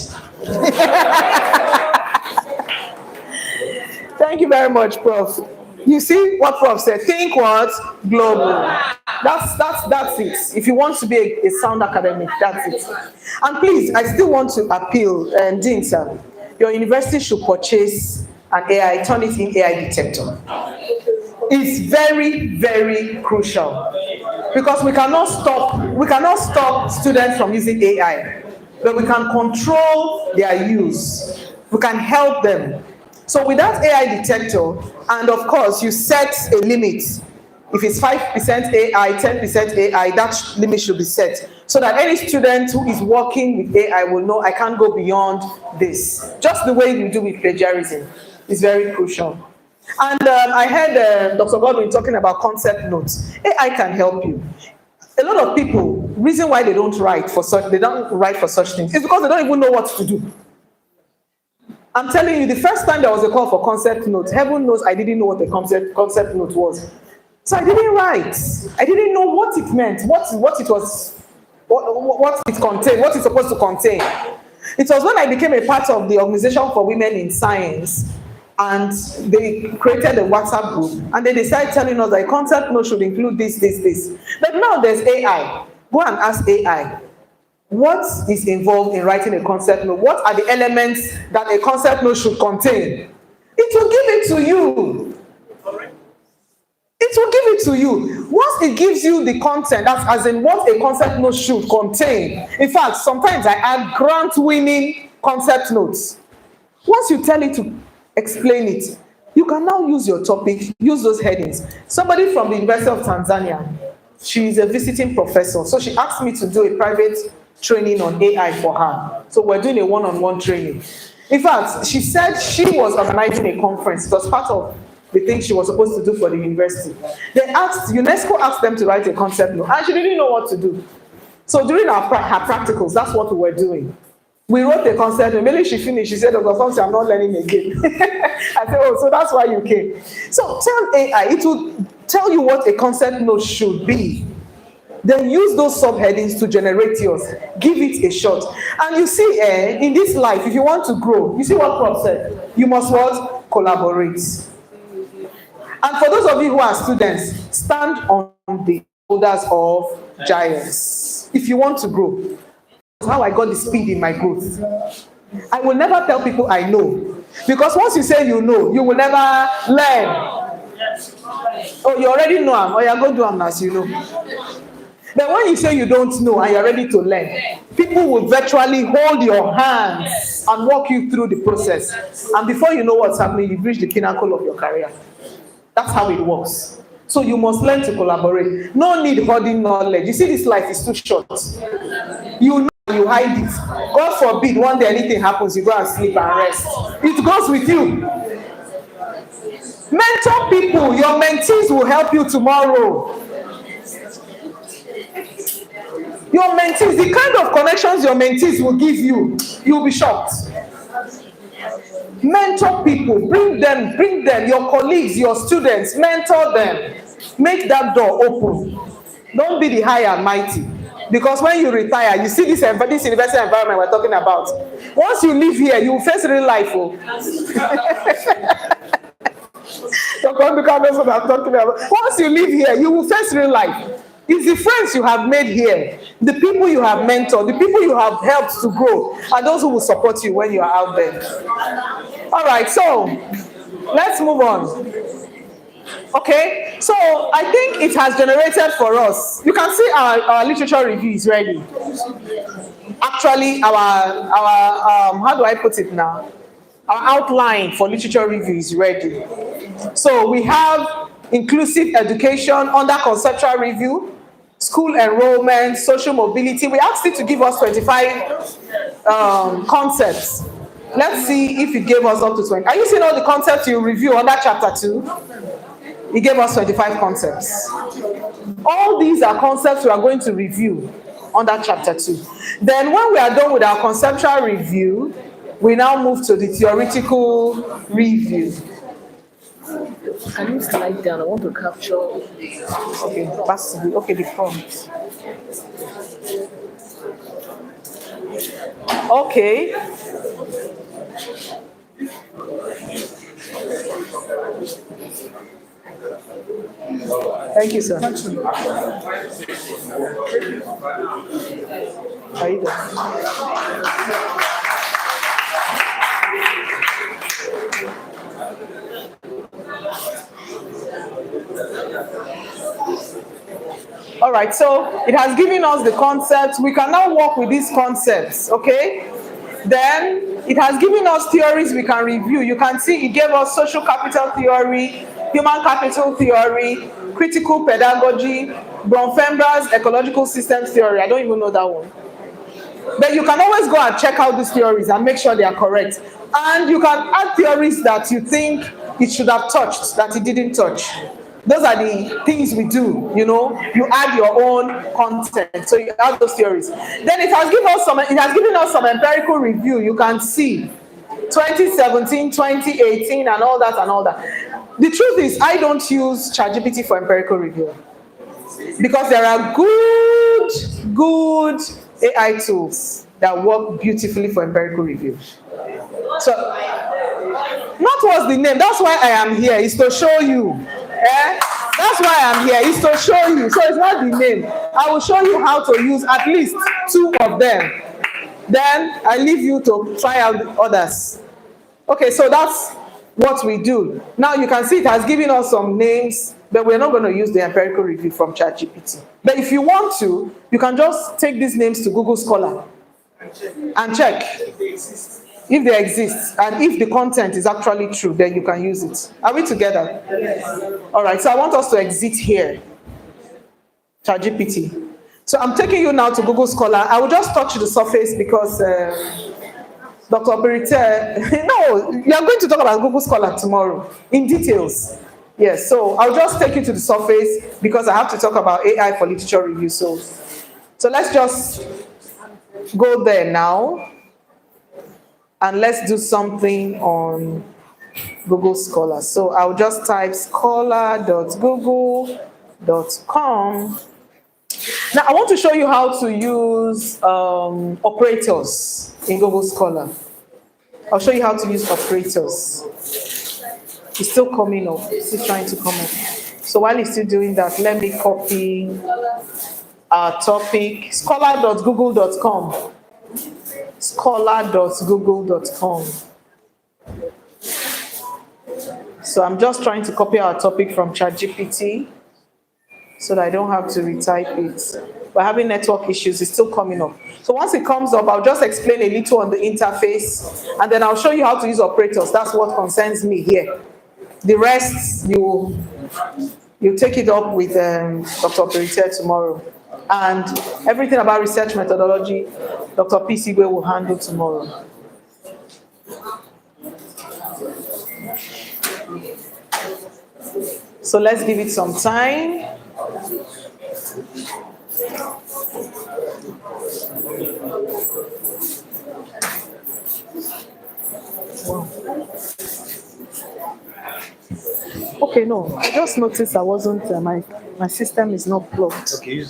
Speaker 2: Thank you very much, Prof. You see what Prof said? Think what? Global. That's it. If you want to be a sound academic, that's it. And please, I still want to appeal, Dean, sir, your university should purchase an AI, turn it in AI detector. It's very, very crucial because we cannot stop students from using AI, but we can control their use. We can help them. So with that AI detector, and of course you set a limit. If it's 5% AI, 10% AI, that limit should be set so that any student who is working with AI will know I can't go beyond this. Just the way you do with plagiarism is very crucial. And I heard Dr. Godwin talking about concept notes. AI can help you. A lot of people, reason why they don't write for such things is because they don't even know what to do. I'm telling you, the first time there was a call for concept notes, heaven knows I didn't know what the concept note was. So I didn't write. I didn't know what it meant, what it was, what it contained, what it's supposed to contain. It was when I became a part of the Organization for Women in Science, and they created a WhatsApp group, and they decided telling us that a concept note should include this. But now there's AI. Go and ask AI. What is involved in writing a concept note? What are the elements that a concept note should contain? It will give it to you. It will give it to you. Once it gives you the content, that's as in what a concept note should contain. In fact, sometimes I add grant-winning concept notes. Once you tell it to explain it, you can now use your topic, use those headings. Somebody from the University of Tanzania, she is a visiting professor, so she asked me to do a private training on AI for her. So we're doing a one-on-one training. In fact, she said she was organizing a conference. It was part of the thing she was supposed to do for the university. UNESCO asked them to write a concept note, and she didn't know what to do. So during her practicals, that's what we were doing. We wrote the concept note. Immediately she finished, she said, Dr. Thompson, I'm not learning again. I said, oh, so that's why you came. So tell AI, it will tell you what a concept note should be. Then use those subheadings to generate yours. Give it a shot. And you see, in this life, if you want to grow, you see what Prof said? You must what? Collaborate. And for those of you who are students, stand on the shoulders of giants. If you want to grow, that's how I got the speed in my growth. I will never tell people I know. Because once you say you know, you will never learn. Oh, you already know them. Oh, you're going to do them as you know. But when you say you don't know and you're ready to learn, people will virtually hold your hands and walk you through the process. And before you know what's happening, you've reached the pinnacle of your career. That's how it works. So you must learn to collaborate. No need hoarding knowledge. You see, this life is too short. You know, you hide it. God forbid one day anything happens, you go and sleep and rest. It goes with you. Mentor people. Your mentees will help you tomorrow. Your mentees, the kind of connections your mentees will give you, you'll be shocked. Mentor people, bring them, your colleagues, your students, mentor them. Make that door open. Don't be the high and mighty. Because when you retire, you see this university environment we're talking about. Once you leave here, you will face real life. Oh. That's what I'm talking about. Once you leave here, you will face real life. It's the friends you have made here, the people you have mentored, the people you have helped to grow, and those who will support you when you are out there. All right, so let's move on. Okay, so I think it has generated for us. You can see our literature review is ready. Actually, our how do I put it now? Our outline for literature review is ready. So we have inclusive education under conceptual review, school enrollment, social mobility. We asked it to give us 25 concepts. Let's see if it gave us up to 20. Are you seeing all the concepts you review under chapter 2? It gave us 25 concepts. All these are concepts we are going to review under chapter 2. Then when we are done with our conceptual review, we now move to the theoretical review.
Speaker 3: Can you slide down? I want to capture.
Speaker 2: Okay, the prompt. Okay. Thank you, sir. How you doing? All right, so it has given us the concepts. We can now work with these concepts, okay? Then it has given us theories we can review. You can see it gave us social capital theory, human capital theory, critical pedagogy, Bronfenber's ecological systems theory. I don't even know that one. But you can always go and check out these theories and make sure they are correct. And you can add theories that you think it should have touched, that it didn't touch. Those are the things we do, you know. You add your own content, so you add those theories. Then it has given us some empirical review. You can see 2017, 2018, and all that and all that. The truth is, I don't use ChatGPT for empirical review because there are good AI tools that work beautifully for empirical review. So, not what's the name. That's why I am here, is to show you. Eh? That's why I'm here, is to show you. So it's not the name. I will show you how to use at least 2 of them. Then I leave you to try out the others. Okay, so that's what we do. Now you can see it has given us some names, but we're not going to use the empirical review from ChatGPT. But if you want to, you can just take these names to Google Scholar and check if they exist, and if the content is actually true, then you can use it. Are we together? All right, so I want us to exit here, ChatGPT. So I'm taking you now to Google Scholar. I will just touch the surface because Dr. Berite, no, you are going to talk about Google Scholar tomorrow in details. Yes, so I'll just take you to the surface because I have to talk about AI for literature review. So let's just go there now and let's do something on Google Scholar. So I'll just type scholar.google.com. Now I want to show you how to use operators in Google Scholar. I'll show you how to use operators. It's still coming up, it's still trying to come up. So while it's still doing that, let me copy our topic, scholar.google.com. Scholar.google.com. So I'm just trying to copy our topic from ChatGPT so that I don't have to retype it. We're having network issues, it's still coming up. So once it comes up, I'll just explain a little on the interface, and then I'll show you how to use operators. That's what concerns me here. The rest, you take it up with Dr. Berite tomorrow. And everything about research methodology, Dr. P. Sigwe will handle tomorrow. So let's give it some time. Wow. Okay, no, I just noticed I wasn't, my system is not plugged.
Speaker 5: Okay.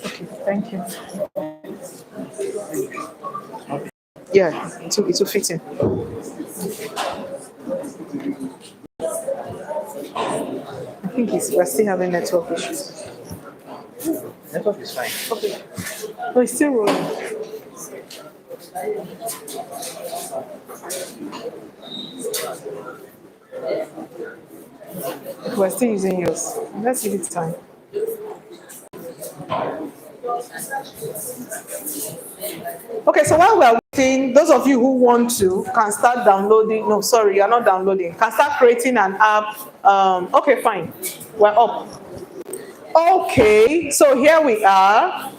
Speaker 2: Okay, thank you. Yeah, it will fit in. I think we're still having network issues.
Speaker 5: Network is fine.
Speaker 2: Okay. No, it's still rolling. We're still using yours. Let's give it time. Okay, so while we're waiting, those of you who want to can start downloading. No, sorry, you're not downloading. Can start creating an app. Okay, fine. We're up. Okay, so here we are.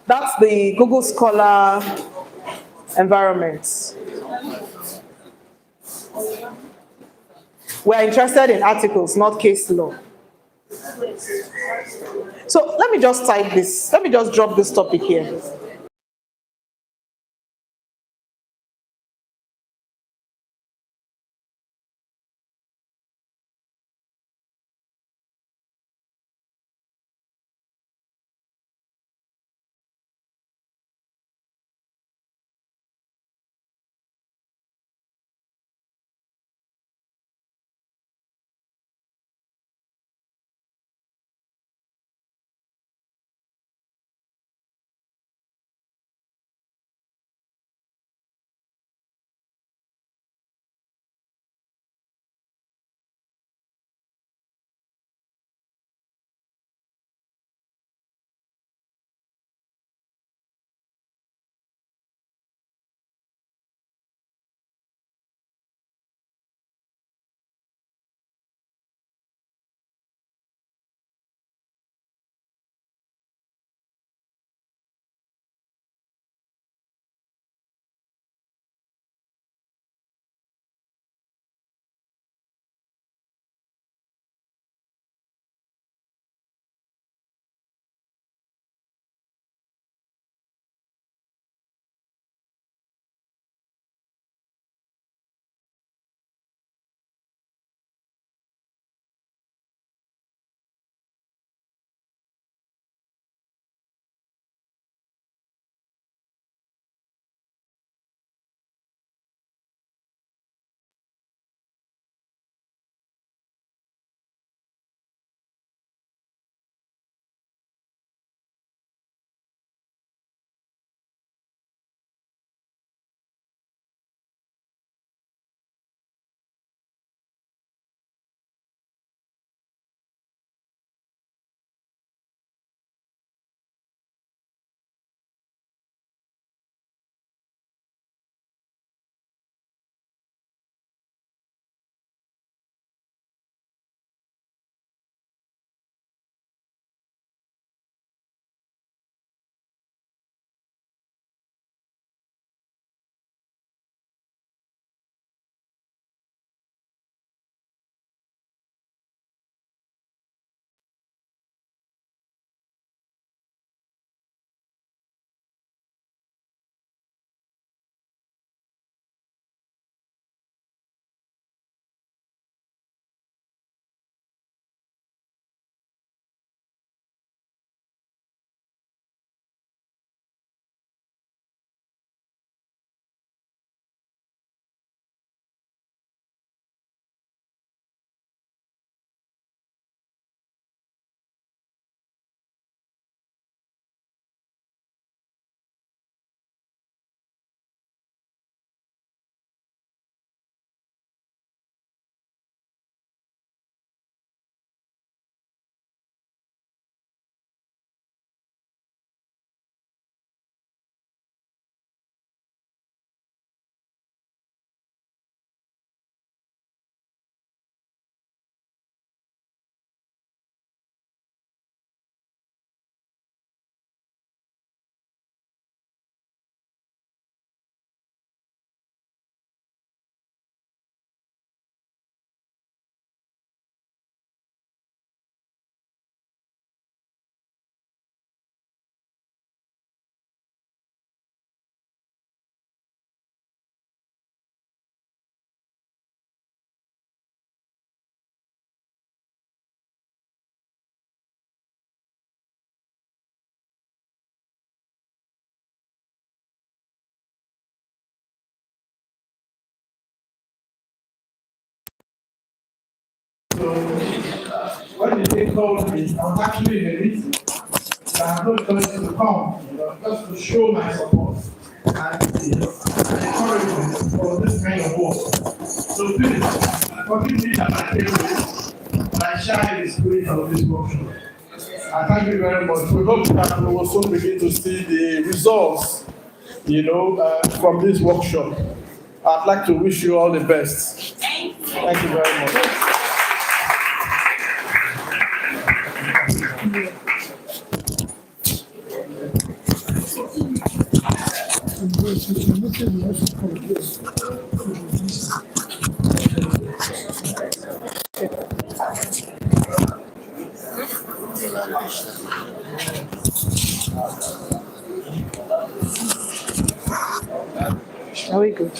Speaker 2: That's the Google Scholar environment. We're interested in articles, not case law. So let me just type this. Let me just drop this topic here.
Speaker 10: when they called me, I was actually in a meeting. So I have no choice to come, just to show my support and, encouragement for this kind of work. So please, forgive me that I came late, but I share the spirit of this workshop. I thank you very much. We hope that we will soon begin to see the results, from this workshop. I'd like to wish you all the best. Thank you very much.
Speaker 2: Are we good?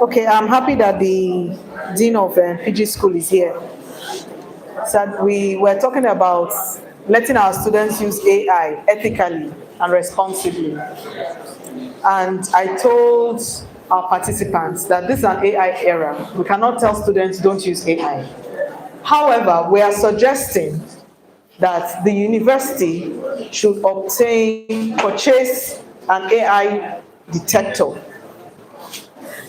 Speaker 2: Okay, I'm happy that the Dean of PG School is here. So we were talking about letting our students use AI ethically and responsibly. And I told our participants that this is an AI era. We cannot tell students don't use AI. However, we are suggesting that the university should purchase an AI detector,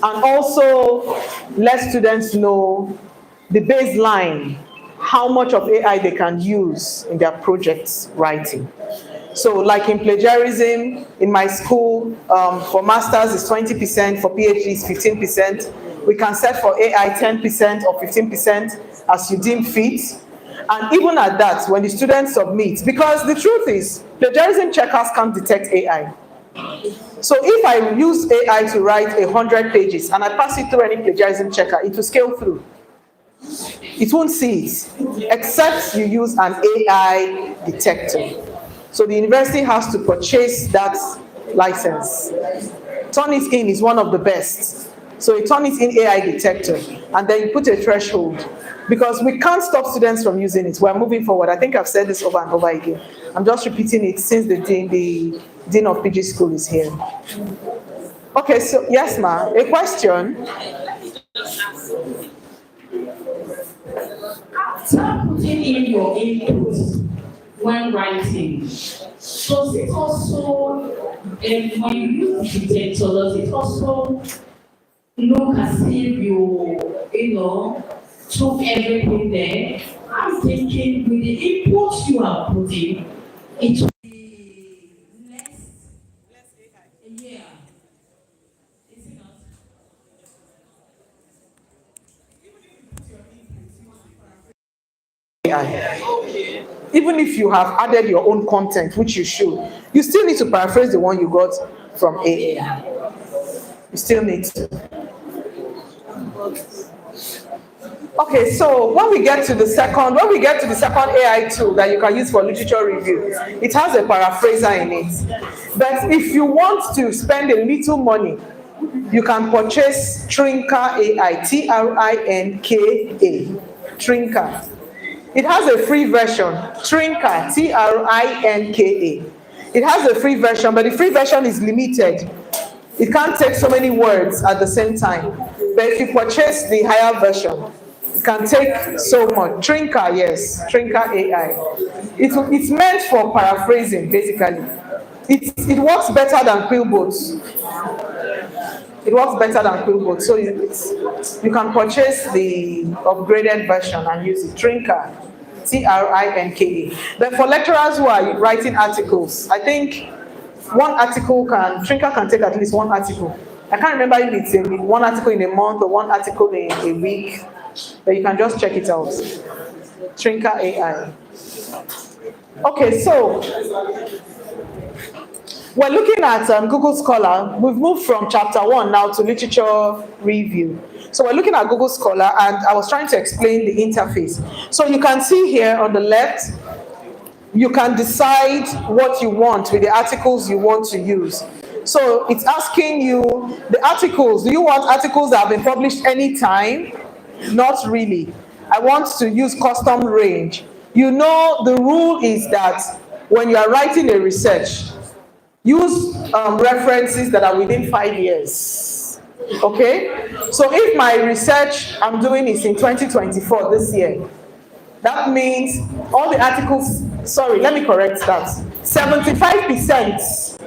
Speaker 2: and also let students know the baseline, how much of AI they can use in their projects writing. So like in plagiarism, in my school, for masters is 20%, for PhD is 15%. We can set for AI 10% or 15% as you deem fit. And even at that, when the students submit, because the truth is, plagiarism checkers can't detect AI. So if I use AI to write 100 pages and I pass it through any plagiarism checker, it will scale through. It won't see it, except you use an AI detector. So the university has to purchase that license. Turnitin is one of the best. So a Turnitin AI detector, and then you put a threshold. Because we can't stop students from using it. We're moving forward. I think I've said this over and over again. I'm just repeating it since the Dean of PG School is here. Okay, so yes, ma, a question?
Speaker 9: After putting in your input when writing, does it also, when you use the detector, does it also look as if you took everything there? I'm thinking with the input you are putting, it will be less yeah. Is it not?
Speaker 2: AI. Even if you have added your own content, which you should, you still need to paraphrase the one you got from AI. You still need to. Okay, so when we get to the second AI tool that you can use for literature review, it has a paraphraser in it. But if you want to spend a little money, you can purchase Trinka AI, Trinka, Trinka. It has a free version, Trinka, Trinka. It has a free version, but the free version is limited. It can't take so many words at the same time. But if you purchase the higher version, it can take so much. Trinka, yes, Trinka AI. It's meant for paraphrasing, basically. It works better than Quillbots. It works better than Quillbots. So you can purchase the upgraded version and use it. Trinka, Trinka. But for lecturers who are writing articles, I think Trinka can take at least one article. I can't remember if it's one article in a month or one article in a week, but you can just check it out. Trinka AI. Okay, so we're looking at Google Scholar. We've moved from chapter 1 now to literature review. So we're looking at Google Scholar, and I was trying to explain the interface. So you can see here on the left, you can decide what you want with the articles you want to use. So it's asking you, the articles, do you want articles that have been published anytime? Not really. I want to use custom range. You know, the rule is that when you are writing a research, use references that are within 5 years. Okay? So if my research I'm doing is in 2024 this year, that means all the articles, sorry, let me correct that. 75%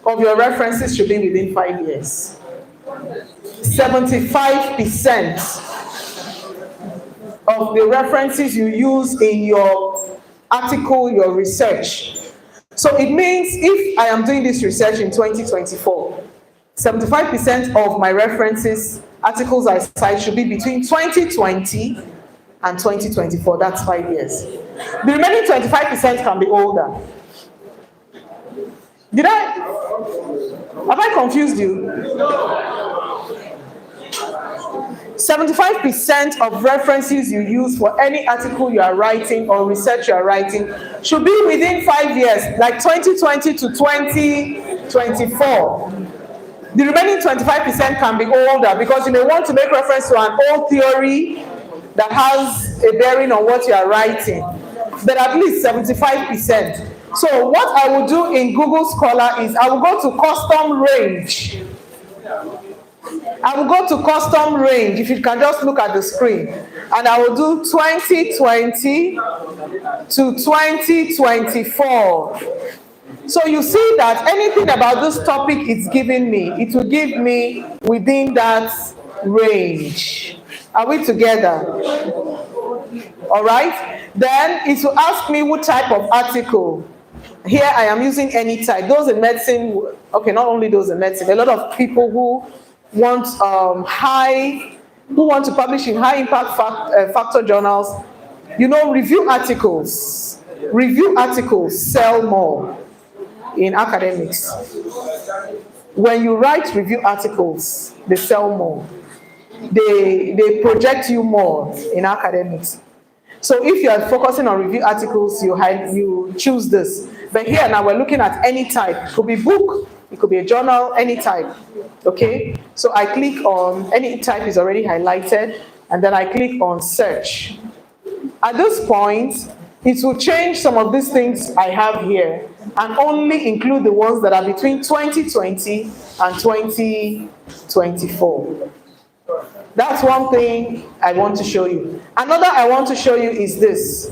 Speaker 2: of your references should be within 5 years. 75% of the references you use in your article, your research. So it means if I am doing this research in 2024, 75% of my references, articles I cite should be between 2020 and 2024. That's 5 years. The remaining 25% can be older. Have I confused you? 75% of references you use for any article you are writing or research you are writing should be within 5 years, like 2020 to 2024. The remaining 25% can be older because you may want to make reference to an old theory that has a bearing on what you are writing, but at least 75%. So what I will do in Google Scholar is I will go to custom range. I will go to custom range, if you can just look at the screen, and I will do 2020 to 2024. So you see that anything about this topic it's giving me, it will give me within that range. Are we together? All right. Then it will ask me what type of article. Here I am using any type. Those in medicine, okay, not only those in medicine, a lot of people who want to publish in high impact factor journals, review articles sell more in academics. When you write review articles, they sell more. They project you more in academics. So if you are focusing on review articles, you choose this. But here now we're looking at any type. It could be book, it could be a journal, any type. Okay? So I click on, any type is already highlighted, and then I click on search. At this point, it will change some of these things I have here and only include the ones that are between 2020 and 2024. That's one thing I want to show you. Another I want to show you is this.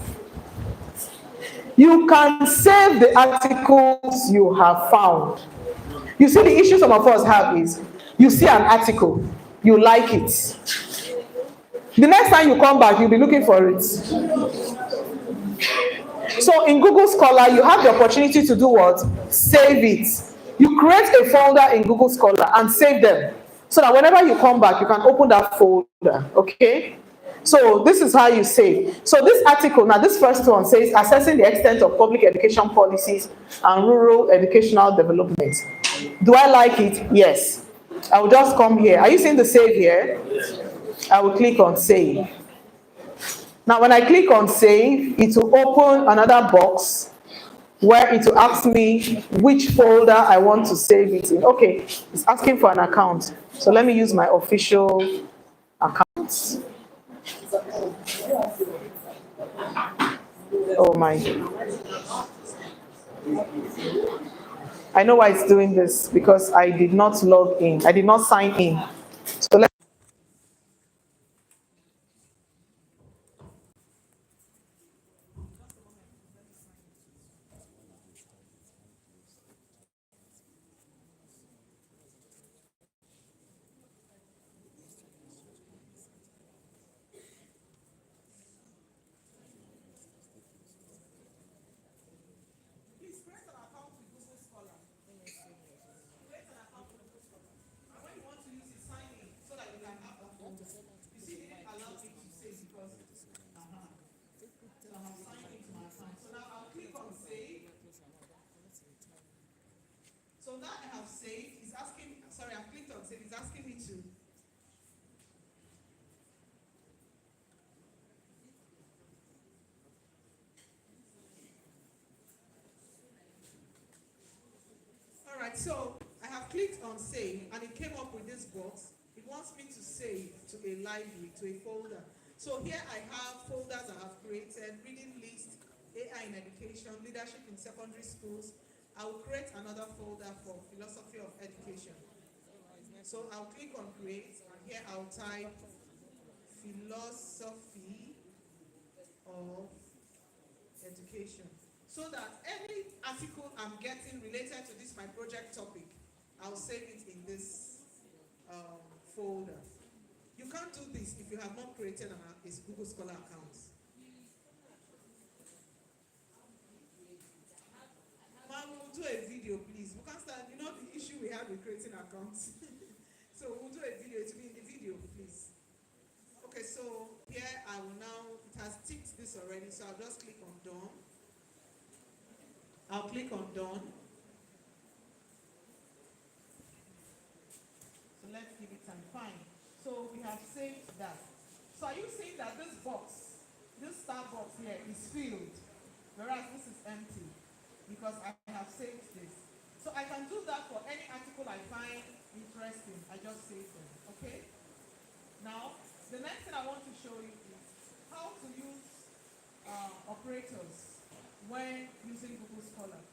Speaker 2: You can save the articles you have found. You see, the issue some of us have is, you see an article, you like it. The next time you come back, you'll be looking for it. So in Google Scholar, you have the opportunity to do what? Save it. You create a folder in Google Scholar and save them. So that whenever you come back, you can open that folder, okay? So this is how you save. So this article, now this first one says, assessing the extent of public education policies and rural educational development. Do I like it? Yes. I will just come here. Are you seeing the save here? I will click on save. Now when I click on save, it will open another box where it will ask me which folder I want to save it in. Okay, it's asking for an account. So let me use my official account. Oh my. I know why it's doing this, because I did not log in. I did not sign in. So let's So now I have saved, it's asking, sorry, I've clicked on save, it's asking me to. All right, so I have clicked on save and it came up with this box. It wants me to save to a library, to a folder. So here I have folders I have created, reading list, AI in education, leadership in secondary schools. I will create another folder for philosophy of education. So I'll click on create, and here I'll type philosophy of education, so that any article I'm getting related to this my project topic, I'll save it in this folder. You can't do this if you have not created a Google Scholar account. Ma'am, we'll do a video, please. We can't start, you know the issue we have with creating accounts. So we'll do a video, it will be in the video, please. Okay, so here I will now, it has ticked this already, so I'll just click on done. I'll click on done. So let's give it some fine. So we have saved that. So are you saying that this box, this star box here is filled, whereas this is empty? Because I have saved this. So I can do that for any article I find interesting. I just save them, okay? Now, the next thing I want to show you is how to use operators when using Google Scholar.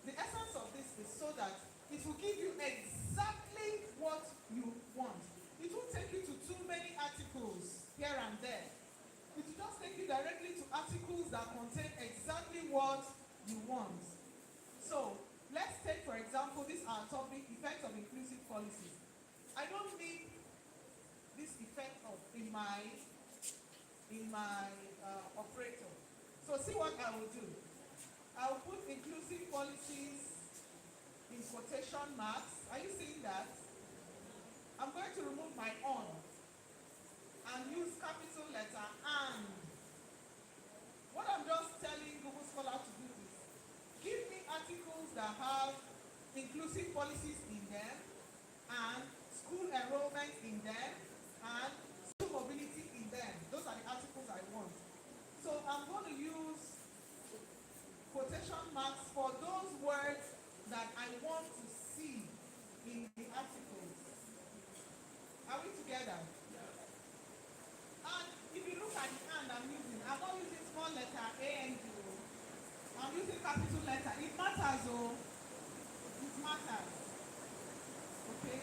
Speaker 2: The essence of this is so that it will give you exactly what you want. It won't take you to too many articles here and there. It will just take you directly to articles that contain exactly what you want. So, let's take for example this our topic, effects of inclusive policies. I don't need this effect of in my operator. So see what I will do. I will put inclusive policies in quotation marks. Are you seeing that? I'm going to remove my on and use capital letter and. What I'm just telling Google Scholar to do is give me articles that have inclusive policies in them and school enrollment in them and school mobility in them. Those are the articles I want. So I'm going to use quotation marks for those words that I want to see in the articles. Are we together? And if you look at the and I'm not using small letter A-N-D. I'm using capital letter. It matters, oh. It matters. Okay?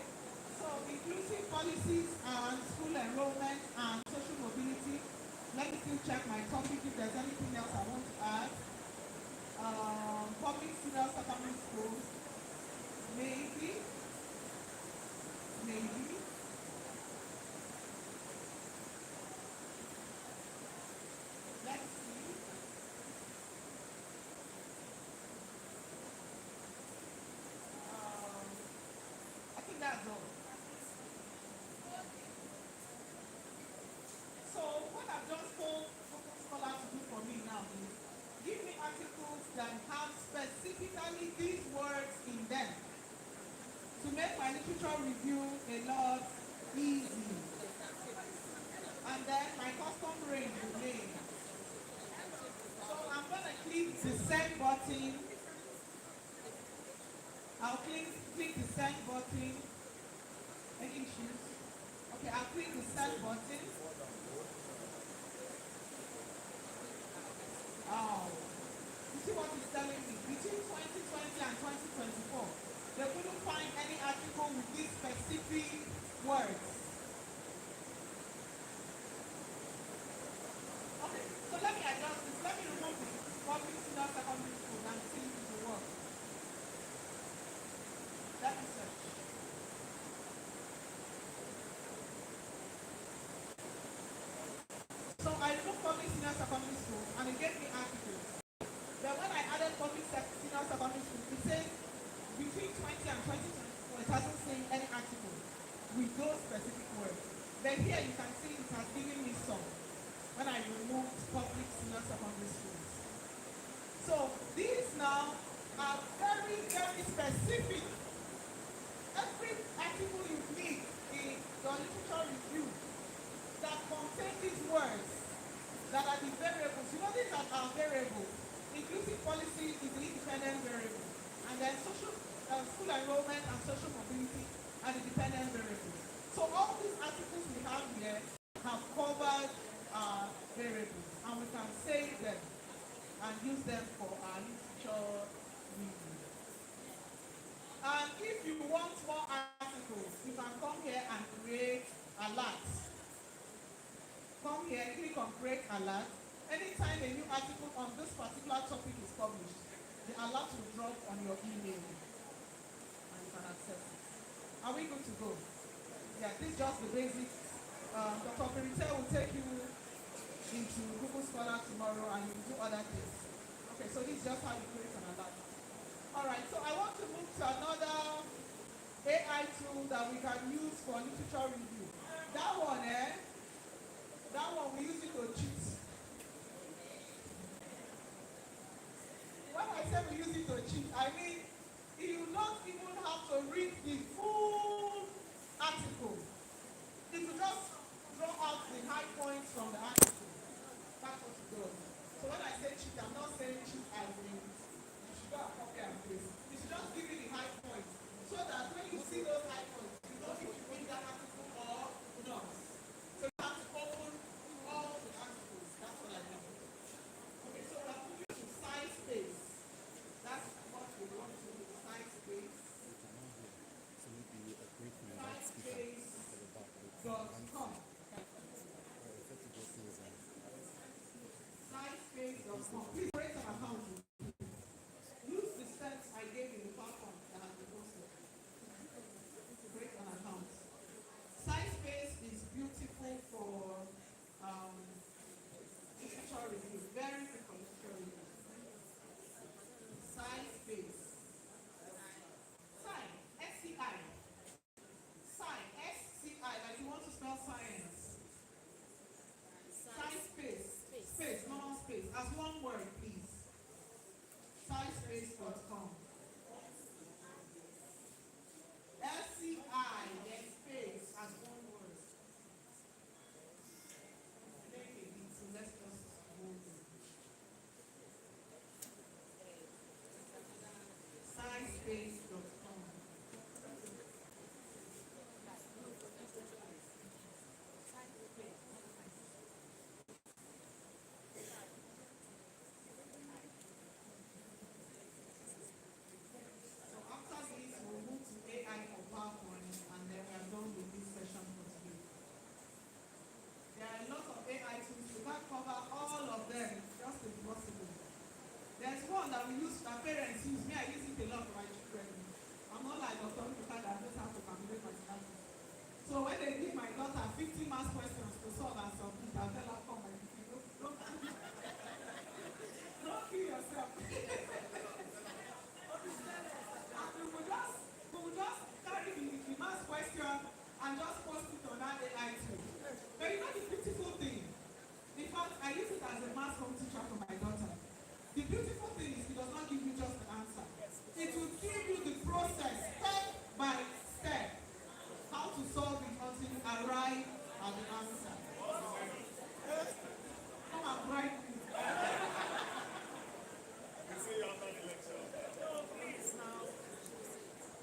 Speaker 2: So inclusive policies and school enrollment and social mobility. Let me still check my topic if there's anything else I want to add. Public senior secondary schools. Maybe. Let's see. I think that's all. So what I've just told Google Scholar to do for me now is give me articles that have specifically these words in them to make my literature review a lot easy. And then my custom range remains. So I'm going to click the send button. I'll click the send button. Any issues? Okay, I'll click the send button. Oh, you see what it's telling me? Between 2020 and 2024, they couldn't find any article with these specific words. Okay, so let me adjust this. Let me remove the public senior secondary school and see if it will work. Let me search. So I removed public senior secondary school and it gave me articles. Then when I added public senior secondary school, it says between 20 and 2024, it hasn't seen any article with those specific words. Then here you can see it has given me some when I removed public senior secondary schools. So these now are very, very specific. Every article you need in your literature review that contain these words that are the variables. You know these are our variables. Inclusive policy is the independent variable. And then social school enrollment and social mobility are the dependent variables. So all these articles we have here have covered variables, and we can save them and use them for our literature review. And if you want more articles, you can come
Speaker 12: alert. Come here, click on create alert. Anytime a new article on this particular topic is published, the alert will drop on your email and you can access it. Are we good to go? Yeah, this is just the basics. Dr. Perite will take you into Google Scholar tomorrow and you will do other things. Okay, so this is just how you create an alert. All right, so I want to move to another AI tool that we can use for literature review. That one we use it to cheat. When I say we use it to cheat, I mean you don't even have to read the full article. If you just draw out the high points from the article, that's what it does. So when I say cheat, I'm not saying cheat as in you should go and copy and paste. You should just give me the high points so that when you see those high points, you know if you read that article or not. So you have to open all the articles. That's what I mean. Okay, so we're moving to size space. That's what we want to do, size space. Sciencebase.com. Sciencebase.com. Please create an account. Use the steps I gave in the platform that has been posted to create an account. Sciencebase is beautiful for literature review. Very good for literature review. Sciencebase. Sci, S-C-I. Sci, S-C-I, like you want to spell science. Sciencebase. Space, normal space. As one word, please. Sciencebase.com. S-C-I, then space, as one word. So let's just move it. Sciencebase.com. So after this, we'll move to AI for PowerPoint, and then we are done with this session for today. There are a lot of AI tools. We can't cover all of them, just impossible. There's one that we use, that parents use. Me, I use it a lot for my children. I'm not like Dr. Mpuka that knows how to calculate mathematics. So when they give my daughter 50 math questions to solve and submit, I'll tell her, come, my baby, don't kill yourself. And we will just carry the math question and just post it on that AI tool. But you know the beautiful thing? In fact, I use it as a math home teacher for my daughter. The beautiful thing is it does not give you just the answer. It will give you the process, step by step, how to solve it until you arrive at the answer. Come and write it.
Speaker 13: See you after the lecture.
Speaker 12: No, please now.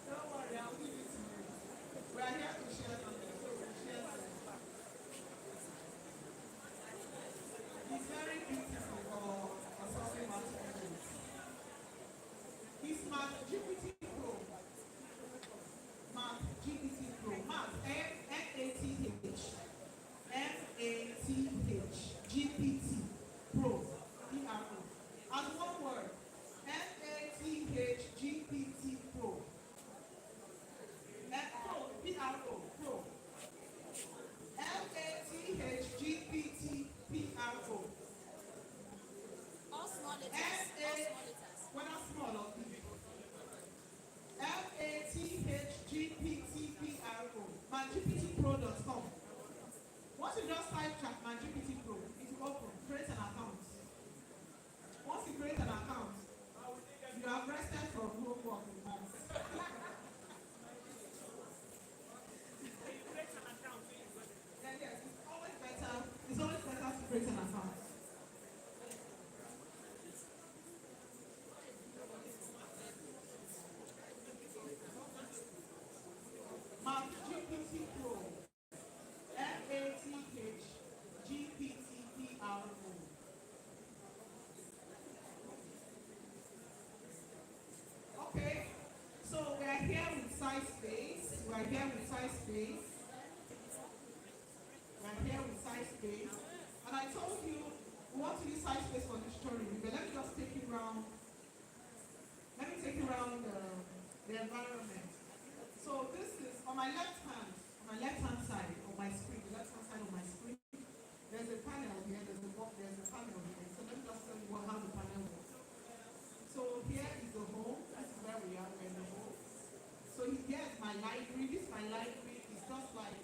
Speaker 12: Don't worry, I'll give it to you. We are here to share something, so we'll share something. It's very beautiful for solving math problems. It's Math GPT Pro. Math GPT Pro. Math, M-A-T-H. M-A-T-H. GPT Pro. P-R-O. As one word. M-A-T-H GPT Pro. Pro. P-R-O. Pro. M-A-T-H GPT P-R-O.
Speaker 3: All small letters.
Speaker 12: When I'm small or big. M-A-T-H-G-P-T-P-R-O. MyGPTPro.com. Once you just type MyGPT Pro, it will open. Create an account. Once you create an account, you have rested from homework in maths. Yes, it's always better to create an account. MathGPT Pro. MathGPTPRO. Okay, so we are here with Sciencebase. We are here with Sciencebase. I told you we want to use side space for the story, but let me just take you around. Let me take you around the environment. So this is on my left hand side of my screen, the left hand side of my screen. There's a panel here, there's a panel here. So let me just tell you how the panel works. So here is the home, this is where we are, we're in the home. So here is my library. This is my library. It's just like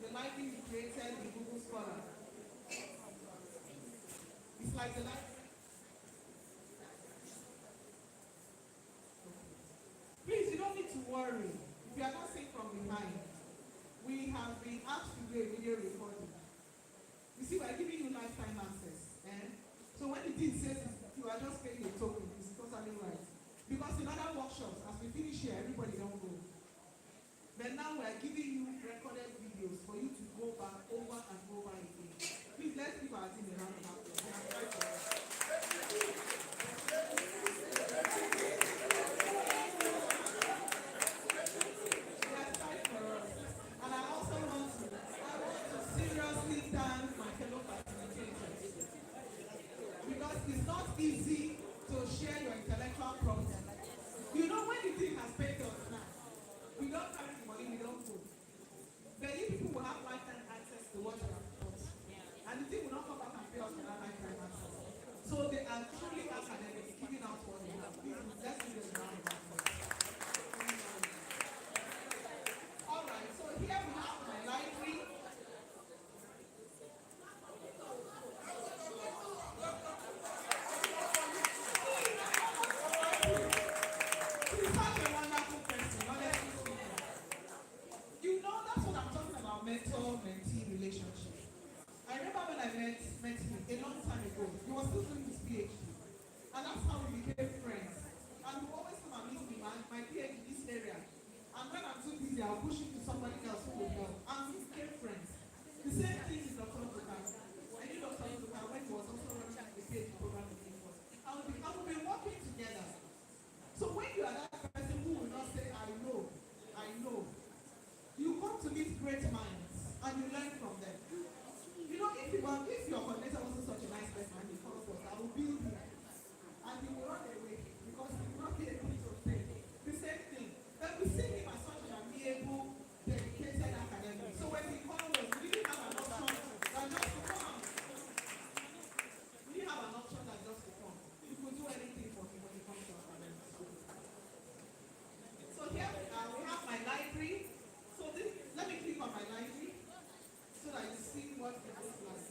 Speaker 12: the library we created in Google Scholar. It's like the library. Please, you don't need to worry. If you are not seeing from behind, we have been asked to do a video recording. You see, we are giving you lifetime access. So when the dean says you are just paying a token, it's totally right. Because in other workshops, as we finish here, everybody don't go. But now we are giving you recorded videos for you to go back over and over again. Please, let's give our team a round of applause. They are right for us. And I also want to seriously thank my fellow facilitators. Because it's not easy to share your intellectual property. You know, when the thing has paid us now, we don't carry the money, we don't go. But you people will have lifetime access to what you have taught. And the thing will not come back and pay us for that lifetime access. So they are truly academics, giving out what they have. Let's do this round of applause. All right, so here we have my library. She's such a wonderful person, honestly speaking. You know, that's what I'm talking about, mentor-mentee relationship. I remember when I met him a long time ago. He was still doing his PhD. And that's how we became friends. And he always come and meet me, my PhD in this area. And when I'm too busy, I'll push him to somebody else who will help. And we became friends. The same thing is Dr. Lukan. I knew Dr. Lukan when he was also running the PhD program with me. And we've been working together. So when you are that person who will not say, I know, you come to meet great minds and you learn from them. You know, if your coordinator wasn't such a nice person and he calls us, I will build him. And he will run away because he will not be able to say the same thing. But we see him as such an amiable, dedicated academic. So when he called us, we didn't have an option than just to come. We didn't have an option than just to come. We could do anything for him when he comes to academics. So here we have my library. So let me click on my library so that you see what it looks like.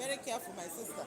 Speaker 12: Very careful, my sister.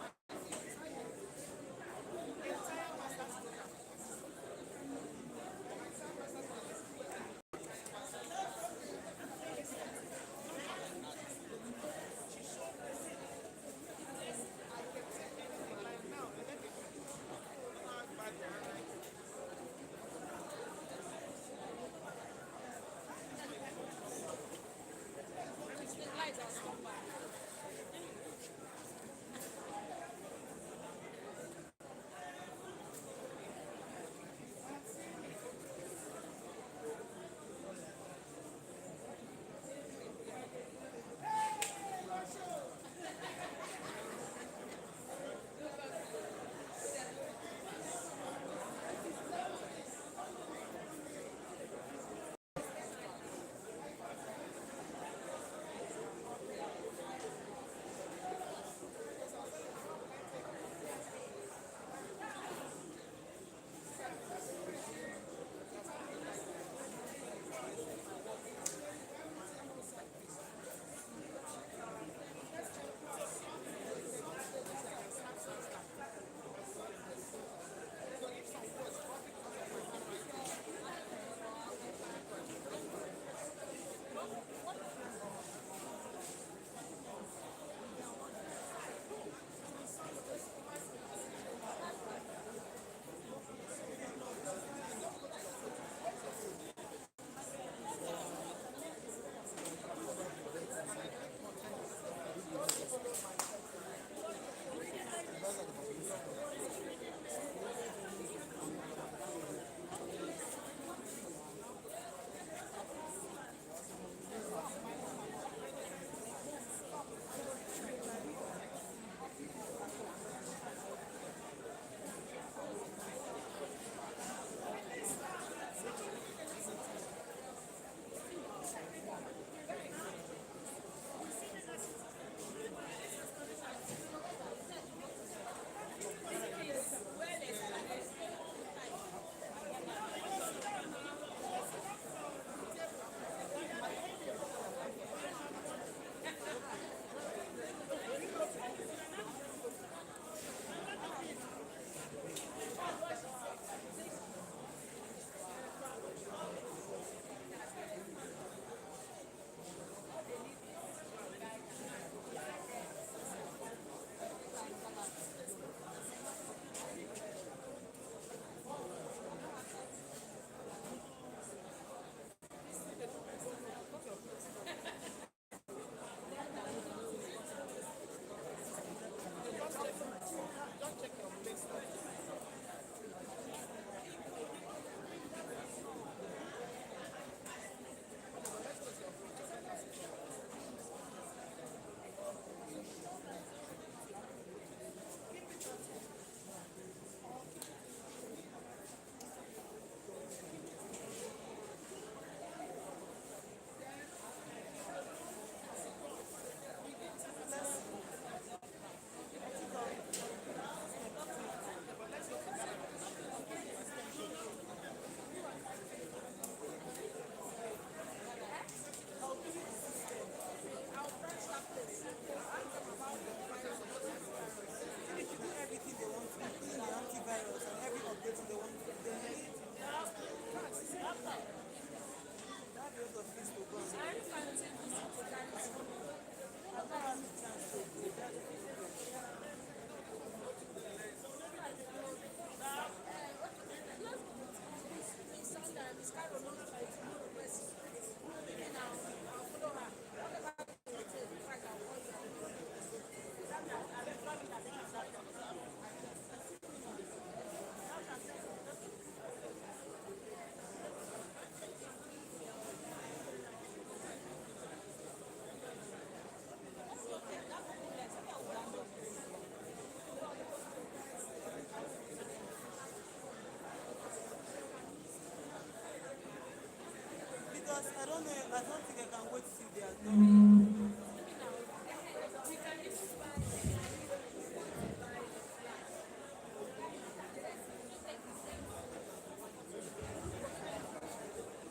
Speaker 12: Because I don't know, I don't think I can wait till they are done.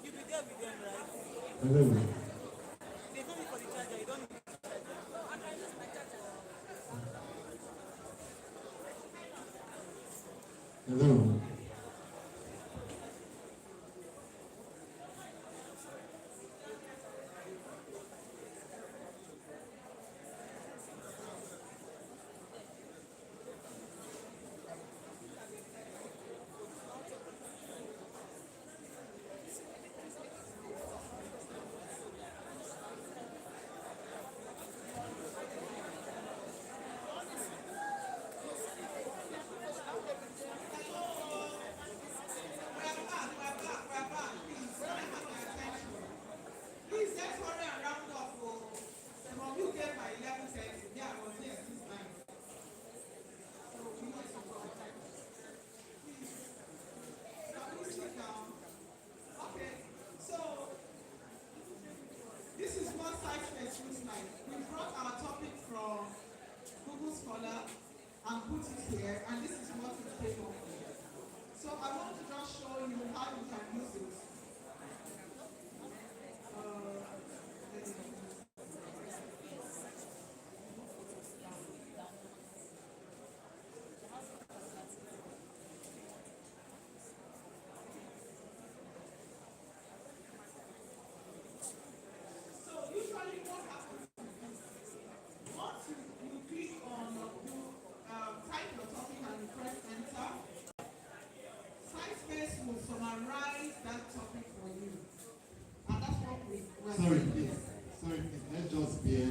Speaker 12: You be there with them, right?
Speaker 7: Hello.
Speaker 12: They told me for the charger, you don't need the charger. No, I can use my charger.
Speaker 7: Hello.
Speaker 12: Please, let's hurry and round up. Some of you came by 11:30. Yeah, I was here since 9. So we need to go. Please, can we sit down? Okay, so this is what SciSpace looks like. We brought our topic from Google Scholar and put it here, and this is what it came up with. So I want to just show you how you can use it. So usually what happens once you click on type your topic and you press enter, SciSpace will summarize that topic for you. And that's what we're
Speaker 7: Sorry,
Speaker 12: doing
Speaker 7: please.
Speaker 12: here.
Speaker 7: Sorry, please. Let's just bear.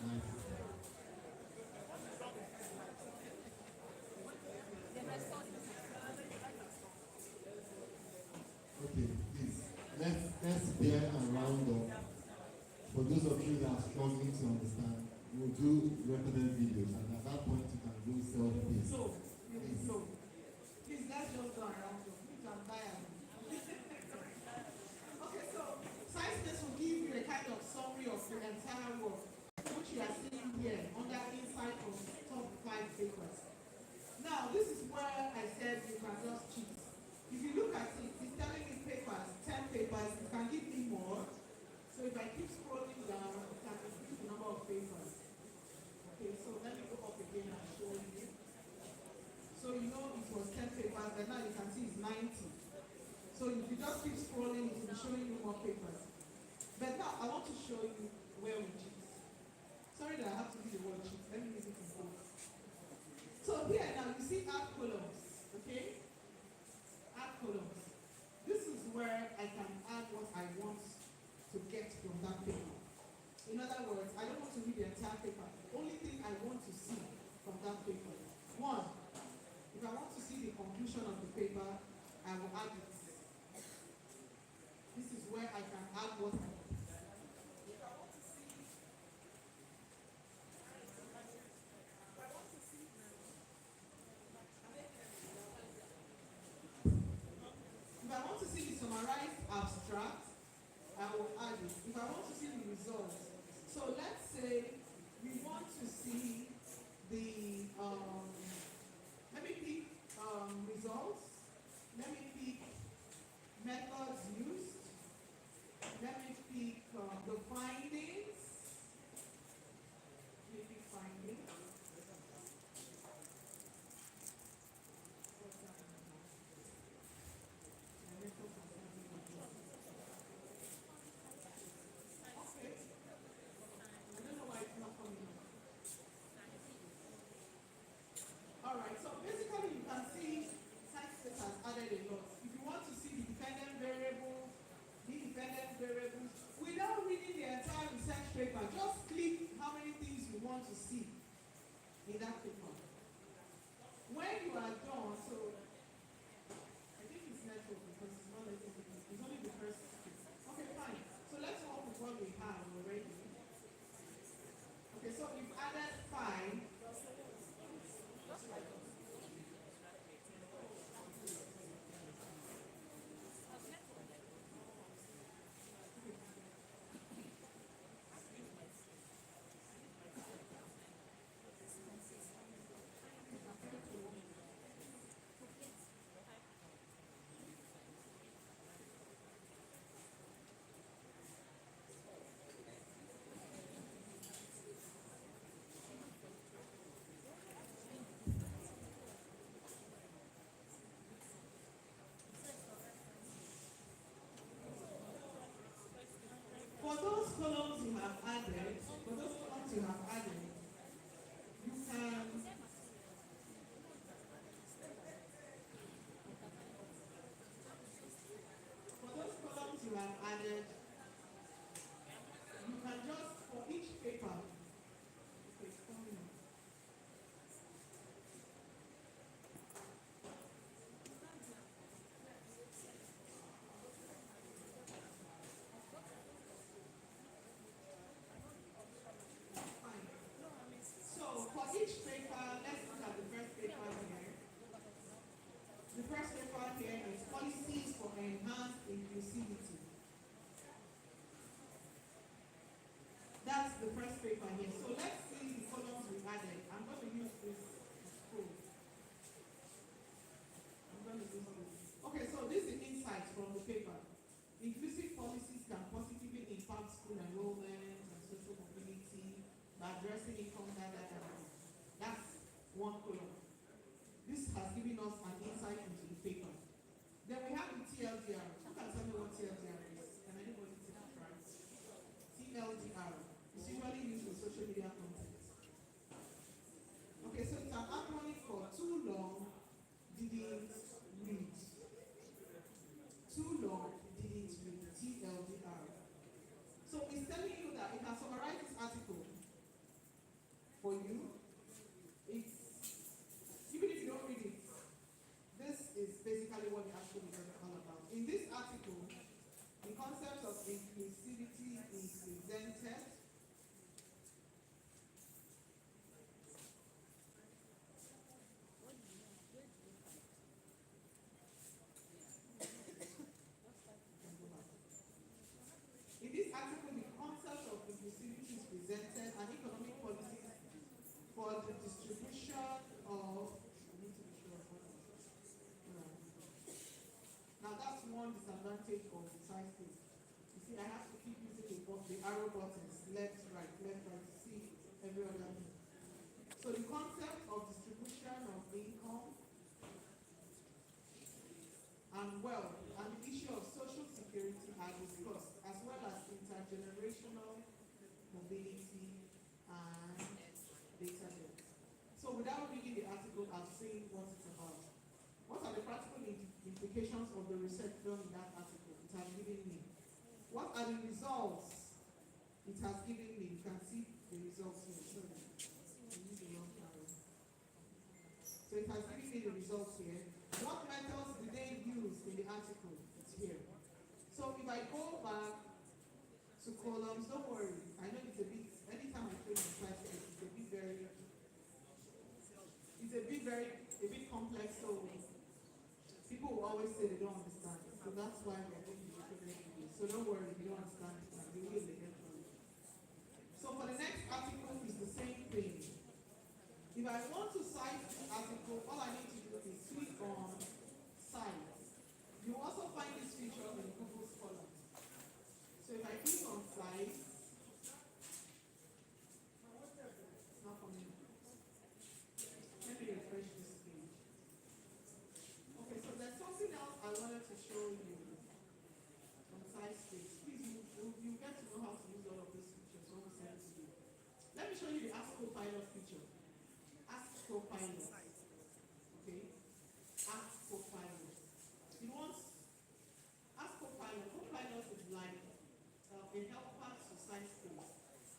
Speaker 7: Nice. Okay, please. Let's bear and round up. For those of you that are struggling to understand, we'll do recorded videos, and at that point you can do self-paced.
Speaker 12: So, please, let's just go around. You can buy Okay, so SciSpace will give you a kind of summary of the entire work, which you are seeing here under insight of top 5 papers. Now, this is where I said you can just cheat. If you look at it, it's telling me papers, 10 papers, you can give me more. So if I keep scrolling down, it can increase the number of papers. Okay, so let me go up again and show you. So you know it was 10 papers, but now you can see it's 90. So if you just keep scrolling, it will be showing you more papers. But now I want to show you where we cheat. Sorry that I have to use the word cheat. Let me use it in both. So here now you see add columns, okay? Add columns. This is where I can add what I want to get from that paper. In other words, I don't want to read the entire paper. The only thing I want to see from that paper. One, if I want to see the conclusion of the paper, I will add it. This is where I can add what I want. If I want to see, if I want to see the summarized abstract, I will add it. If I want to see the results, so let's say we want to see the, let me pick results, let me pick methods used, let me pick the findings, let me pick findings. Okay. I don't know why it's not coming up. Alright, so basically you can see SciSpace has added a lot. If you want to see the dependent variables, without reading the entire research paper, just click how many things you want to see in that paper. When you are done, so I think it's network because it's not letting me, it's only the first step. Okay, fine. So let's work with what we have already. Okay, so we've added 5. this has given us an insight into the paper. Then we have the TLDR. Who can tell me what TLDR is? Can anybody try? TLDR. It's usually used in social media content. Okay, so it's an acronym for too long, didn't read. Too long, didn't read. TLDR. So it's telling you that it can summarize this article for you. It's, even if you don't read it, this is basically what the article is all about. In this article, the concept of inclusivity is presented. In this article, the concept of inclusivity is presented and economic policies for the distribution of. I need to be sure of what. Now that's one disadvantage of the size thing. You see, I have to keep using the arrow buttons, left, right, to see every other thing. So the concept of distribution of income and wealth and the issue of social security are discussed, as well as intergenerational mobility and data debt. So without reading the article, I've seen what it's about. What are the practical implications of the research done in that article? It has given me. What are the results it has given me? You can see the results here. So it has given me the results here. What methods did they use in the article? It's here. So if I go back to columns, don't worry. I know it's a bit, anytime I train in class, it's a bit complex, so people will always say they don't understand it. So that's why we're going to be different. So don't worry if you don't understand it, you will eventually. So for the next article is the same thing. If I want to cite this article, all I need to do is click on Cite. You also find this feature in Google Scholar. So if I click on Cite, it's not for me. Let me refresh this page. Okay, so there's something else I wanted to show you on Cite Space. Please, you get to know how to use all of these features when we send it to you. Let me show you the Ask Copilot feature. Ask Copilot. Okay? Ask Copilot. It wants Ask Copilot. Copilot is like a helper to Cite Space.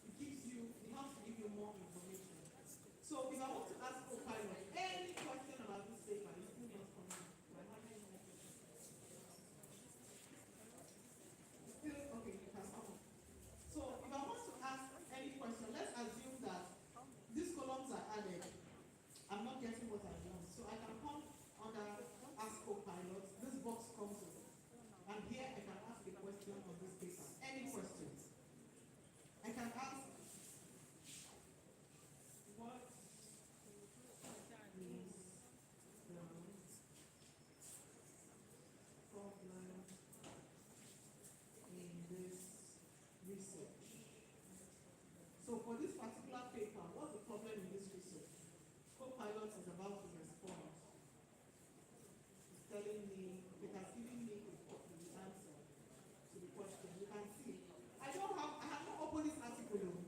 Speaker 12: It helps to give you more information. So if I want to ask Copilot any question about this paper, it's still not coming. Still, okay, it has come. So if I want to ask any question, let's assume that these columns are added. I'm not getting what I want. So I can come under Ask Copilot. This box comes up. And here I can ask a question on this paper. Any questions? I can ask, what is the problem in this research? So for this particular paper, what's the problem in this research? Copilot is about to respond. It's telling me, it has given me the answer to the question. You can see. I have not opened this article.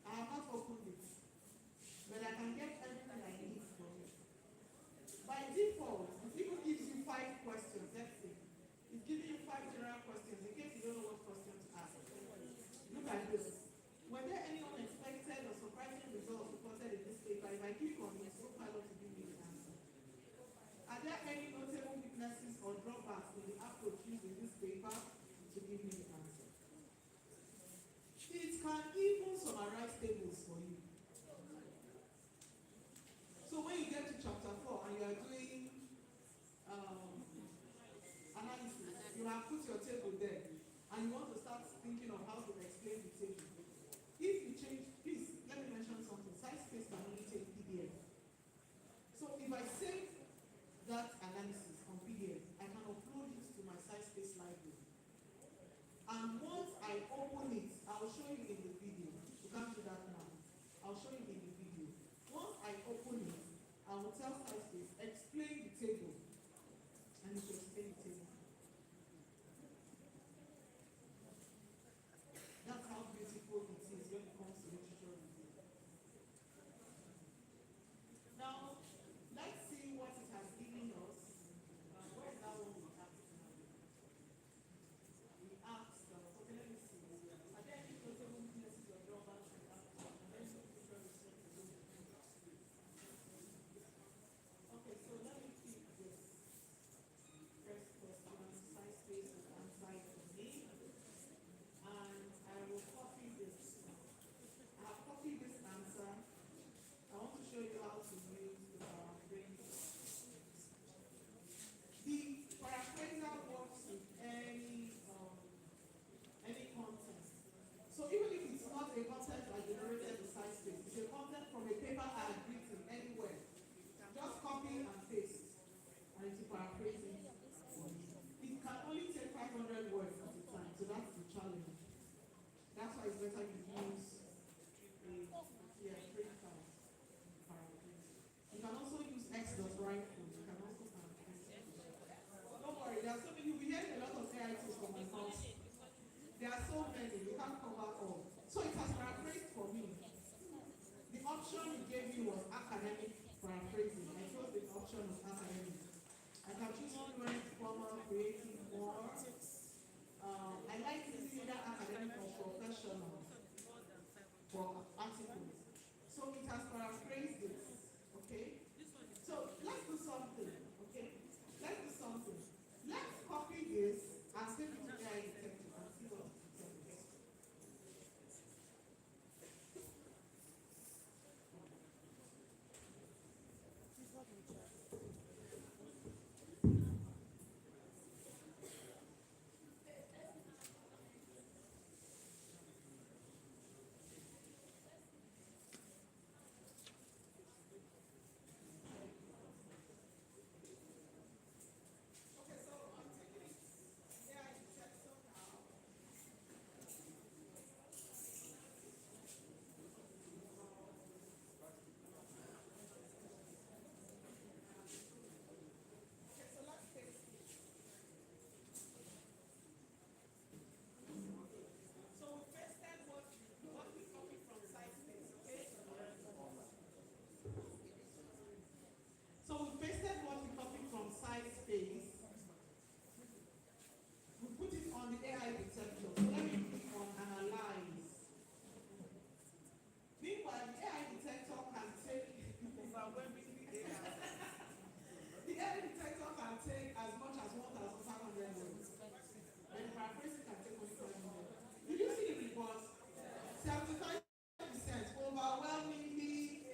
Speaker 12: I have not opened it. But I can get everything I need from it. By default, it even gives you 5 questions. Let's see. It's giving you 5 general questions in case you don't know what question to ask. Look at this. Were there any unexpected or surprising results reported in this paper? If I click on it, Copilot will give me the answer. Are there any notable weaknesses or drawbacks in the will tell SciSpace, explain the table. And it will explain the table. That's how beautiful it is when it comes to literature review. Now, let's see what it has given us. Where is that one we asked now? We asked, okay, let me see. Are there any notable weaknesses or drawbacks in that? Okay, so let me keep this first question. SciSpace will answer it for me. And I will copy this. I have copied this answer. I want to show you how to use the paraphraser. The paraphraser works with any content. So even if it's not a content I generated in SciSpace, it's a content from a paper I had written anywhere. Just copy and paste, and it's paraphrasing. It can only take 500 words at a time, so that's the challenge. That's why it's better you use a phrase count paraphrase. You can also use x.write code. You can also paraphrase. Don't worry, there are so many. You'll be hearing a lot of AITs from my house. There are so many, you can't cover all. So it has paraphrased for me. The option it gave me was academic paraphrasing. I chose the option of academic. I can choose fluent, formal, creative, more. I like using either academic or professional for articles. So it has paraphrased this, okay? So let's do something, okay? Let's do something. Let's copy this and save it to AI detective and see what it says. Okay, so I'm taking it. AI detector now. Okay, so let's paste it. So we pasted what we copied from SciSpace, okay? So we pasted what we copied from SciSpace. We put it on the AI detector. So let me click on analyze. Meanwhile, the AI detector can take the AI detector can take as much as 1,500 words. And the paraphrasing can take only 500. Did you see the report? 75% overwhelmingly.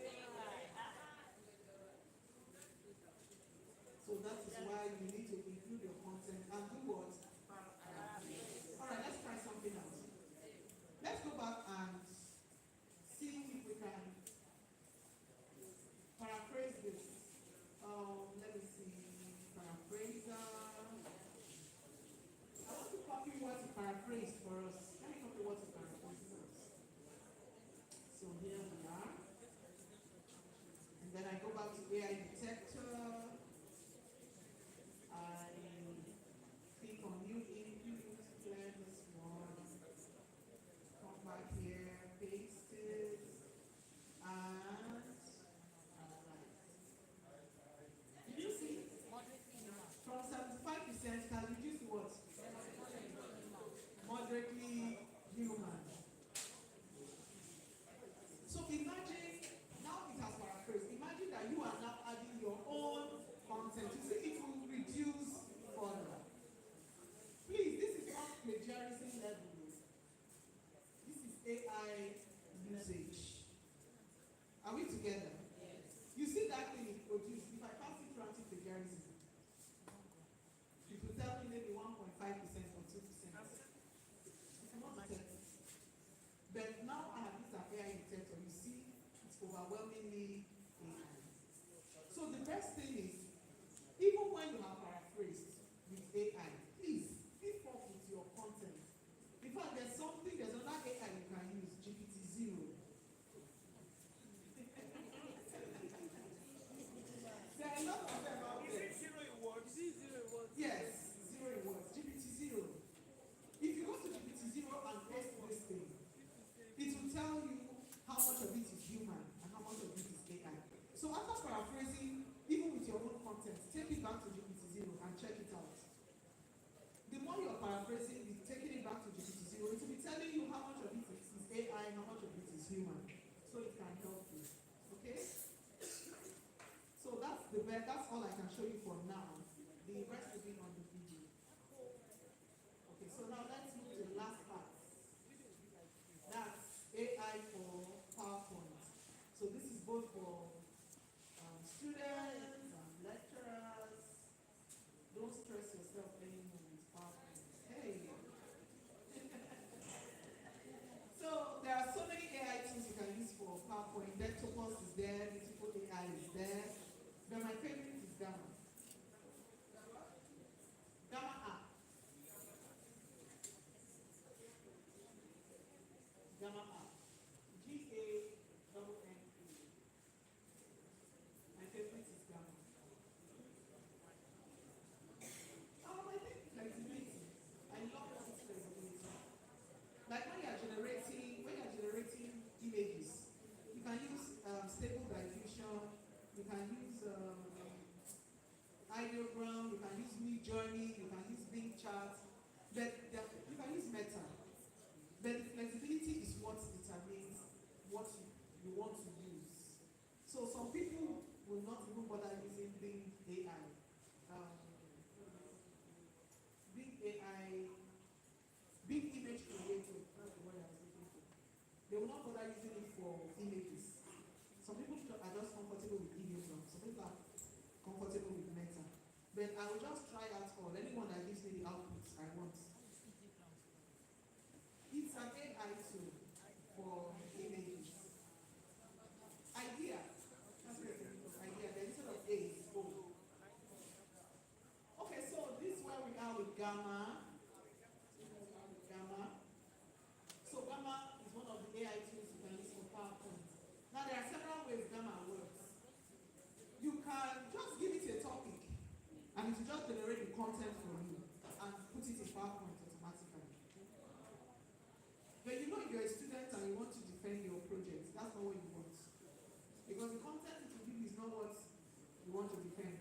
Speaker 12: So that is why you need to include your content and do what? Alright, let's try something else. Let's go back and see if we can paraphrase this. Let me see. Paraphraser. I want to copy what you paraphrased for us. Let me copy what you paraphrased for us. So here we are. And then I go back to AI detector. I click on new input, clear this one. Come back here, paste it, and did you see? From 75% can reduce to what? Moderately human. So imagine, now it has paraphrased. Imagine that you are now paraphrasing, even with your own content, take it back to GPT-0 and check it out. The more you're paraphrasing, taking it back to GPT-0, it will be telling you how much of it is AI, how much of it is human, so it can help you. Okay? So that's all I can show you for now. The rest will be on the video. Okay, so now let's move to the last part. That's AI for PowerPoint. So this is both for students and lecturers. Don't stress yourself anymore with PowerPoint. Hey! So there are so many AI tools you can use for PowerPoint. Dectopus is there, Beautiful AI is there. But my favorite is Gamma. Gamma app. Gamma app. G-A-M-M-A. My favorite is Gamma. I think flexibility. I love this flexibility. Like when you're generating images, you can use stable diffusion, you can use ideogram, you can use Midjourney, you can use Bing Chat, but you can use Meta. But the flexibility is what determines what you want to use. So some people will not even bother using Bing AI. Bing AI, Bing Image Creator, that's the word I was looking for. They will not bother using it for images. Some people are just comfortable with ideogram, some people are comfortable with Meta. But I will just try out all. Anyone that gives me the outputs I want. It's an AI tool for images. Idea. That's what it's idea. Then instead of A, it's O. Okay, so this is where we are with Gamma. So Gamma is one of the AI tools you can use for PowerPoint. Now there are several ways Gamma works. You can just give it a topic and it will just generate the content for you and put it in PowerPoint automatically. But you know if you're a student and you want to defend your project, that's not what you want. Because the content it will give is not what you want to defend.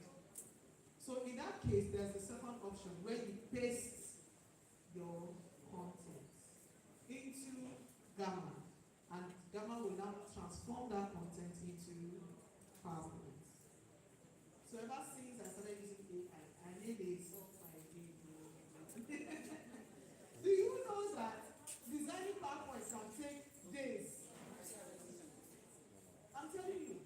Speaker 12: So in that case, there's the second option where you paste your content into Gamma. And Gamma will now transform that content into PowerPoint. So ever since I started using AI, I made a software video. Do you know that designing PowerPoint can take days? I'm telling you.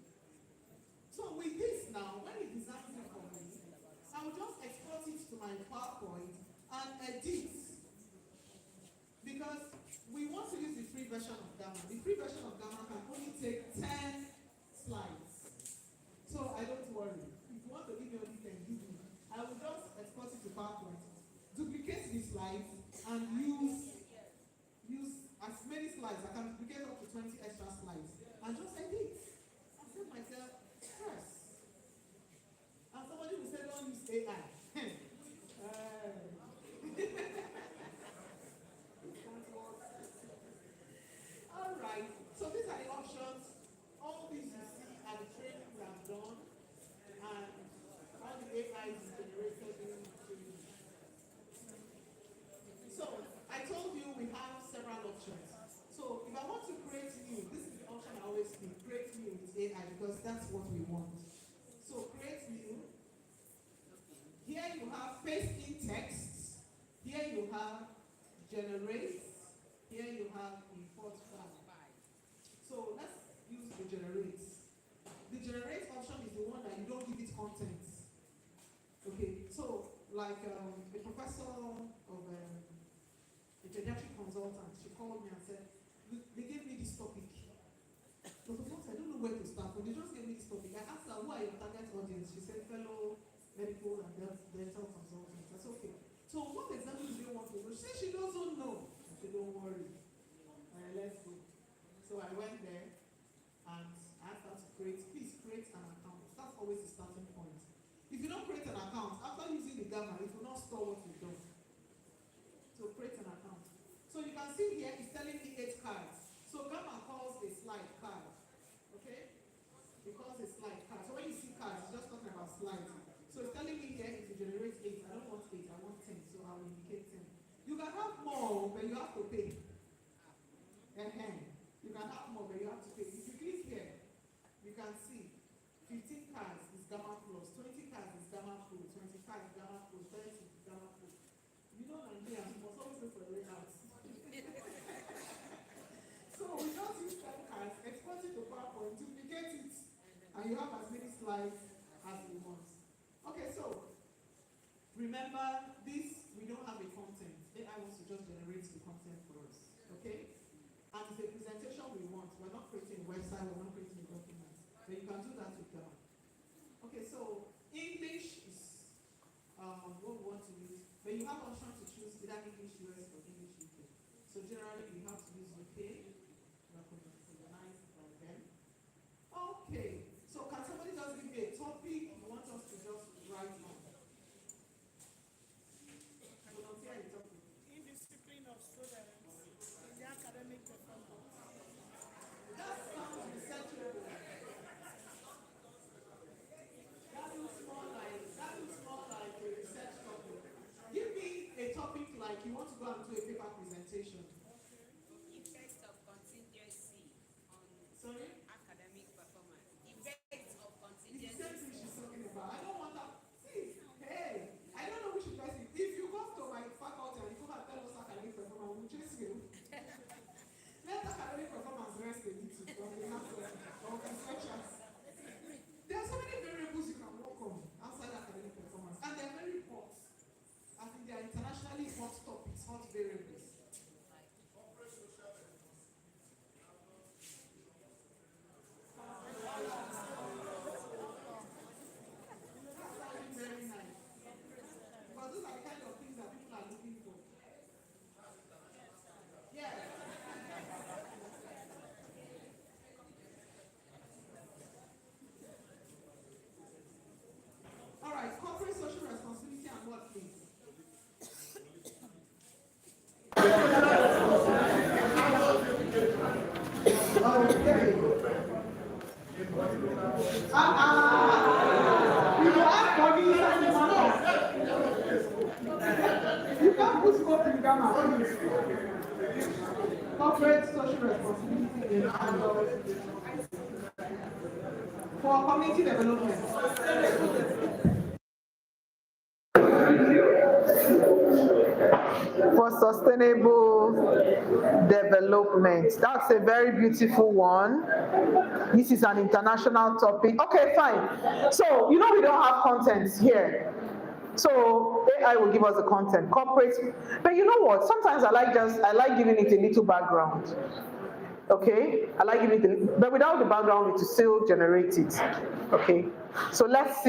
Speaker 12: So with this now, when it designs it for me, I will just export it to my PowerPoint and edit. Because we want to use the free version of Gamma. The free version of Gamma can only take 10 slides. So I don't worry. If you want to give me only 10, give me. I will just export it to PowerPoint, duplicate the slides, and use as many slides. I can duplicate up to 20 extra slides. And just edit. I save myself stress. And somebody will say, don't use AI. All right, so these are the options. All these you see are the training we have done, and all the AI is generated during the training. So I told you we have several options. So if I want to create new, this is the option I always pick, create new with AI, because that's what we want. So create new. Here you have paste in text. Here you have generate. Here you have import file. So let's use the generate. The generate option is the one that you don't give it content. Okay, so like a professor of a pediatric consultant, she called me and said, they gave me this topic. Dr. Fox, I don't know where to start, but they just gave me this topic. I asked her, who are your target audience? She said, fellow medical and dental consultants. That's okay. So what exactly do they want to know? She said she doesn't know. I said, don't worry. Let's go. So I went there and asked her to please create an account. That's always the starting point. If you don't create an account, after using the Gamma, it will not store what you've done. So create an account. So you can see here, it's telling me 8 cards. So Gamma calls a slide card. Okay? It calls a slide card. So when you see want 8, I want 10, so I'll indicate 10. You can have more, but you have to pay. You can have more, but you have to pay. If you click here, you can see 15 cars is Gamma Plus, 20 cars is Gamma Pro, 25 Gamma Pro, 30 Gamma Pro. You know Nigeria, you must always look for a way out. So we just use 10 cars, export it to PowerPoint, duplicate it, and you have as many slides as you want. Okay, so remember this, we don't have a content. AI wants to just generate the content for us. Okay? And it's a presentation we want. We're not creating a website, we're not creating a document. But you can do that with Gamma. Okay, so English is what we want to use. But you have option to choose either English US or English UK. So generally we have to use UK. We're colonized by them. Okay, so can somebody just give me a topic you want us to just write on? Volunteer a topic.
Speaker 3: Indiscipline of students in the academic performance.
Speaker 12: That sounds researchable. That looks more like a research topic. Give me a topic like you want to go and do a paper presentation.
Speaker 6: Effects of contingency on
Speaker 12: Sorry?
Speaker 6: academic performance. Effects of contingency.
Speaker 12: It's the same thing she's talking about. I don't want that. See, hey, I don't know which person. If you come to my faculty and you come and tell us academic performance, we'll chase you. Let academic performance rest a little from the hands of researchers. There are so many variables you can work on outside academic performance, and they're very hot. I think they are internationally hot topics, hot variables. Very nice. Because those are the kind of things that people are looking for. Yeah. All right, corporate social responsibility and what, please? Okay. You have money inside the matter. You can't put scope in Ghana. Corporate social responsibility in adult for community development. For sustainable development. That's a very beautiful one. This is an international topic. Okay, fine. So, you know we don't have content here. So AI will give us the content, corporate. But you know what? Sometimes I like giving it a little background. Okay, I like giving it, but without the background, it will still generate it. Okay, so let's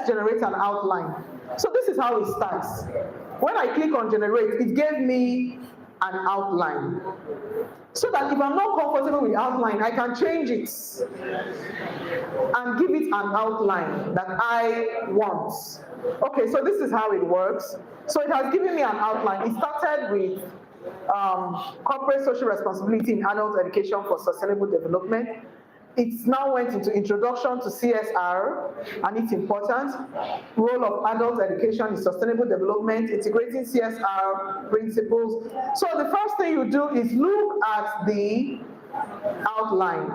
Speaker 12: generate an outline. So this is how it starts. When I click on generate, it gave me an outline. So that if I'm not comfortable with outline, I can change it and give it an outline that I want. Okay, so this is how it works. So it has given me an outline. It started with corporate social responsibility in adult education for sustainable development. It now went into introduction to CSR and its importance, role of adult education in sustainable development, integrating CSR principles. So the first thing you do is look at the outline.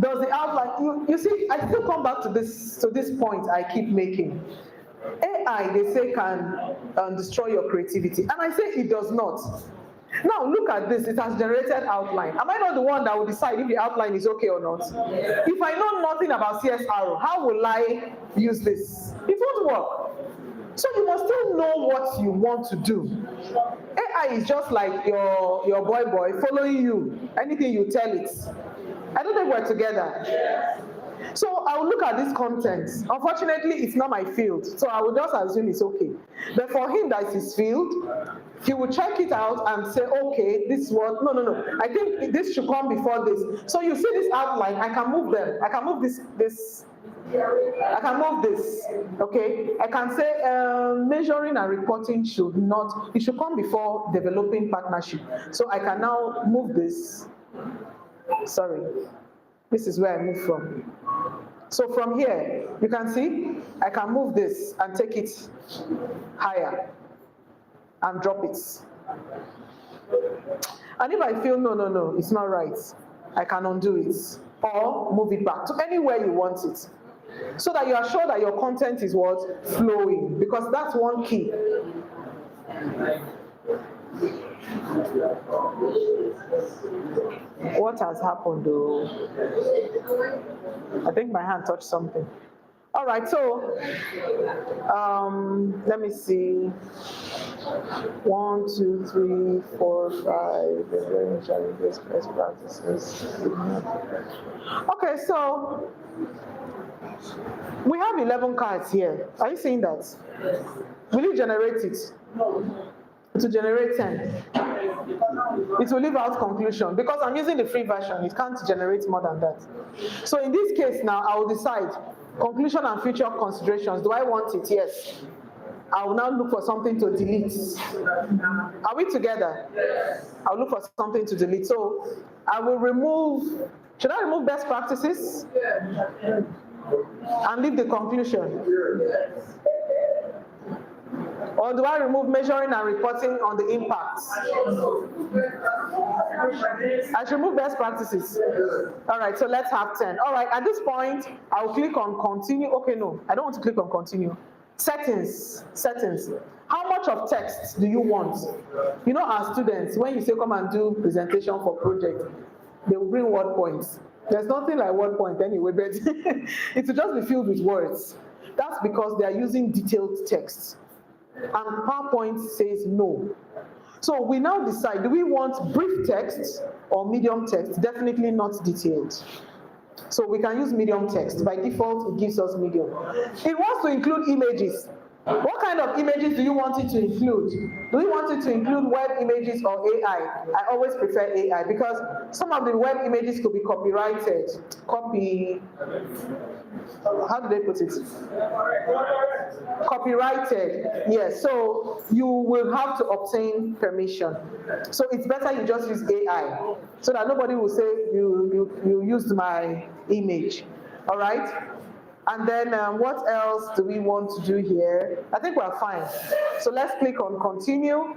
Speaker 12: Does the outline, you see, I still come back to this point I keep making. AI, they say, can destroy your creativity. And I say it does not. Now, look at this. It has generated outline. Am I not the one that will decide if the outline is okay or not? If I know nothing about CSR, how will I use this? It won't work. So you must still know what you want to do. AI is just like your boy following you. Anything you tell it. I don't think we're together. So I will look at this content. Unfortunately, it's not my field, so I will just assume it's okay. But for him that is his field, he will check it out and say, okay, this one, no, I think this should come before this. So you see this outline, I can move them. I can move this, I can move this, okay? I can say measuring and reporting should not, it should come before developing partnership. So I can now move this, sorry. This is where I move from.
Speaker 2: So from here, you can see, I can move this and take it higher and drop it. And if I feel, no, it's not right, I can undo it or move it back to anywhere you want it. So that you are sure that your content is what? Flowing, because that's one key. What has happened though? I think my hand touched something. All right, so let me see. 1, 2, 3, 4, 5. Challenges, best practices. Okay, so we have 11 cards here. Are you seeing that? Will you generate it? It will generate 10. It will leave out conclusion. Because I'm using the free version, it can't generate more than that. So in this case now, I will decide conclusion and future considerations. Do I want it? Yes. I will now look for something to delete. Are we together? I'll look for something to delete. So I will remove, should I remove best practices? And leave the conclusion? Or do I remove measuring and reporting on the impacts? I should remove best practices. All right, so let's have 10. All right, at this point, I'll click on continue. Okay, no, I don't want to click on continue. Settings. How much of text do you want? You know, our students, when you say come and do presentation for project, they will bring word points. There's nothing like word point anyway, but it will just be filled with words. That's because they are using detailed text. And PowerPoint says no. So we now decide, do we want brief text or medium text? Definitely not detailed. So we can use medium text. By default, it gives us medium. It wants to include images. What kind of images do you want it to include? Do you want it to include web images or AI? I always prefer AI because some of the web images could be copyrighted. How do they put it? Copyrighted. Yes, so you will have to obtain permission. So it's better you just use AI so that nobody will say you used my image. All right? And then what else do we want to do here? I think we're fine. So let's click on continue.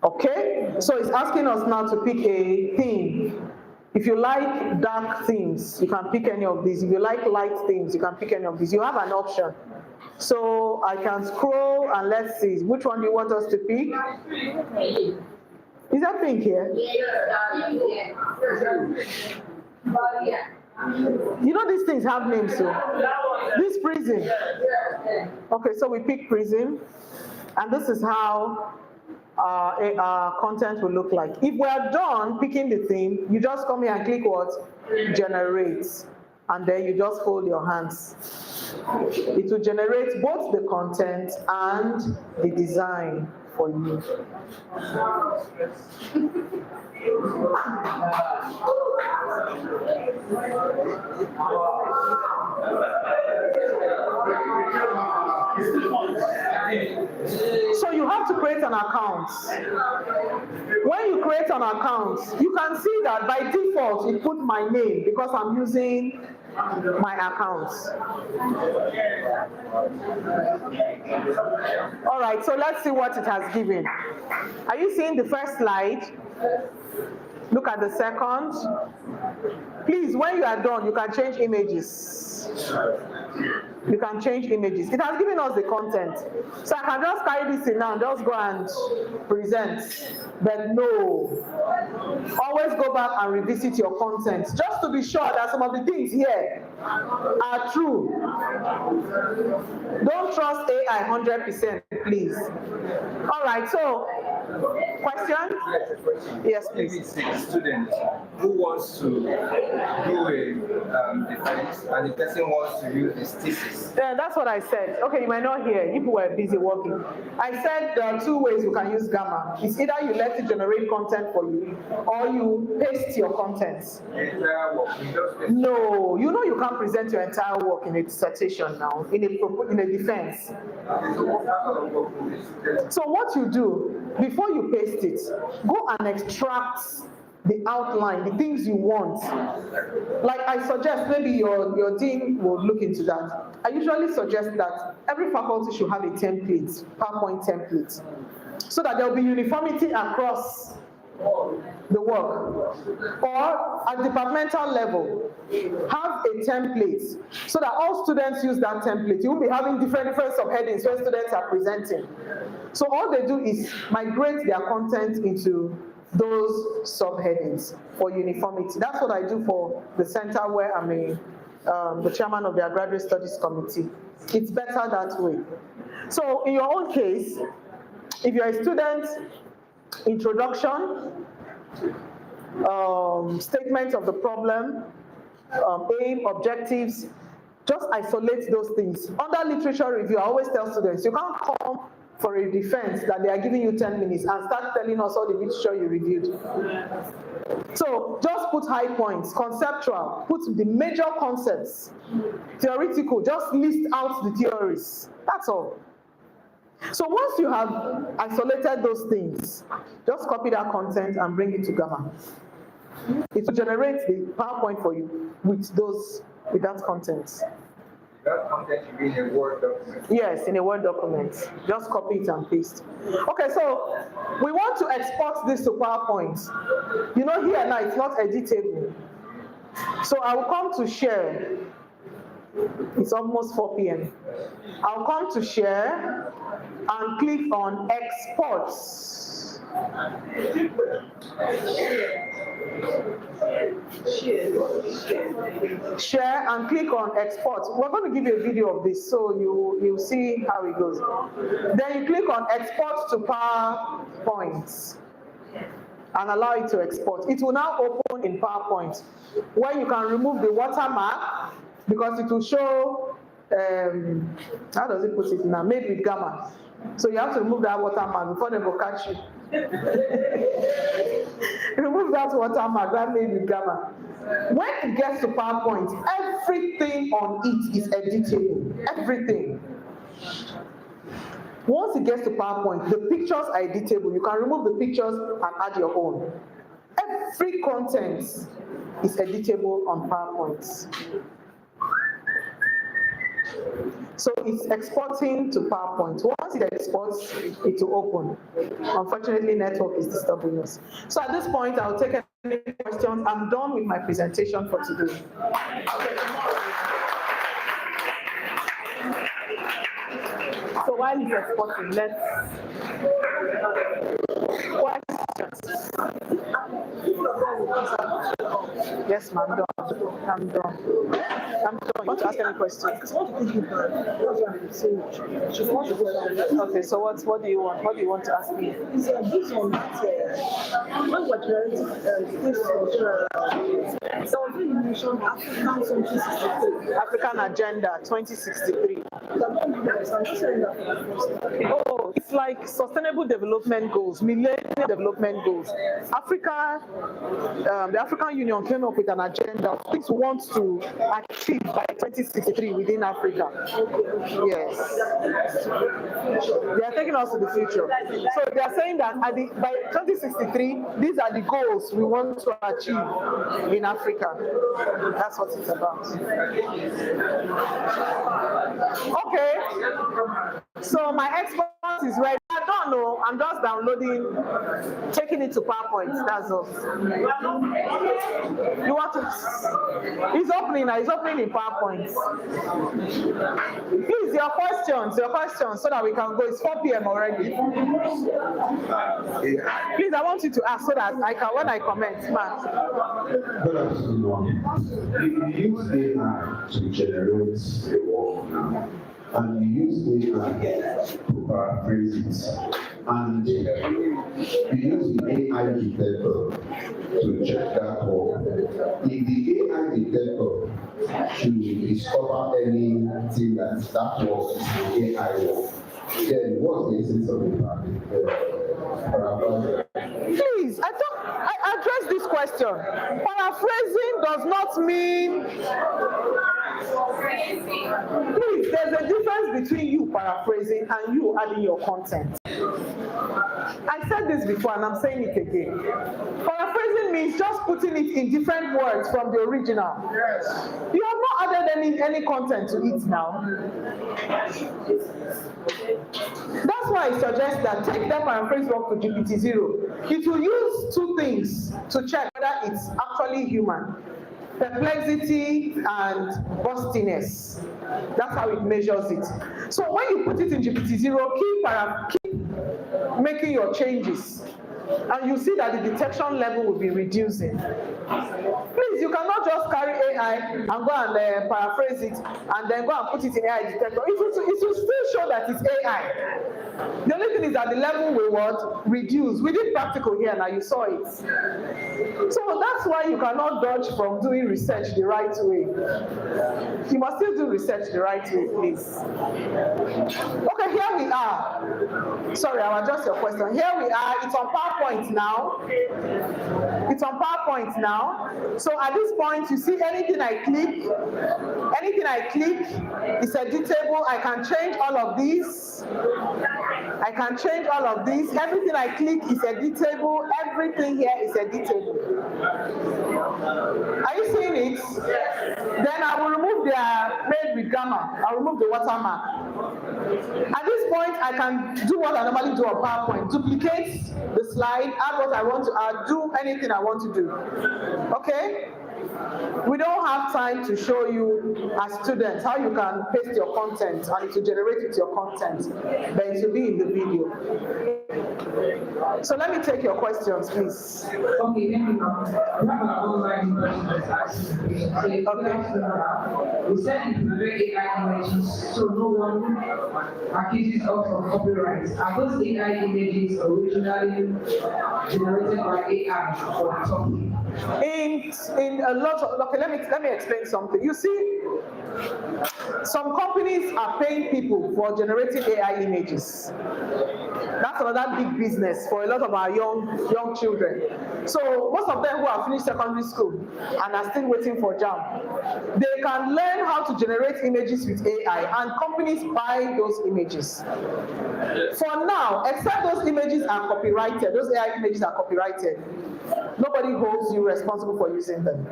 Speaker 2: Okay, so it's asking us now to pick a theme. If you like dark themes, you can pick any of these. If you like light themes, you can pick any of these. You have an option. So I can scroll and let's see. Which one do you want us to pick? Is that pink here? You know these things have names, so this prism. Okay, so we pick prism, and this is how our content will look like. If we are done picking the theme, you just come here and click what? Generate, and then you just fold your hands. It will generate both the content and the design for you. So you have to create an account. When you create an account, you can see that by default it put my name because I'm using my account. All right, so let's see what it has given. Are you seeing the first slide? Look at the second. Please, when you are done, you can change images. You can change images. It has given us the content. So I can just carry this in now and just go and present. But no. Always go back and revisit your content just to be sure that some of the things here are true. Don't trust AI 100%, please. All right, so question? Yes, please.
Speaker 14: It's a student who wants to do a defense and the person wants to use his thesis.
Speaker 2: Yeah, that's what I said. Okay, you might not hear if you were busy working. I said there are two ways you can use Gamma. It's either you let it generate content for you or you paste your contents. No, you know you can't present your entire work in a dissertation now, in a defense. So what you do, before you paste it, go and extract the outline, the things you want. Like I suggest, maybe your dean will look into that. I usually suggest that every faculty should have a template, PowerPoint template, so that there will be uniformity across the work. Or at departmental level, have a template so that all students use that template. You will be having different subheadings when students are presenting. So all they do is migrate their content into those subheadings for uniformity. That's what I do for the center where I'm the chairman of their graduate studies committee. It's better that way. So in your own case, if you're a student, introduction, statement of the problem, aim, objectives, just isolate those things. Under literature review, I always tell students, you can't come for a defense that they are giving you 10 minutes and start telling us all the literature you reviewed. So just put high points, conceptual, put the major concepts, theoretical, just list out the theories. That's all. So once you have isolated those things, just copy that content and bring it to Gamma. It will generate the PowerPoint for you with that content.
Speaker 14: That content should be in a Word document.
Speaker 2: Yes, in a Word document. Just copy it and paste. Okay, so we want to export this to PowerPoint. You know, here now it's not editable. So I will come to share. It's almost 4 p.m. I'll come to share and click on exports. Share and click on export. We're going to give you a video of this so you'll see how it goes. Then you click on export to PowerPoint and allow it to export. It will now open in PowerPoint where you can remove the watermark because it will show, how does it put it now? Made with Gamma. So you have to remove that watermark before they will catch you. Remove that watermark, that made with Gamma. When it gets to PowerPoint, everything on it is editable. Everything. Once it gets to PowerPoint, the pictures are editable. You can remove the pictures and add your own. Every content is editable on PowerPoint. So it's exporting to PowerPoint. Once it exports, it will open. Unfortunately, network is disturbing us. So at this point, I'll take any questions. I'm done with my presentation for today. So while it's exporting, let's questions. Yes, ma'am, I'm done. I'm done. You want to ask any questions? Okay, so what do you want? What do you want to ask me? African Agenda 2063. Oh, it's like Sustainable Development Goals, Millennium Development Goals. Africa, the African Union came up with an agenda of things we want to achieve by 2063 within Africa. Yes. They are taking us to the future. So they are saying that by 2063, these are the goals we want to achieve in Africa. That's what it's about. Okay. So my expert is ready. I don't know. I'm just downloading, taking it to PowerPoint. That's all. You want to? It's opening now. It's opening in PowerPoint. Please, your questions, so that we can go. It's 4 p.m. already. Please, I want you to ask so that I can, when I comment,
Speaker 15: Good afternoon. You use AI to generate the work now, and you use AI to paraphrase it, and you use the AI detector to check that work. If the AI detector should discover anything that work is the AI work, then what's the essence of the paraphrase?
Speaker 2: Please, I address this question. Paraphrasing does not mean. Please, there's a difference between you paraphrasing and you adding your content. I said this before and I'm saying it again. Paraphrasing means just putting it in different words from the original. Yes. You have not added any content to it now. That's why I suggest that take that paraphrase work to GPT-0. It will use two things to check whether it's actually human. Perplexity and bustiness. That's how it measures it. So when you put it in GPT-0, keep making your changes, and you see that the detection level will be reducing. Please, you cannot just carry AI and go and paraphrase it and then go and put it in AI detector. It will still show that it's AI. The only thing is that the level will what? Reduce. We did practical here now, you saw it. So that's why you cannot dodge from doing research the right way. You must still do research the right way, please. Okay, here we are. Sorry, I'll adjust your question. Here we are. It's on PowerPoint now. It's on PowerPoint now. So at this point, you see anything I click is editable. I can change all of these. I can change all of these. Everything I click is editable. Everything here is editable. Are you seeing it? Then I will remove the made with gamma. I'll remove the watermark. At this point, I can do what I normally do on PowerPoint. Duplicate the slide, add what I want to add, do anything I want to do. Okay? We don't have time to show you as students how you can paste your content and it will generate with your content, but it will be in the video. So let me take your questions, please.
Speaker 9: Okay, thank you. We have an online question. We said it prevent AI images, so no one accuses us of copyright. Are those AI images originally generated by AI or the topic?
Speaker 2: In a lot of, okay, let me explain something. You see, some companies are paying people for generating AI images. That's another big business for a lot of our young children. So most of them who have finished secondary school and are still waiting for JAMB, they can learn how to generate images with AI, and companies buy those images. For now, except those images are copyrighted, those AI images are copyrighted, nobody holds you responsible for using them.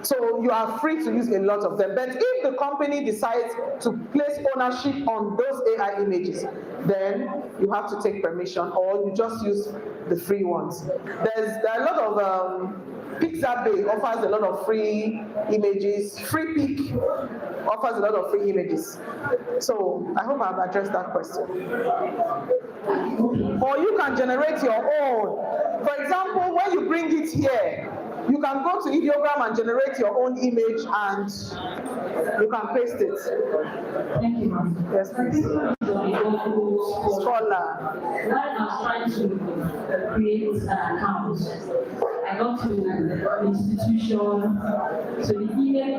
Speaker 2: So you are free to use a lot of them. But if the company decides to place ownership on those AI images, then you have to take permission, or you just use the free ones. There are a lot of Pixabay offers a lot of free images. FreePic offers a lot of free images. So I hope I've addressed that question. Or you can generate your own. For example, when you bring it here, you can go to Ideogram and generate your own image and you can paste it.
Speaker 9: Thank you, ma'am.
Speaker 2: Yes, please. Scholar.
Speaker 3: When I was trying to create an account, I got to an institution, so the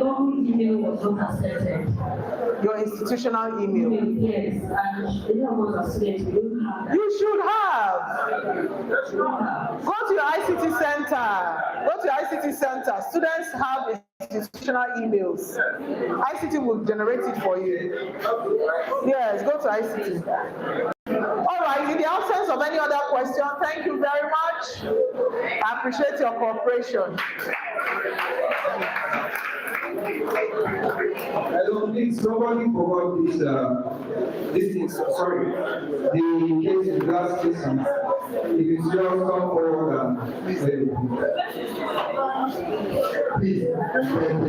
Speaker 3: government email was not accepted.
Speaker 2: Your institutional email?
Speaker 3: Yes, and the one was accepted.
Speaker 2: You should have. Go to your ICT center. Go to your ICT center. Students have institutional emails. ICT will generate it for you. Yes, go to ICT. All right, in the absence of any other question, thank you very much. I appreciate your cooperation.
Speaker 14: Hello, please, somebody forgot this thing, sorry. The case in last case, if it's just come forward please.
Speaker 7: Please,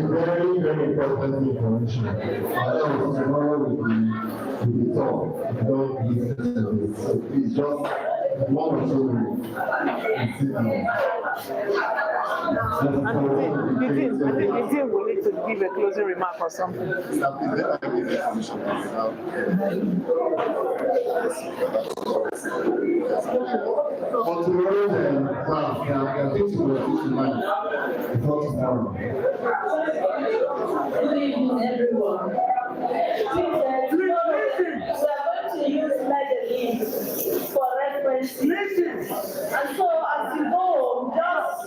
Speaker 7: very, very important information. Else, tomorrow will be tough. Don't listen to this. So please, just one or two minutes.
Speaker 2: The team will need to give a closing remark or something.
Speaker 7: For tomorrow's class, there are things we will do tonight before tomorrow.
Speaker 3: Good evening, everyone. We are going to use Medellin for reference. And so as you go, just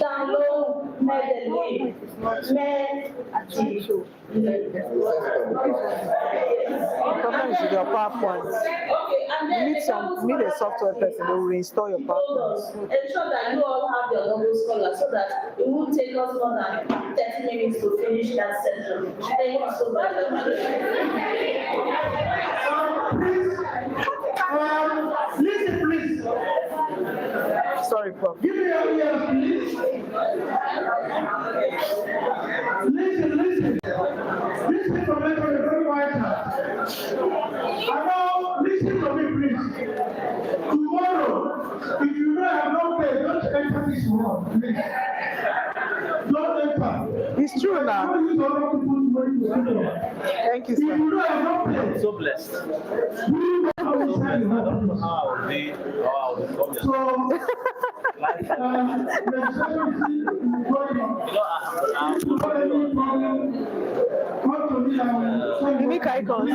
Speaker 3: download Medellin. name men achieve.
Speaker 2: Problem is with your PowerPoint.
Speaker 3: Okay, and then
Speaker 2: You need a software person to reinstall your PowerPoint.
Speaker 3: ensure that you all have your logo scholar so that it won't take us more than 30 minutes to finish that session. Thank you so much.
Speaker 10: Listen, please.
Speaker 2: Sorry, Prof.
Speaker 10: Give me your ears, please. Listen. This information is very vital. And now, listen to me, please. Tomorrow, if you don't have no pay, don't enter this room, please. Don't enter.
Speaker 2: It's true now.
Speaker 10: Don't use other people's money to do it.
Speaker 2: Thank you,
Speaker 10: If
Speaker 2: sir.
Speaker 10: you don't have no pay,
Speaker 5: So blessed.
Speaker 10: we don't understand the
Speaker 5: How they,
Speaker 10: So, legislation is going on.
Speaker 2: Unique icons.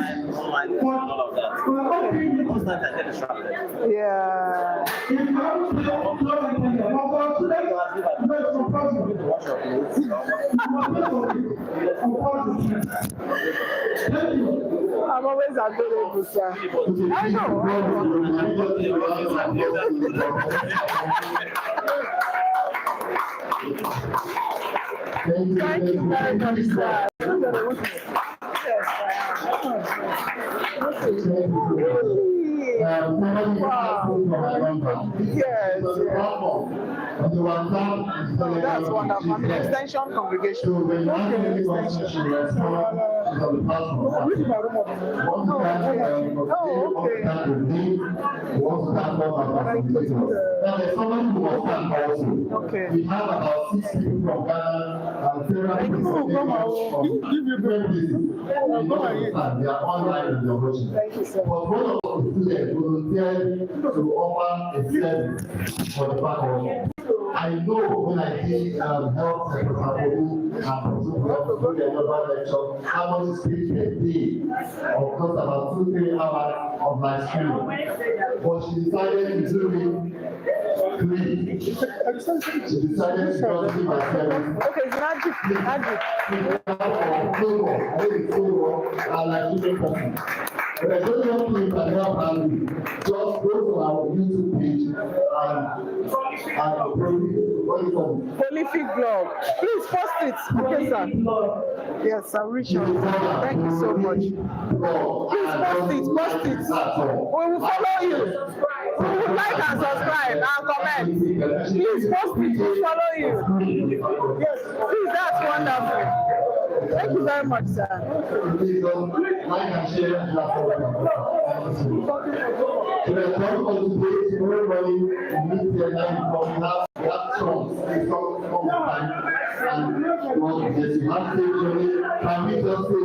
Speaker 2: Yeah. I'm always available, sir. I know. Thank you very much, sir. Yes. That's wonderful. I'm an extension congregation. Okay.
Speaker 7: We have about 6 people from Ghana and several people they are online in the operation. But one of the students volunteered to offer a service for the faculty. I know when I did health and another lecture, how many speech per day, of course about 2-3 hours of my school. But she decided to do it free. She decided to do my service.
Speaker 2: Okay, it's magic.
Speaker 7: But I don't know if you can help and just go to our YouTube page and
Speaker 2: Prolific blog. Please post it. Okay, sir. Yes, I'll reach you. Thank you so much. Please post it. We will follow you. We will like and subscribe and comment. Please post it. We'll follow you. Yes, please, that's wonderful. Thank you very much, sir.
Speaker 7: Please don't like and share and everybody meet their name because we have songs. They come all the time. And you have to say, can we just say